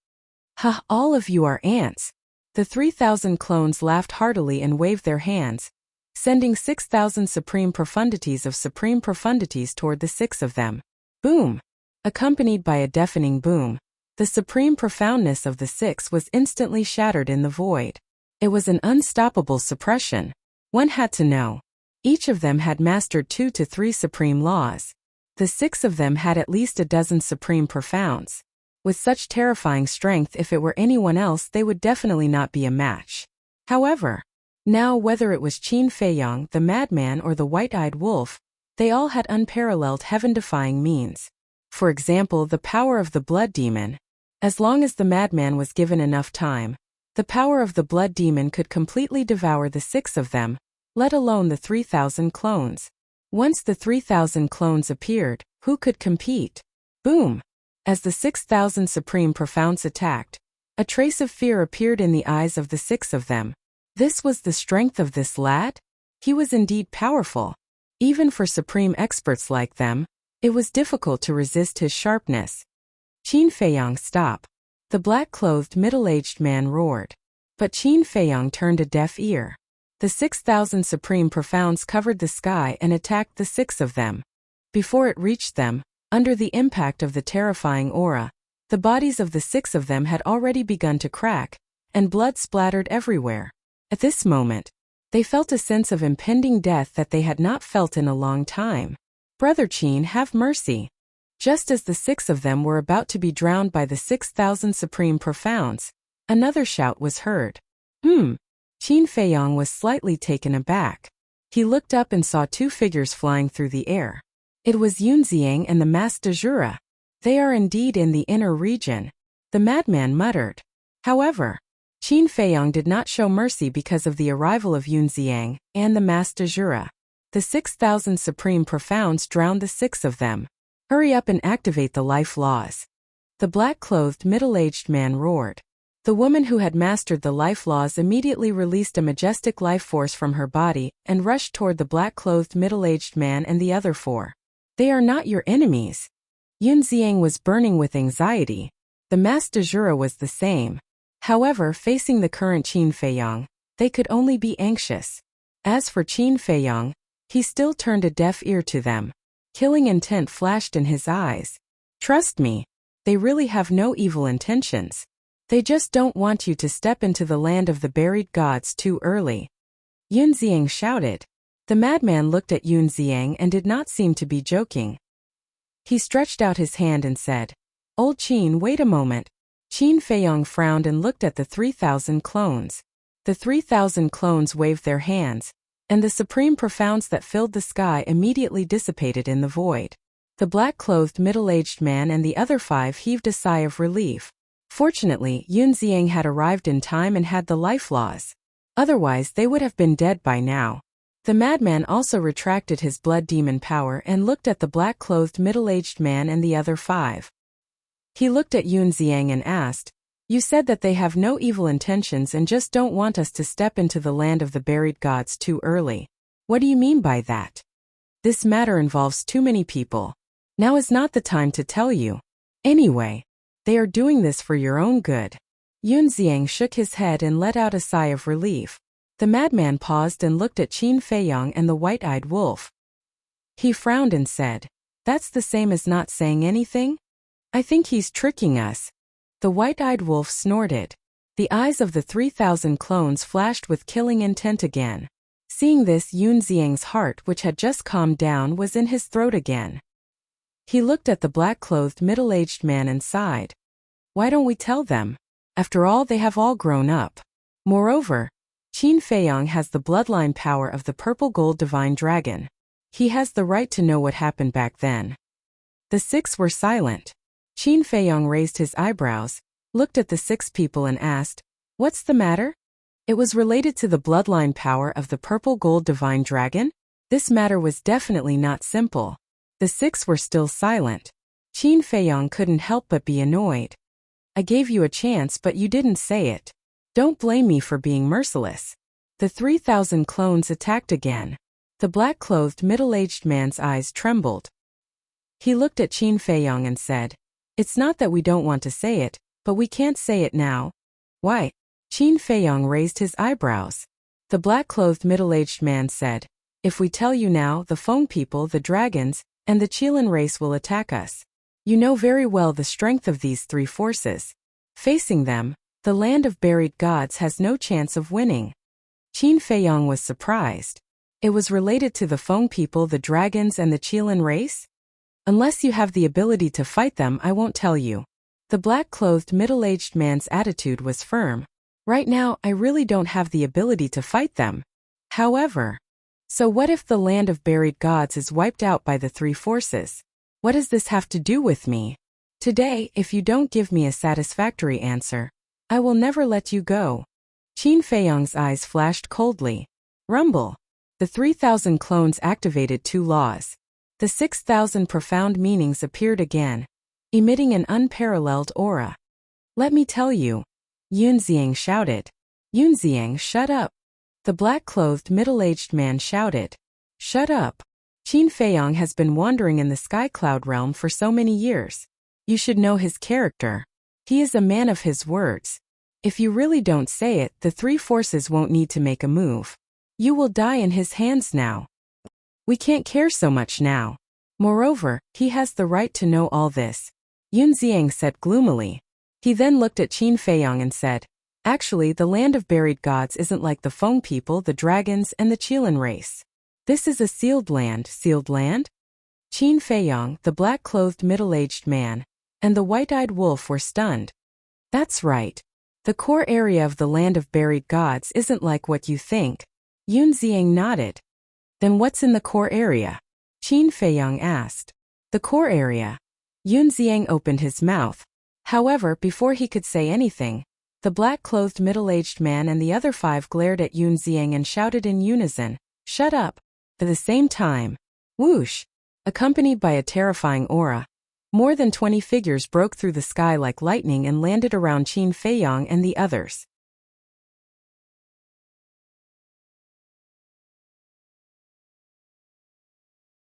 Ha, all of you are ants. The 3,000 clones laughed heartily and waved their hands, sending 6,000 supreme profundities of supreme profundities toward the 6 of them. Boom! Accompanied by a deafening boom, the supreme profoundness of the 6 was instantly shattered in the void. It was an unstoppable suppression. One had to know. Each of them had mastered 2 to 3 supreme laws. The 6 of them had at least a dozen supreme profounds. With such terrifying strength, if it were anyone else, they would definitely not be a match. However, now whether it was Qin Feiyang, the madman, or the white-eyed wolf, they all had unparalleled heaven-defying means. For example, the power of the blood demon. As long as the madman was given enough time, the power of the blood demon could completely devour the 6 of them, let alone the 3,000 clones. Once the 3,000 clones appeared, who could compete? Boom! As the 6,000 supreme profounds attacked, a trace of fear appeared in the eyes of the 6 of them. This was the strength of this lad? He was indeed powerful. Even for supreme experts like them, it was difficult to resist his sharpness. Qin Feiyang, stop! The black-clothed middle-aged man roared. But Qin Feiyang turned a deaf ear. The 6,000 supreme profounds covered the sky and attacked the 6 of them. Before it reached them, under the impact of the terrifying aura, the bodies of the 6 of them had already begun to crack, and blood splattered everywhere. At this moment, they felt a sense of impending death that they had not felt in a long time. Brother Qin, have mercy! Just as the 6 of them were about to be drowned by the 6,000 supreme profounds, another shout was heard. Qin Feiyang was slightly taken aback. He looked up and saw 2 figures flying through the air. It was Yunziang and the Mas de Jura. They are indeed in the inner region, the madman muttered. However, Qin Feiyang did not show mercy because of the arrival of Yunziang and the Mas de Jura. The 6,000 supreme profounds drowned the 6 of them. Hurry up and activate the life laws. The black-clothed middle-aged man roared. The woman who had mastered the life laws immediately released a majestic life force from her body and rushed toward the black-clothed middle-aged man and the other 4. They are not your enemies. Yunziang was burning with anxiety. The Mas de Jura was the same. However, facing the current Qin Feiyang, they could only be anxious. As for Qin Feiyang, he still turned a deaf ear to them. Killing intent flashed in his eyes. Trust me, they really have no evil intentions. They just don't want you to step into the land of the buried gods too early. Yunziang shouted. The madman looked at Yunziang and did not seem to be joking. He stretched out his hand and said, Old Qin, wait a moment. Qin Feiyang frowned and looked at the 3,000 clones. The 3,000 clones waved their hands, and the supreme profounds that filled the sky immediately dissipated in the void. The black-clothed middle-aged man and the other 5 heaved a sigh of relief. Fortunately, Yunziang had arrived in time and had the life laws. Otherwise, they would have been dead by now. The madman also retracted his blood demon power and looked at the black-clothed middle-aged man and the other 5. He looked at Yunziang and asked, You said that they have no evil intentions and just don't want us to step into the land of the buried gods too early. What do you mean by that? This matter involves too many people. Now is not the time to tell you. Anyway, they are doing this for your own good. Yunziang shook his head and let out a sigh of relief. The madman paused and looked at Qin Feiyang and the white-eyed wolf. He frowned and said, That's the same as not saying anything? I think he's tricking us. The white-eyed wolf snorted. The eyes of the 3,000 clones flashed with killing intent again. Seeing this, Yunziang's heart, which had just calmed down, was in his throat again. He looked at the black-clothed middle-aged man and sighed. Why don't we tell them? After all, they have all grown up. Moreover, Qin Feiyang has the bloodline power of the purple-gold divine dragon. He has the right to know what happened back then. The 6 were silent. Qin Feiyang raised his eyebrows, looked at the 6 people and asked, What's the matter? It was related to the bloodline power of the purple-gold divine dragon? This matter was definitely not simple. The 6 were still silent. Qin Feiyang couldn't help but be annoyed. I gave you a chance but you didn't say it. Don't blame me for being merciless. The 3,000 clones attacked again. The black-clothed middle-aged man's eyes trembled. He looked at Qin Feiyang and said, It's not that we don't want to say it, but we can't say it now. Why? Qin Feiyang raised his eyebrows. The black-clothed middle-aged man said, If we tell you now, the Feng people, the dragons, and the Qilin race will attack us. You know very well the strength of these 3 forces. Facing them, the land of buried gods has no chance of winning. Qin Feiyang was surprised. It was related to the Feng people, the dragons, and the Qilin race? Unless you have the ability to fight them, I won't tell you. The black-clothed middle-aged man's attitude was firm. Right now, I really don't have the ability to fight them. However, so what if the land of buried gods is wiped out by the 3 forces? What does this have to do with me? Today, if you don't give me a satisfactory answer, I will never let you go. Qin Feiyang's eyes flashed coldly. Rumble. The 3,000 clones activated 2 laws. The 6,000 profound meanings appeared again, emitting an unparalleled aura. Let me tell you. Yunziang shouted. Yunziang, shut up. The black-clothed middle-aged man shouted. Shut up. Qin Feiyang has been wandering in the sky cloud realm for so many years. You should know his character. He is a man of his words. If you really don't say it, the 3 forces won't need to make a move. You will die in his hands now. We can't care so much now. Moreover, he has the right to know all this. Yunziang said gloomily. He then looked at Qin Feiyang and said, Actually, the land of buried gods isn't like the Feng people, the dragons, and the Qilin race. This is a sealed land. Sealed land? Qin Feiyang, the black-clothed middle-aged man, and the white-eyed wolf were stunned. That's right. The core area of the land of buried gods isn't like what you think. Yunziang nodded. Then what's in the core area? Qin Feiyang asked. The core area. Yun Xiang opened his mouth. However, before he could say anything, the black-clothed middle-aged man and the other 5 glared at Yun Xiang and shouted in unison, "Shut up!" At the same time, whoosh! Accompanied by a terrifying aura, more than 20 figures broke through the sky like lightning and landed around Qin Feiyang and the others.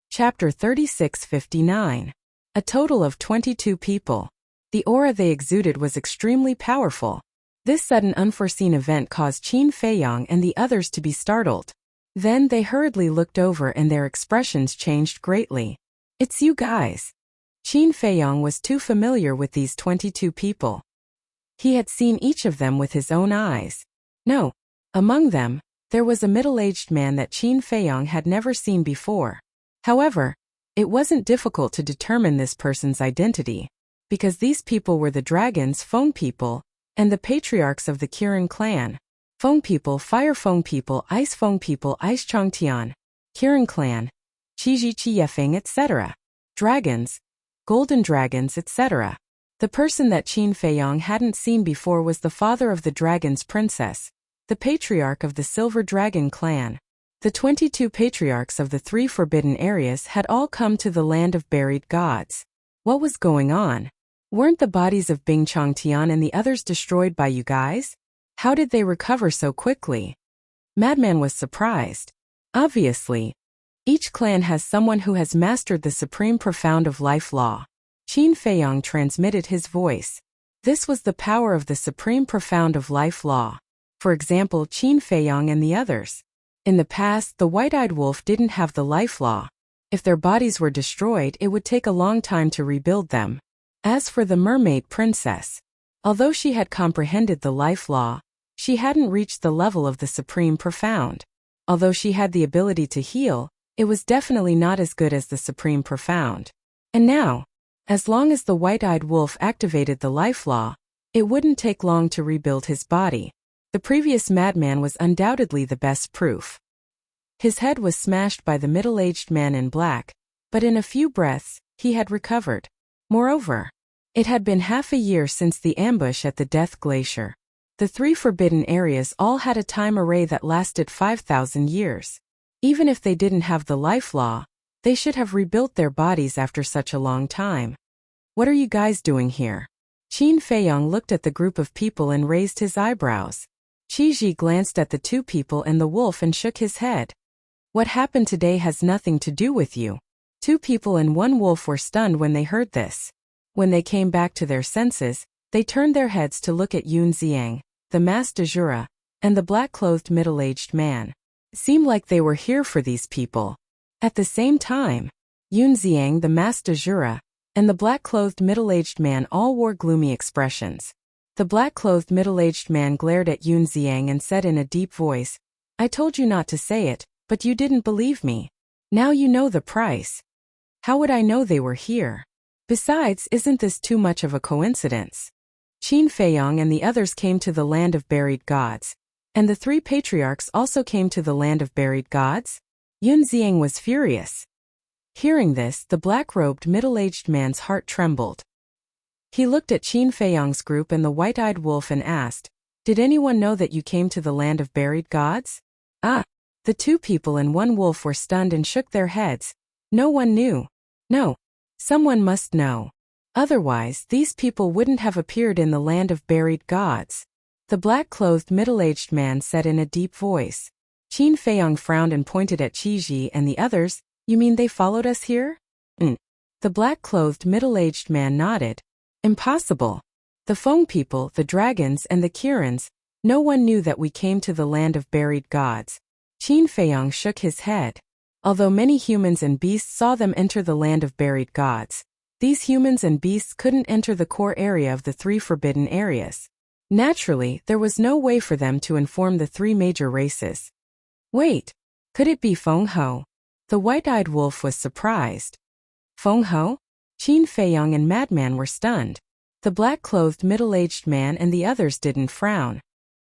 Chapter 36:59. A total of 22 people. The aura they exuded was extremely powerful. This sudden unforeseen event caused Qin Feiyang and the others to be startled. Then they hurriedly looked over and their expressions changed greatly. "It's you guys." Qin Feiyang was too familiar with these 22 people. He had seen each of them with his own eyes. No, among them, there was a middle-aged man that Qin Feiyang had never seen before. However, it wasn't difficult to determine this person's identity, because these people were the dragons, Feng people, and the patriarchs of the Kirin clan. Feng people, Fire Feng people, Ice Feng people, Ice Chongtian, Kirin clan, Qiji Yefeng, etc. Dragons, golden dragons, etc. The person that Qin Feiyang hadn't seen before was the father of the dragon's princess, the patriarch of the Silver Dragon clan. The 22 patriarchs of the 3 forbidden areas had all come to the land of buried gods. What was going on? Weren't the bodies of Bing Chongtian and the others destroyed by you guys? How did they recover so quickly? Madman was surprised. Obviously, each clan has someone who has mastered the supreme profound of life law. Qin Feiyang transmitted his voice. This was the power of the supreme profound of life law. For example, Qin Feiyang and the others. In the past, the white-eyed wolf didn't have the life law. If their bodies were destroyed, it would take a long time to rebuild them. As for the mermaid princess, although she had comprehended the life law, she hadn't reached the level of the supreme profound. Although she had the ability to heal, it was definitely not as good as the supreme profound. And now, as long as the white-eyed wolf activated the life law, it wouldn't take long to rebuild his body. The previous madman was undoubtedly the best proof. His head was smashed by the middle-aged man in black, but in a few breaths, he had recovered. Moreover, it had been half a year since the ambush at the Death Glacier. The 3 forbidden areas all had a time array that lasted 5,000 years. Even if they didn't have the life law, they should have rebuilt their bodies after such a long time. "What are you guys doing here?" Qin Feiyang looked at the group of people and raised his eyebrows. Qiji glanced at the 2 people and the wolf and shook his head. "What happened today has nothing to do with you." 2 people and 1 wolf were stunned when they heard this. When they came back to their senses, they turned their heads to look at Yun Xiang, the mas de Jura, and the black-clothed middle-aged man. It seemed like they were here for these people. At the same time, Yun Xiang, the mas de Jura, and the black-clothed middle-aged man all wore gloomy expressions. The black-clothed middle-aged man glared at Yun Xiang and said in a deep voice, "I told you not to say it, but you didn't believe me. Now you know the price." "How would I know they were here? Besides, isn't this too much of a coincidence?" Qin Feiyang and the others came to the land of buried gods, and the 3 patriarchs also came to the land of buried gods? Yun Xiang was furious. Hearing this, the black-robed middle-aged man's heart trembled. He looked at Qin Feiyang's group and the white-eyed wolf and asked, "Did anyone know that you came to the land of buried gods?" "Ah!" The 2 people and 1 wolf were stunned and shook their heads. No one knew. No. Someone must know. Otherwise, these people wouldn't have appeared in the land of buried gods. The black-clothed middle-aged man said in a deep voice. Qin Feiyang frowned and pointed at Qiji and the others. "You mean they followed us here?" The black-clothed middle-aged man nodded. "Impossible. The Feng people, the dragons and the Kirins, no one knew that we came to the land of buried gods." Qin Feiyang shook his head. Although many humans and beasts saw them enter the land of buried gods, these humans and beasts couldn't enter the core area of the 3 forbidden areas. Naturally, there was no way for them to inform the 3 major races. Wait, could it be Feng Ho? The white-eyed wolf was surprised. Feng Ho? Qin Feiyang and Madman were stunned. The black-clothed middle-aged man and the others didn't frown.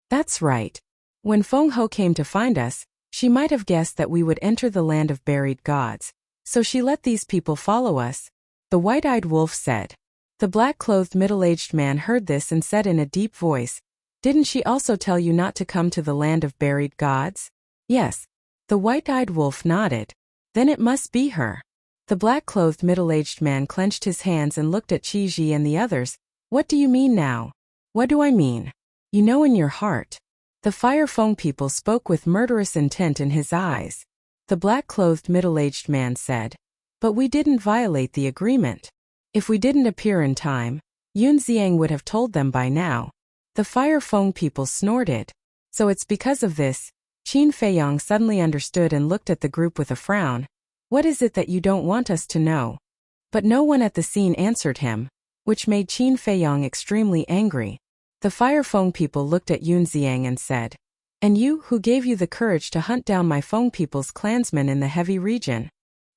That's right. When Feng Ho came to find us, she might have guessed that we would enter the land of buried gods. So she let these people follow us? The white-eyed wolf said. The black-clothed middle-aged man heard this and said in a deep voice, "Didn't she also tell you not to come to the land of buried gods?" Yes. The white-eyed wolf nodded. Then it must be her. The black-clothed middle-aged man clenched his hands and looked at Qi and the others. What do you mean now? What do I mean? You know in your heart. The Fire Feng people spoke with murderous intent in his eyes. The black-clothed middle-aged man said, "But we didn't violate the agreement. If we didn't appear in time, Yun Xiang would have told them by now." The Fire Feng people snorted. So it's because of this. Qin Feiyang suddenly understood and looked at the group with a frown. What is it that you don't want us to know? But no one at the scene answered him, which made Qin Feiyang extremely angry. The Fire Feng people looked at Yun Xiang and said, "And you, who gave you the courage to hunt down my Feng people's clansmen in the heavy region?"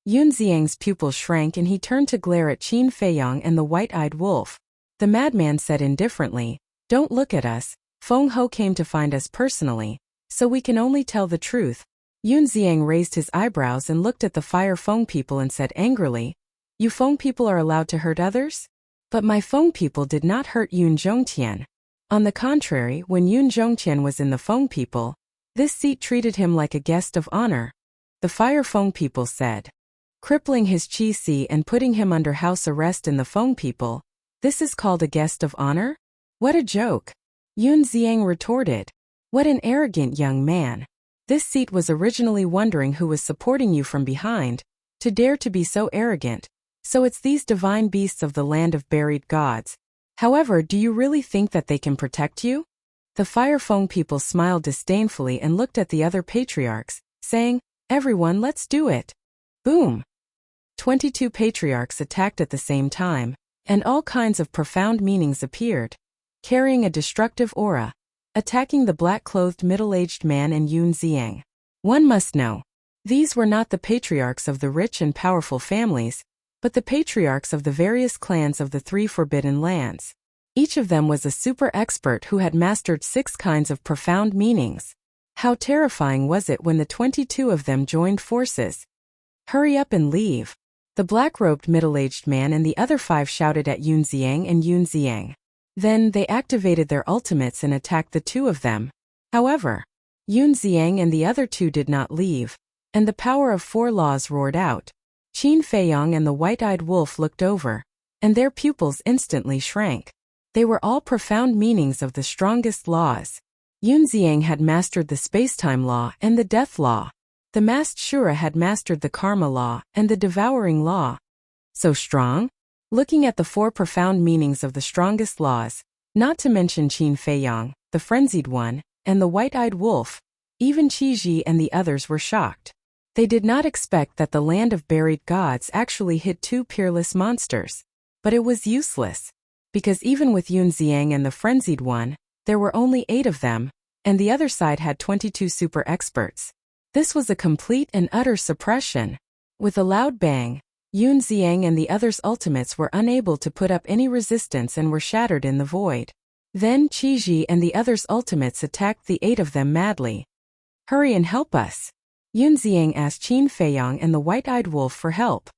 Yun Xiang's pupils shrank and he turned to glare at Qin Feiyang and the white-eyed wolf. The madman said indifferently, "Don't look at us. Feng Ho came to find us personally, so we can only tell the truth." Yun Xiang raised his eyebrows and looked at the Fire Feng people and said angrily, "You Feng people are allowed to hurt others? But my Feng people did not hurt Yun Zhongtian. On the contrary, when Yun Zhongtian was in the Feng people, this seat treated him like a guest of honor." The Fire Feng people said, "Crippling his qi and putting him under house arrest in the Feng people, this is called a guest of honor? What a joke!" Yun Xiang retorted. "What an arrogant young man. This seat was originally wondering who was supporting you from behind, to dare to be so arrogant. So it's these divine beasts of the land of buried gods. However, do you really think that they can protect you?" The Fire Feng people smiled disdainfully and looked at the other patriarchs, saying, "Everyone, let's do it." Boom! 22 patriarchs attacked at the same time, and all kinds of profound meanings appeared, carrying a destructive aura, attacking the black-clothed middle-aged man and Yun Xiang. One must know, these were not the patriarchs of the rich and powerful families, but the patriarchs of the various clans of the 3 forbidden lands. Each of them was a super expert who had mastered 6 kinds of profound meanings. How terrifying was it when the 22 of them joined forces? "Hurry up and leave." The black-robed middle-aged man and the other 5 shouted at Yun Xiang and Yun Xiang. Then they activated their ultimates and attacked the 2 of them. However, Yun Xiang and the other 2 did not leave, and the power of 4 laws roared out. Qin Feiyang and the white-eyed wolf looked over, and their pupils instantly shrank. They were all profound meanings of the strongest laws. Yun Xiang had mastered the space-time law and the death law. The masked Shura had mastered the karma law and the devouring law. So strong? Looking at the 4 profound meanings of the strongest laws, not to mention Qin Feiyang, the frenzied one, and the white-eyed wolf, even Qi and the others were shocked. They did not expect that the land of buried gods actually hid 2 peerless monsters. But it was useless, because even with Yun Xiang and the frenzied one, there were only 8 of them, and the other side had 22 super experts. This was a complete and utter suppression. With a loud bang, Yun Xiang and the others' ultimates were unable to put up any resistance and were shattered in the void. Then Qi and the others' ultimates attacked the 8 of them madly. "Hurry and help us." Yun Xiang asked Qin Feiyang and the white-eyed wolf for help.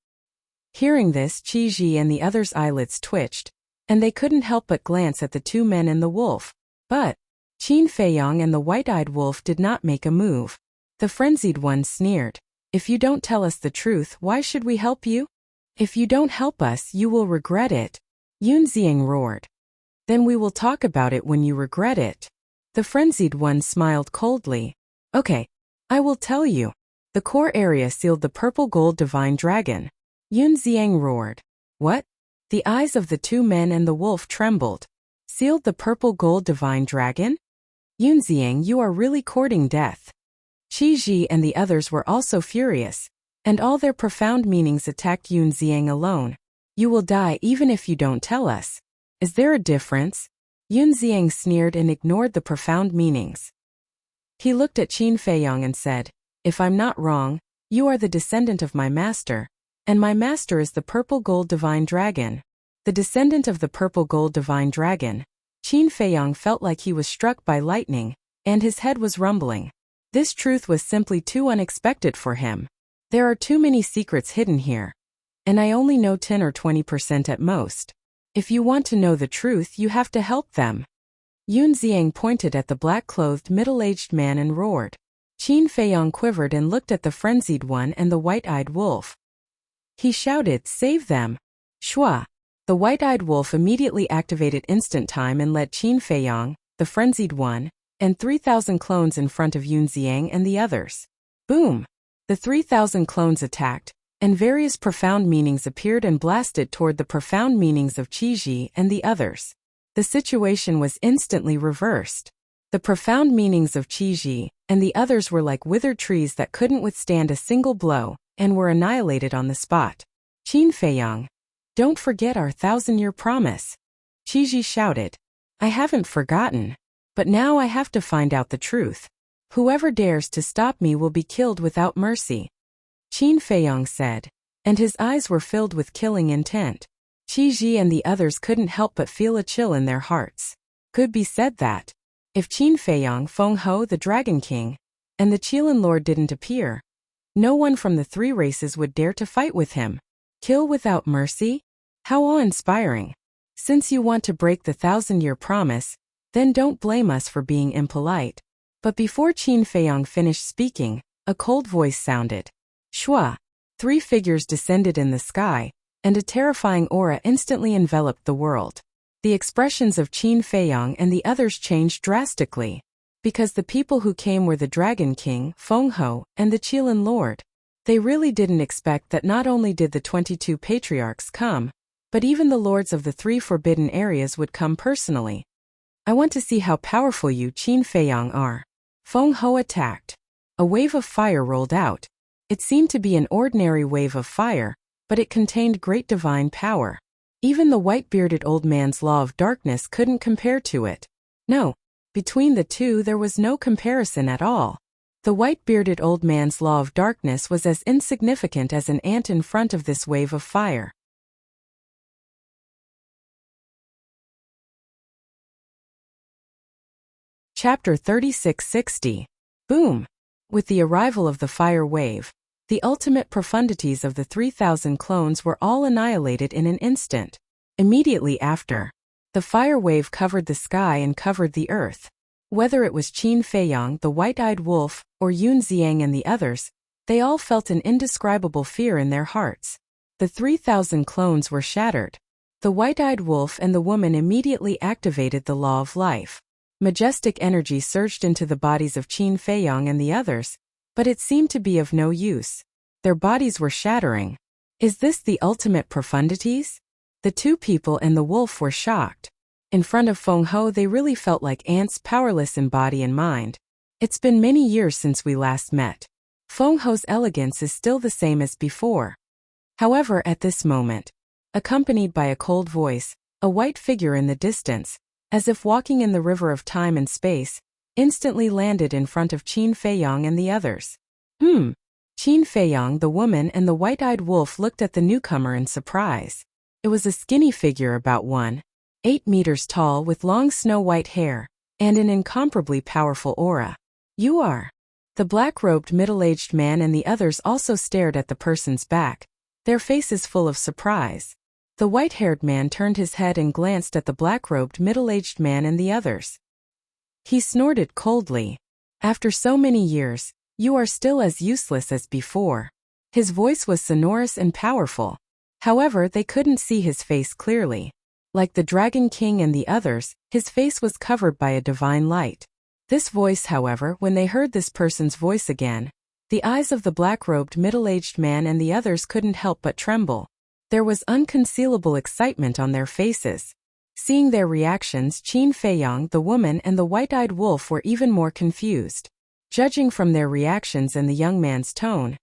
Hearing this, Qi and the others' eyelids twitched, and they couldn't help but glance at the 2 men and the wolf. But Qin Feiyang and the white-eyed wolf did not make a move. The frenzied one sneered, "If you don't tell us the truth, why should we help you? If you don't help us, you will regret it." Yun Xiang roared. "Then we will talk about it when you regret it." The frenzied one smiled coldly. "Okay, I will tell you." The core area sealed the purple gold divine dragon. Yun Xiang roared. "What?" The eyes of the 2 men and the wolf trembled. "Sealed the purple gold divine dragon?" "Yun Xiang, you are really courting death." Qi and the others were also furious, and all their profound meanings attacked Yun Xiang alone. "You will die even if you don't tell us. Is there a difference?" Yun Xiang sneered and ignored the profound meanings. He looked at Qin Feiyang and said, "If I'm not wrong, you are the descendant of my master, and my master is the purple gold divine dragon." The descendant of the purple gold divine dragon. Qin Feiyang felt like he was struck by lightning, and his head was rumbling. This truth was simply too unexpected for him. There are too many secrets hidden here. And I only know 10 or 20% at most. If you want to know the truth, you have to help them. Yun Xiang pointed at the black-clothed middle-aged man and roared. Qin Feiyong quivered and looked at the frenzied one and the white-eyed wolf. He shouted, "Save them!" Shua! The white-eyed wolf immediately activated instant time and led Qin Feiyong, the frenzied one, and 3,000 clones in front of Yun Xiang and the others. Boom! The 3,000 clones attacked, and various profound meanings appeared and blasted toward the profound meanings of Qiji and the others. The situation was instantly reversed. The profound meanings of Qiji and the others were like withered trees that couldn't withstand a single blow and were annihilated on the spot. Qin Feiyong, don't forget our 1,000-year promise. Qiji shouted. I haven't forgotten. But now I have to find out the truth. Whoever dares to stop me will be killed without mercy. Qin Feiyong said, and his eyes were filled with killing intent. Qiji and the others couldn't help but feel a chill in their hearts. Could be said that, if Qin Feiyong, Feng Ho the Dragon King, and the Qilin Lord didn't appear, no one from the three races would dare to fight with him. Kill without mercy? How awe-inspiring. Since you want to break the 1,000-year promise, then don't blame us for being impolite. But before Qin Feiyong finished speaking, a cold voice sounded. Shua! 3 figures descended in the sky, and a terrifying aura instantly enveloped the world. The expressions of Qin Feiyong and the others changed drastically. Because the people who came were the Dragon King, Feng Ho, and the Qilin Lord. They really didn't expect that not only did the 22 patriarchs come, but even the lords of the 3 forbidden areas would come personally. I want to see how powerful you, Qin Feiyong, are. Feng Ho attacked. A wave of fire rolled out. It seemed to be an ordinary wave of fire, but it contained great divine power. Even the white-bearded old man's law of darkness couldn't compare to it. No, between the two there was no comparison at all. The white-bearded old man's law of darkness was as insignificant as an ant in front of this wave of fire. Chapter 3660. Boom! With the arrival of the fire wave, the ultimate profundities of the 3,000 clones were all annihilated in an instant. Immediately after, the fire wave covered the sky and covered the earth. Whether it was Qin Feiyong, the white-eyed wolf, or Yun Xiang and the others, they all felt an indescribable fear in their hearts. The 3,000 clones were shattered. The white-eyed wolf and the woman immediately activated the law of life. Majestic energy surged into the bodies of Qin Feiyong and the others, but it seemed to be of no use. Their bodies were shattering. Is this the ultimate profundities? The 2 people and the wolf were shocked. In front of Feng Ho they really felt like ants, powerless in body and mind. It's been many years since we last met. Feng Ho's elegance is still the same as before. However, at this moment, accompanied by a cold voice, a white figure in the distance, as if walking in the river of time and space, instantly landed in front of Qin Feiyong and the others. Qin Feiyong, the woman, and the white-eyed wolf looked at the newcomer in surprise. It was a skinny figure about 1.8 meters tall with long snow-white hair, and an incomparably powerful aura. You are. The black-robed middle-aged man and the others also stared at the person's back, their faces full of surprise. The white-haired man turned his head and glanced at the black-robed middle-aged man and the others. He snorted coldly. After so many years, you are still as useless as before. His voice was sonorous and powerful. However, they couldn't see his face clearly. Like the Dragon King and the others, his face was covered by a divine light. This voice, however, when they heard this person's voice again, the eyes of the black-robed middle-aged man and the others couldn't help but tremble. There was unconcealable excitement on their faces. Seeing their reactions, Qin Feiyong, the woman, and the white-eyed wolf were even more confused. Judging from their reactions and the young man's tone,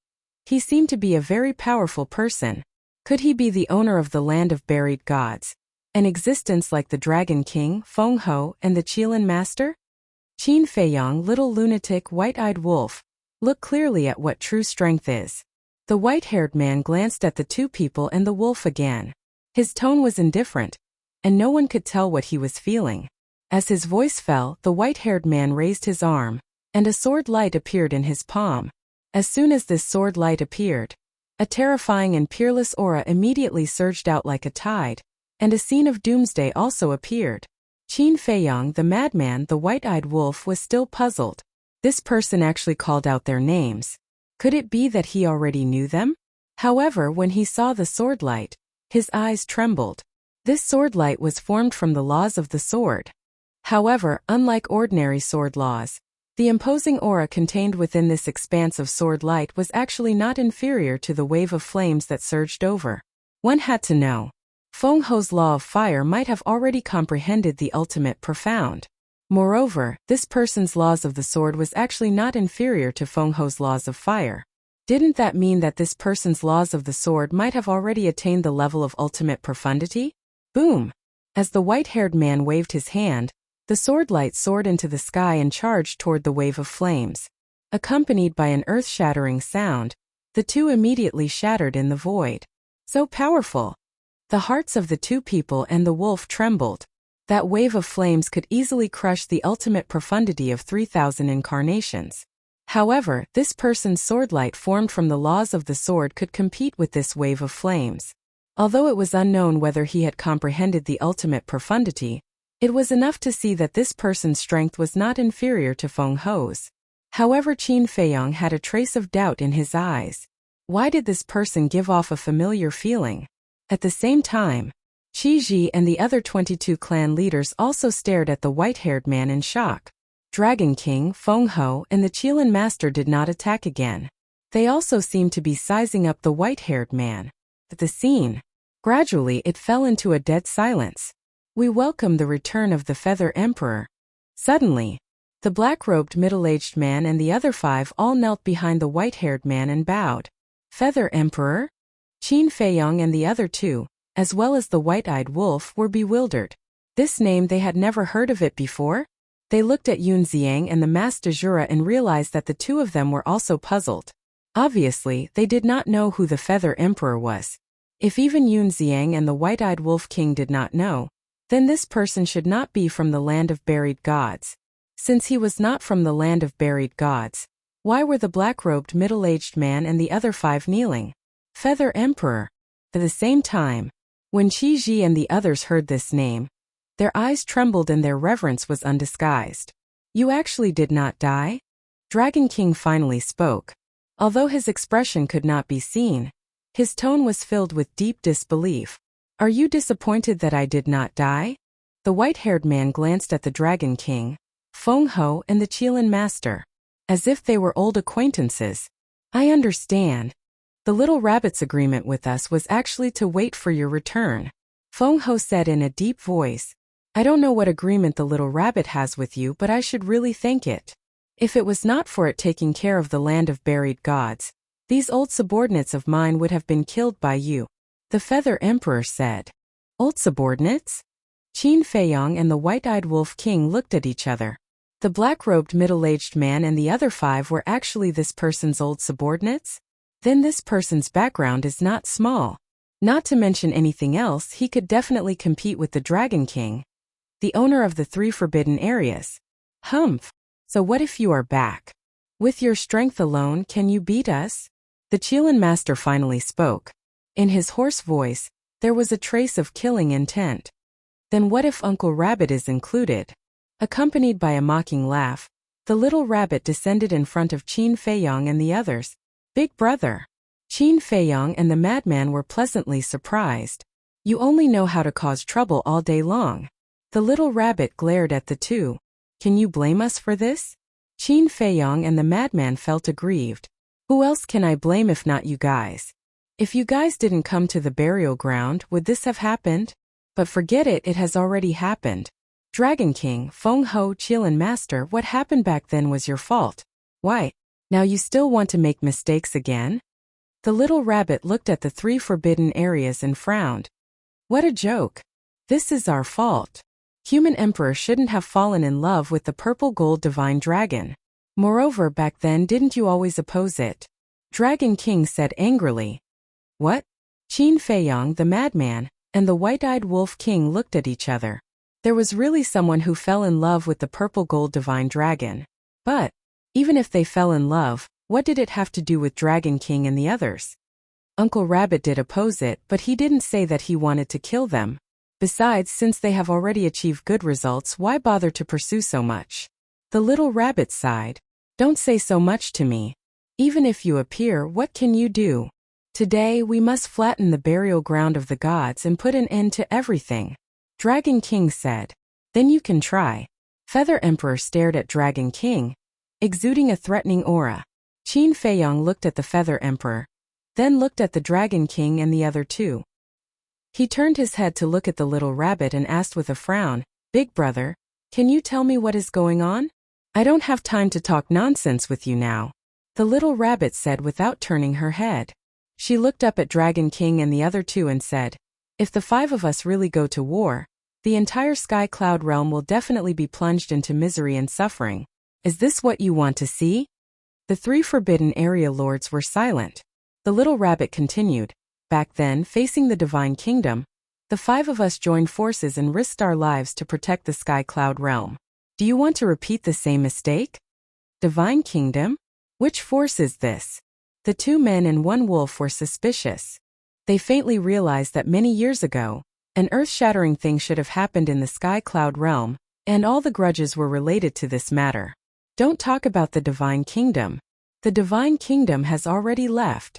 he seemed to be a very powerful person. Could he be the owner of the land of buried gods? An existence like the Dragon King, Feng Ho, and the Qilin Master? Qin Feiyong, little lunatic white-eyed wolf, look clearly at what true strength is. The white-haired man glanced at the 2 people and the wolf again. His tone was indifferent, and no one could tell what he was feeling. As his voice fell, the white-haired man raised his arm, and a sword light appeared in his palm. As soon as this sword light appeared, a terrifying and peerless aura immediately surged out like a tide, and a scene of doomsday also appeared. Qin Feiyang, the madman, the white-eyed wolf, was still puzzled. This person actually called out their names. Could it be that he already knew them? However, when he saw the sword light, his eyes trembled. This sword light was formed from the laws of the sword. However, unlike ordinary sword laws, the imposing aura contained within this expanse of sword light was actually not inferior to the wave of flames that surged over. One had to know. Feng Ho's law of fire might have already comprehended the ultimate profound. Moreover, this person's laws of the sword was actually not inferior to Feng Ho's laws of fire. Didn't that mean that this person's laws of the sword might have already attained the level of ultimate profundity? Boom! As the white-haired man waved his hand, the sword light soared into the sky and charged toward the wave of flames. Accompanied by an earth-shattering sound, the two immediately shattered in the void. So powerful! The hearts of the two people and the wolf trembled. That wave of flames could easily crush the ultimate profundity of 3,000 incarnations. However, this person's sword light formed from the laws of the sword could compete with this wave of flames. Although it was unknown whether he had comprehended the ultimate profundity, it was enough to see that this person's strength was not inferior to Feng Ho's. However, Qin Feiyang had a trace of doubt in his eyes. Why did this person give off a familiar feeling? At the same time, Qi Ji and the other 22 clan leaders also stared at the white-haired man in shock. Dragon King, Feng Ho, and the Qilin Master did not attack again. They also seemed to be sizing up the white-haired man. At the scene, gradually it fell into a dead silence. We welcome the return of the Feather Emperor. Suddenly, the black-robed middle-aged man and the other 5 all knelt behind the white-haired man and bowed. Feather Emperor? Qin Feiyang and the other 2, as well as the white-eyed wolf, were bewildered. This name, they had never heard of it before? They looked at Yun Xiang and the Mas de Jura and realized that the two of them were also puzzled. Obviously, they did not know who the Feather Emperor was. If even Yun Xiang and the white-eyed wolf king did not know, then this person should not be from the land of buried gods. Since he was not from the land of buried gods, why were the black-robed middle-aged man and the other 5 kneeling? Feather Emperor. At the same time, when Qi Ji and the others heard this name, their eyes trembled and their reverence was undisguised. You actually did not die? Dragon King finally spoke. Although his expression could not be seen, his tone was filled with deep disbelief. Are you disappointed that I did not die? The white-haired man glanced at the Dragon King, Feng Ho, and the Qilin Master, as if they were old acquaintances. I understand. The little rabbit's agreement with us was actually to wait for your return. Feng Ho said in a deep voice. I don't know what agreement the little rabbit has with you, but I should really thank it. If it was not for it taking care of the land of buried gods, these old subordinates of mine would have been killed by you. The Feather Emperor said. Old subordinates? Qin Feiyang and the white-eyed wolf king looked at each other. The black-robed middle-aged man and the other 5 were actually this person's old subordinates? Then this person's background is not small. Not to mention anything else, he could definitely compete with the Dragon King, the owner of the 3 forbidden areas. Humph. So what if you are back? With your strength alone, can you beat us? The Qilin Master finally spoke. In his hoarse voice, there was a trace of killing intent. Then what if Uncle Rabbit is included? Accompanied by a mocking laugh, the little rabbit descended in front of Qin Feiyang and the others. Big brother. Qin Feiyang and the madman were pleasantly surprised. You only know how to cause trouble all day long. The little rabbit glared at the two. Can you blame us for this? Qin Feiyang and the madman felt aggrieved. Who else can I blame if not you guys? If you guys didn't come to the burial ground, would this have happened? But forget it, it has already happened. Dragon King, Feng Ho, Qilin Master, what happened back then was your fault. Why? Now you still want to make mistakes again? The little rabbit looked at the 3 forbidden areas and frowned. What a joke. This is our fault. Human Emperor shouldn't have fallen in love with the purple gold divine dragon. Moreover, back then didn't you always oppose it? Dragon King said angrily. What? Qin Feiyang, the madman, and the white-eyed wolf king looked at each other. There was really someone who fell in love with the purple gold divine dragon. But even if they fell in love, What did it have to do with Dragon King and the others? Uncle Rabbit did oppose it, but he didn't say that he wanted to kill them. Besides, since they have already achieved good results, why bother to pursue so much? The little rabbit sighed. Don't say so much to me. Even if you appear, what can you do? Today, we must flatten the burial ground of the gods and put an end to everything. Dragon King said. Then you can try. Feather Emperor stared at Dragon King, exuding a threatening aura. Qin Feiyang looked at the Feather Emperor, then looked at the Dragon King and the other two. He turned his head to look at the little rabbit and asked with a frown, Big brother, can you tell me what is going on? I don't have time to talk nonsense with you now. The little rabbit said without turning her head. She looked up at Dragon King and the other two and said, if the 5 of us really go to war, the entire Sky Cloud realm will definitely be plunged into misery and suffering. Is this what you want to see? The 3 Forbidden Area Lords were silent. The little rabbit continued. Back then, facing the Divine Kingdom, the 5 of us joined forces and risked our lives to protect the Sky Cloud realm. Do you want to repeat the same mistake? Divine Kingdom? Which force is this? The 2 men and 1 wolf were suspicious. They faintly realized that many years ago, an earth-shattering thing should have happened in the Sky Cloud realm, and all the grudges were related to this matter. Don't talk about the Divine Kingdom. The Divine Kingdom has already left.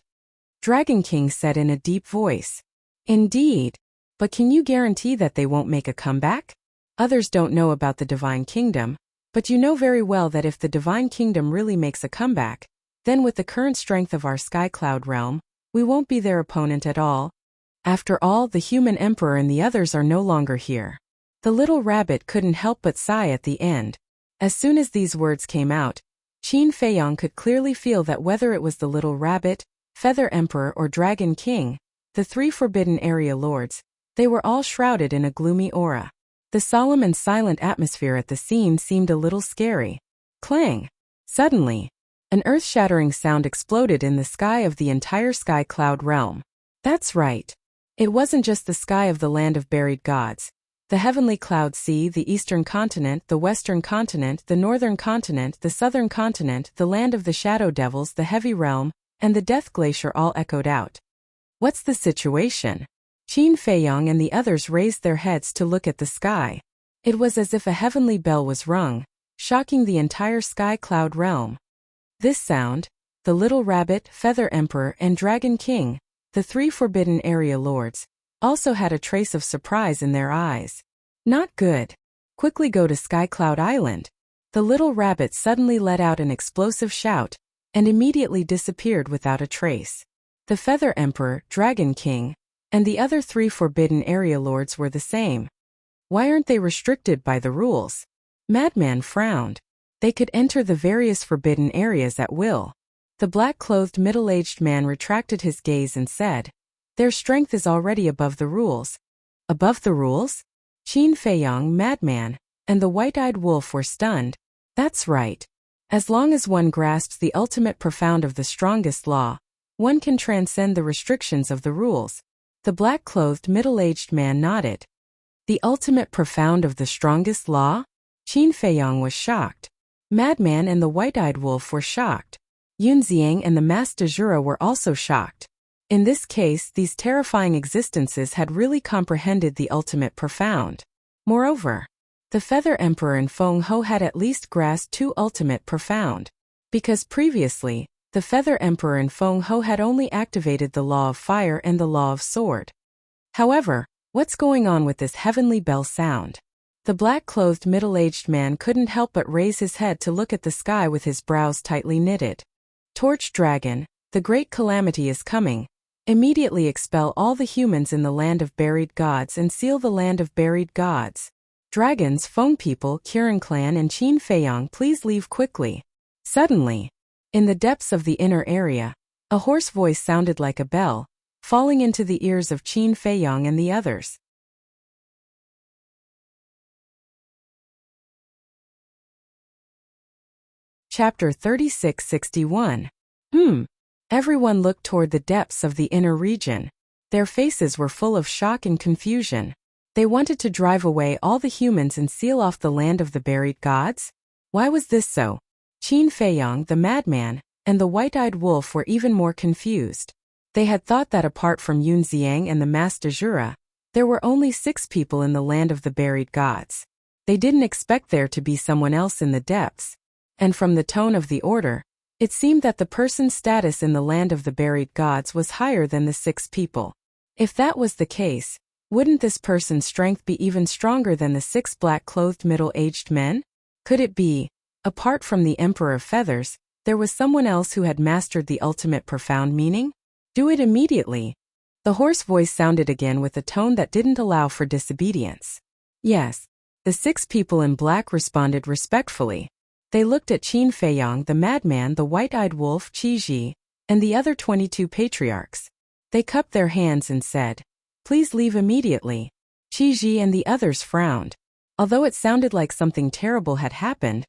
Dragon King said in a deep voice. Indeed. But can you guarantee that they won't make a comeback? Others don't know about the Divine Kingdom, but you know very well that if the Divine Kingdom really makes a comeback, then with the current strength of our Sky Cloud realm, we won't be their opponent at all. After all, the human emperor and the others are no longer here. The little rabbit couldn't help but sigh at the end. As soon as these words came out, Qin Feiyang could clearly feel that whether it was the little rabbit, Feather Emperor or Dragon King, the 3 Forbidden Area Lords, they were all shrouded in a gloomy aura. The solemn and silent atmosphere at the scene seemed a little scary. Clang! Suddenly, an earth-shattering sound exploded in the sky of the entire Sky Cloud realm. That's right. It wasn't just the sky of the land of buried gods. The heavenly cloud sea, the eastern continent, the western continent, the northern continent, the southern continent, the land of the shadow devils, the heavy realm, and the death glacier all echoed out. What's the situation? Qin Feiyang and the others raised their heads to look at the sky. It was as if a heavenly bell was rung, shocking the entire Sky Cloud realm. This sound, the little rabbit, Feather Emperor, and Dragon King, the 3 Forbidden Area Lords, also had a trace of surprise in their eyes. Not good. Quickly go to Sky Cloud Island. The little rabbit suddenly let out an explosive shout, and immediately disappeared without a trace. The Feather Emperor, Dragon King, and the other 3 Forbidden Area Lords were the same. Why aren't they restricted by the rules? Madman frowned. They could enter the various forbidden areas at will. The black-clothed middle-aged man retracted his gaze and said, their strength is already above the rules. Above the rules? Qin Feiyang, Madman, and the white-eyed wolf were stunned. That's right. As long as one grasps the ultimate profound of the strongest law, one can transcend the restrictions of the rules. The black-clothed middle-aged man nodded. The ultimate profound of the strongest law? Qin Feiyang was shocked. Madman and the white-eyed wolf were shocked. Yunxiang and the masked Dajura were also shocked. In this case, these terrifying existences had really comprehended the ultimate profound. Moreover, the Feather Emperor and Feng Ho had at least grasped 2 ultimate profound. Because previously, the Feather Emperor and Feng Ho had only activated the law of fire and the law of sword. However, what's going on with this heavenly bell sound? The black-clothed middle-aged man couldn't help but raise his head to look at the sky with his brows tightly knitted. Torch Dragon, the great calamity is coming. Immediately expel all the humans in the land of buried gods and seal the land of buried gods. Dragons, Feng people, Kirin clan and Qin Feiyang, please leave quickly. Suddenly, in the depths of the inner area, a hoarse voice sounded like a bell, falling into the ears of Qin Feiyang and the others. Chapter 3661. Everyone looked toward the depths of the inner region. Their faces were full of shock and confusion. They wanted to drive away all the humans and seal off the land of the buried gods? Why was this so? Qin Feiyang, the madman, and the white-eyed wolf were even more confused. They had thought that apart from Yun Xiang and the Master Jura, there were only 6 people in the land of the buried gods. They didn't expect there to be someone else in the depths. And from the tone of the order, it seemed that the person's status in the land of the buried gods was higher than the 6 people. If that was the case, wouldn't this person's strength be even stronger than the 6 black-clothed middle-aged men? Could it be, apart from the Emperor of Feathers, there was someone else who had mastered the ultimate profound meaning? Do it immediately. The hoarse voice sounded again with a tone that didn't allow for disobedience. Yes. The 6 people in black responded respectfully. They looked at Qin Feiyang, the madman, the white-eyed wolf, Qi Ji, and the other 22 patriarchs. They cupped their hands and said, "Please leave immediately." Qi Ji and the others frowned. Although it sounded like something terrible had happened,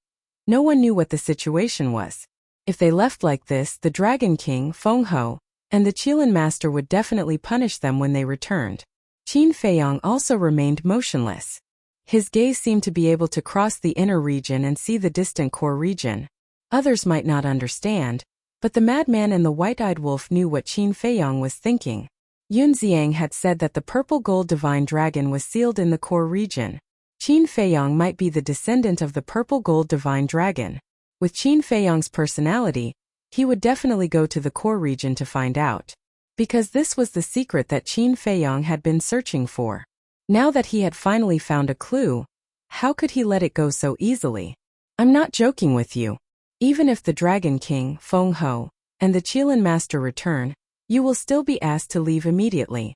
no one knew what the situation was. If they left like this, the Dragon King, Feng Ho, and the Qilin Master would definitely punish them when they returned. Qin Feiyang also remained motionless. His gaze seemed to be able to cross the inner region and see the distant core region. Others might not understand, but the madman and the white-eyed wolf knew what Qin Feiyang was thinking. Yun Xiang had said that the purple-gold divine dragon was sealed in the core region. Qin Feiyang might be the descendant of the purple-gold divine dragon. With Qin Feiyang's personality, he would definitely go to the core region to find out. Because this was the secret that Qin Feiyang had been searching for. Now that he had finally found a clue, how could he let it go so easily? I'm not joking with you. Even if the Dragon King, Feng Ho, and the Qilin Master return, you will still be asked to leave immediately.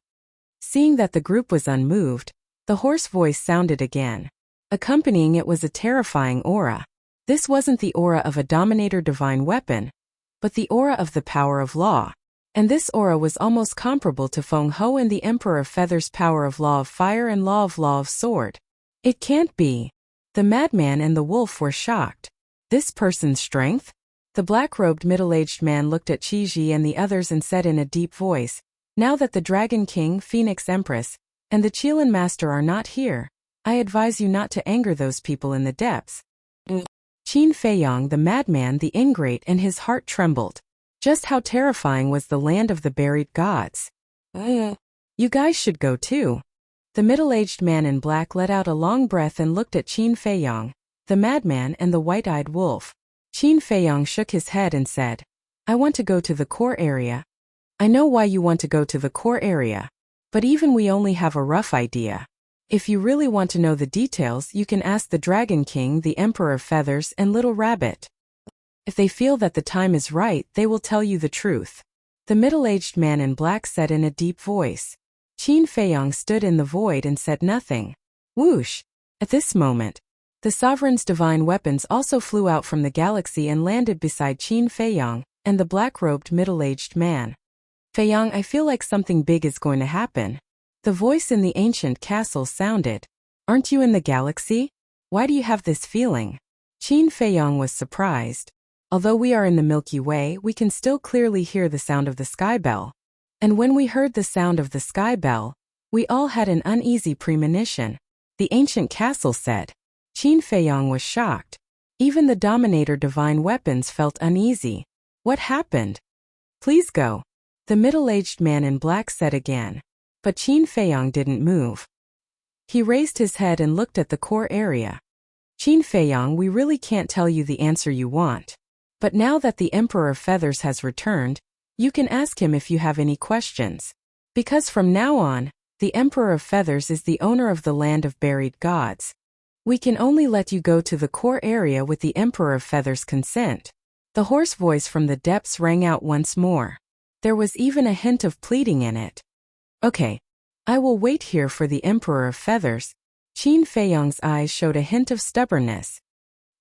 Seeing that the group was unmoved, the hoarse voice sounded again. Accompanying it was a terrifying aura. This wasn't the aura of a dominator divine weapon, but the aura of the power of law. And this aura was almost comparable to Feng Ho and the Emperor of Feathers' power of law of fire and law of sword. It can't be. The madman and the wolf were shocked. This person's strength? The black-robed middle-aged man looked at Qi Ji and the others and said in a deep voice, "Now that the Dragon King, Phoenix Empress, and the Qilin Master are not here, I advise you not to anger those people in the depths." Qin Feiyang, the madman, the ingrate, and his heart trembled. Just how terrifying was the land of the buried gods? You guys should go too. The middle-aged man in black let out a long breath and looked at Qin Feiyang, the madman, and the white-eyed wolf. Qin Feiyang shook his head and said, "I want to go to the core area." "I know why you want to go to the core area. But even we only have a rough idea. If you really want to know the details, you can ask the Dragon King, the Emperor of Feathers, and Little Rabbit. If they feel that the time is right, they will tell you the truth." The middle-aged man in black said in a deep voice. Qin Feiyang stood in the void and said nothing. Whoosh! At this moment, the sovereign's divine weapons also flew out from the galaxy and landed beside Qin Feiyang and the black-robed middle-aged man. "Feiyang, I feel like something big is going to happen." The voice in the ancient castle sounded. "Aren't you in the galaxy? Why do you have this feeling?" Qin Feiyang was surprised. "Although we are in the Milky Way, we can still clearly hear the sound of the sky bell. And when we heard the sound of the sky bell, we all had an uneasy premonition," the ancient castle said. Qin Feiyang was shocked. Even the Dominator divine weapons felt uneasy. "What happened?" "Please go," the middle-aged man in black said again. But Qin Feiyang didn't move. He raised his head and looked at the core area. "Qin Feiyang, we really can't tell you the answer you want. But now that the Emperor of Feathers has returned, you can ask him if you have any questions. Because from now on, the Emperor of Feathers is the owner of the land of buried gods. We can only let you go to the core area with the Emperor of Feathers' consent." The hoarse voice from the depths rang out once more. There was even a hint of pleading in it. "Okay. I will wait here for the Emperor of Feathers." Qin Feiyang's eyes showed a hint of stubbornness.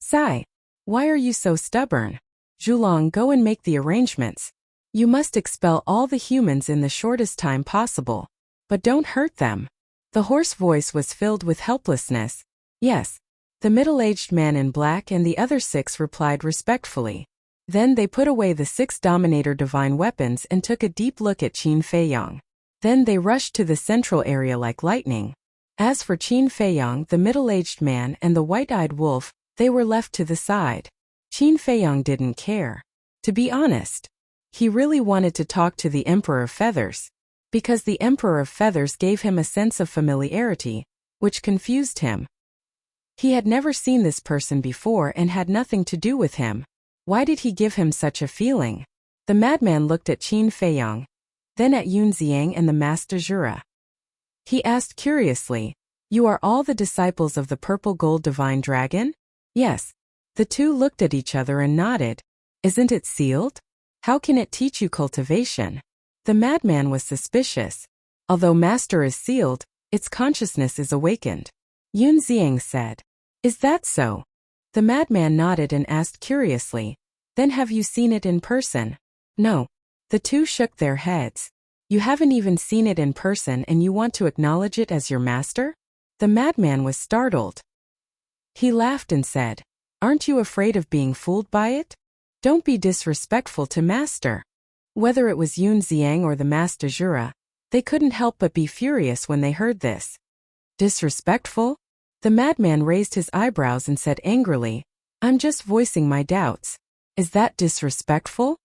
"Sai, why are you so stubborn? Zhulong, go and make the arrangements. You must expel all the humans in the shortest time possible. But don't hurt them." The hoarse voice was filled with helplessness. "Yes." The middle-aged man in black and the other 6 replied respectfully. Then they put away the 6 Dominator divine weapons and took a deep look at Qin Feiyang. Then they rushed to the central area like lightning. As for Qin Feiyang, the middle-aged man, and the white-eyed wolf, they were left to the side. Qin Feiyang didn't care. To be honest, he really wanted to talk to the Emperor of Feathers, because the Emperor of Feathers gave him a sense of familiarity, which confused him. He had never seen this person before and had nothing to do with him. Why did he give him such a feeling? The madman looked at Qin Feiyang, then at Yun Xiang and the Master Jura. He asked curiously, "You are all the disciples of the purple gold divine dragon?" "Yes." The two looked at each other and nodded. "Isn't it sealed? How can it teach you cultivation?" The madman was suspicious. "Although master is sealed, its consciousness is awakened," Yun Xiang said. "Is that so?" The madman nodded and asked curiously, "Then have you seen it in person?" "No." The two shook their heads. "You haven't even seen it in person and you want to acknowledge it as your master?" The madman was startled. He laughed and said, "Aren't you afraid of being fooled by it? Don't be disrespectful to master." Whether it was Yun Xiang or the Master Jura, they couldn't help but be furious when they heard this. Disrespectful? The madman raised his eyebrows and said angrily, "I'm just voicing my doubts. Is that disrespectful?"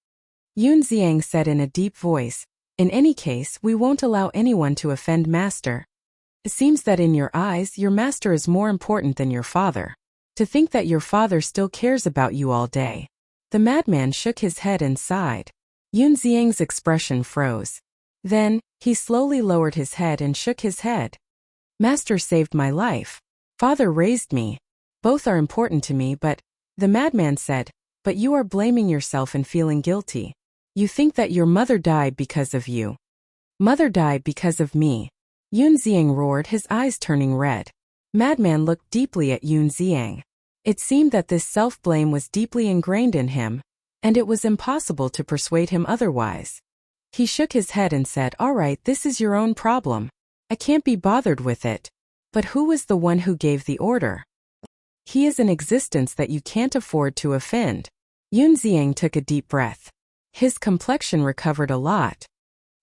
Yun Xiang said in a deep voice, "In any case, we won't allow anyone to offend master. It seems that in your eyes, your master is more important than your father. To think that your father still cares about you all day." The madman shook his head and sighed. Yun Xiang's expression froze. Then, he slowly lowered his head and shook his head. "Master saved my life. Father raised me. Both are important to me, but," the madman said, "but you are blaming yourself and feeling guilty. You think that your mother died because of you." "Mother died because of me," Yun Xiang roared, his eyes turning red. Madman looked deeply at Yun Xiang. It seemed that this self-blame was deeply ingrained in him, and it was impossible to persuade him otherwise. He shook his head and said, "All right, this is your own problem. I can't be bothered with it. But who was the one who gave the order? He is an existence that you can't afford to offend." Yun Xiang took a deep breath. His complexion recovered a lot.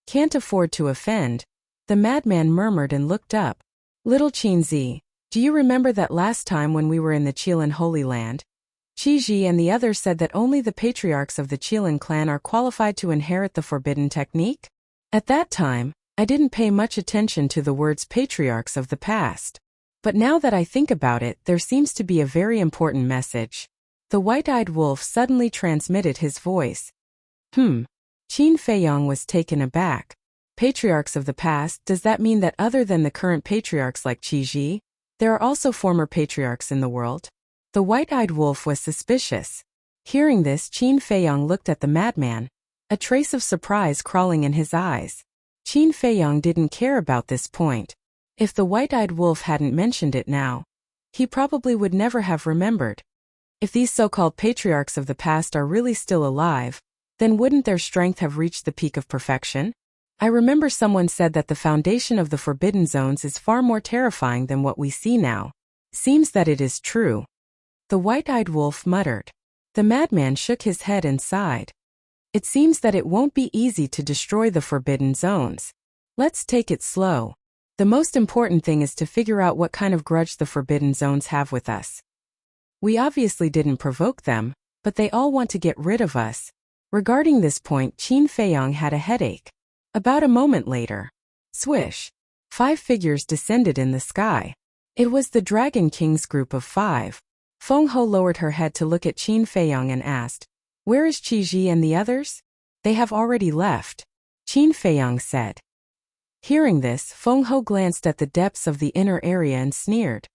"Can't afford to offend," the madman murmured and looked up. "Little Qinzi, do you remember that last time when we were in the Qilin Holy Land? Qiji and the others said that only the patriarchs of the Qilin clan are qualified to inherit the forbidden technique? At that time, I didn't pay much attention to the words patriarchs of the past. But now that I think about it, there seems to be a very important message." The white-eyed wolf suddenly transmitted his voice. Qin Feiyang was taken aback. "Patriarchs of the past, does that mean that other than the current patriarchs like Qiji, there are also former patriarchs in the world?" The white-eyed wolf was suspicious. Hearing this, Qin Feiyang looked at the madman, a trace of surprise crawling in his eyes. Qin Feiyang didn't care about this point. If the white-eyed wolf hadn't mentioned it now, he probably would never have remembered. If these so-called patriarchs of the past are really still alive, then wouldn't their strength have reached the peak of perfection? I remember someone said that the foundation of the Forbidden Zones is far more terrifying than what we see now. Seems that it is true. The white-eyed wolf muttered. The madman shook his head and sighed. "It seems that it won't be easy to destroy the Forbidden Zones. Let's take it slow. The most important thing is to figure out what kind of grudge the Forbidden Zones have with us. We obviously didn't provoke them, but they all want to get rid of us." Regarding this point, Qin Feiyang had a headache. About a moment later, swish, 5 figures descended in the sky. It was the Dragon King's group of 5. Feng Ho lowered her head to look at Qin Feiyang and asked, "Where is Qiji and the others?" "They have already left," Qin Feiyang said. Hearing this, Feng Ho glanced at the depths of the inner area and sneered.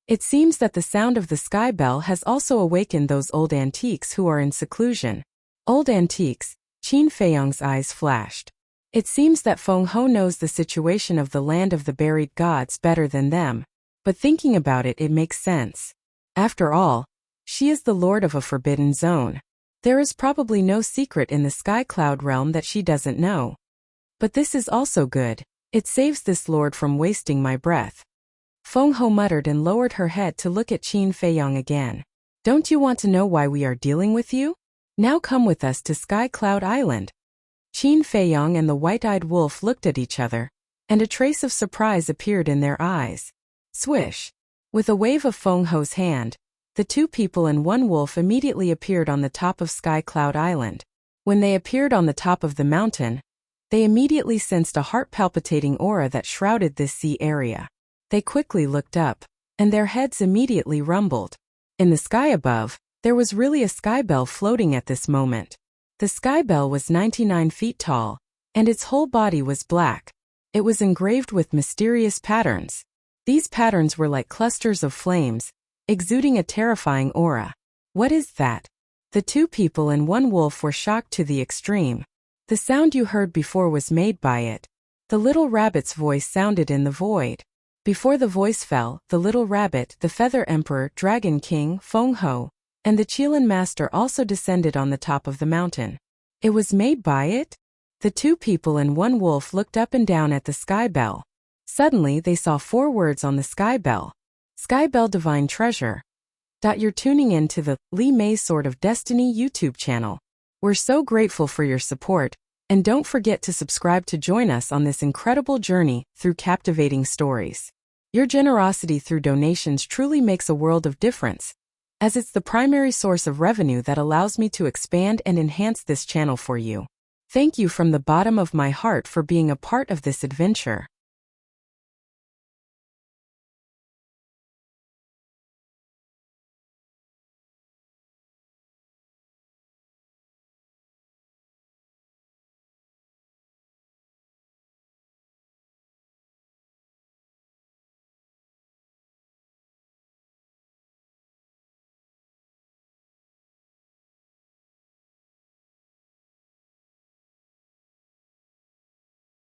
It seems that the sound of the sky bell has also awakened those old antiques who are in seclusion. Old antiques, Qin Feiyang's eyes flashed. It seems that Feng Ho knows the situation of the land of the buried gods better than them, but thinking about it, it makes sense. After all, she is the lord of a forbidden zone. There is probably no secret in the sky cloud realm that she doesn't know. But this is also good. It saves this lord from wasting my breath. Feng Ho muttered and lowered her head to look at Qin Feiyang again. "Don't you want to know why we are dealing with you? Now come with us to Sky Cloud Island." Qin Feiyang and the white-eyed wolf looked at each other, and a trace of surprise appeared in their eyes. Swish! With a wave of Feng Ho's hand, The two people and one wolf immediately appeared on the top of Sky Cloud Island. When they appeared on the top of the mountain, they immediately sensed a heart-palpitating aura that shrouded this sea area. They quickly looked up, and their heads immediately rumbled. In the sky above, there was really a sky bell floating at this moment. The sky bell was 99 feet tall, and its whole body was black. It was engraved with mysterious patterns. These patterns were like clusters of flames, exuding a terrifying aura. What is that? The two people and one wolf were shocked to the extreme. The sound you heard before was made by it. The little rabbit's voice sounded in the void. Before the voice fell, the little rabbit, the Feather Emperor, Dragon King, Feng Ho, and the Qilin Master also descended on the top of the mountain. It was made by it? The two people and one wolf looked up and down at the sky bell. Suddenly they saw 4 words on the sky bell. Sky Bell Divine Treasure. You're tuning in to the Li Mei Sword of Destiny YouTube channel. We're so grateful for your support, and don't forget to subscribe to join us on this incredible journey through captivating stories. Your generosity through donations truly makes a world of difference, as it's the primary source of revenue that allows me to expand and enhance this channel for you. Thank you from the bottom of my heart for being a part of this adventure.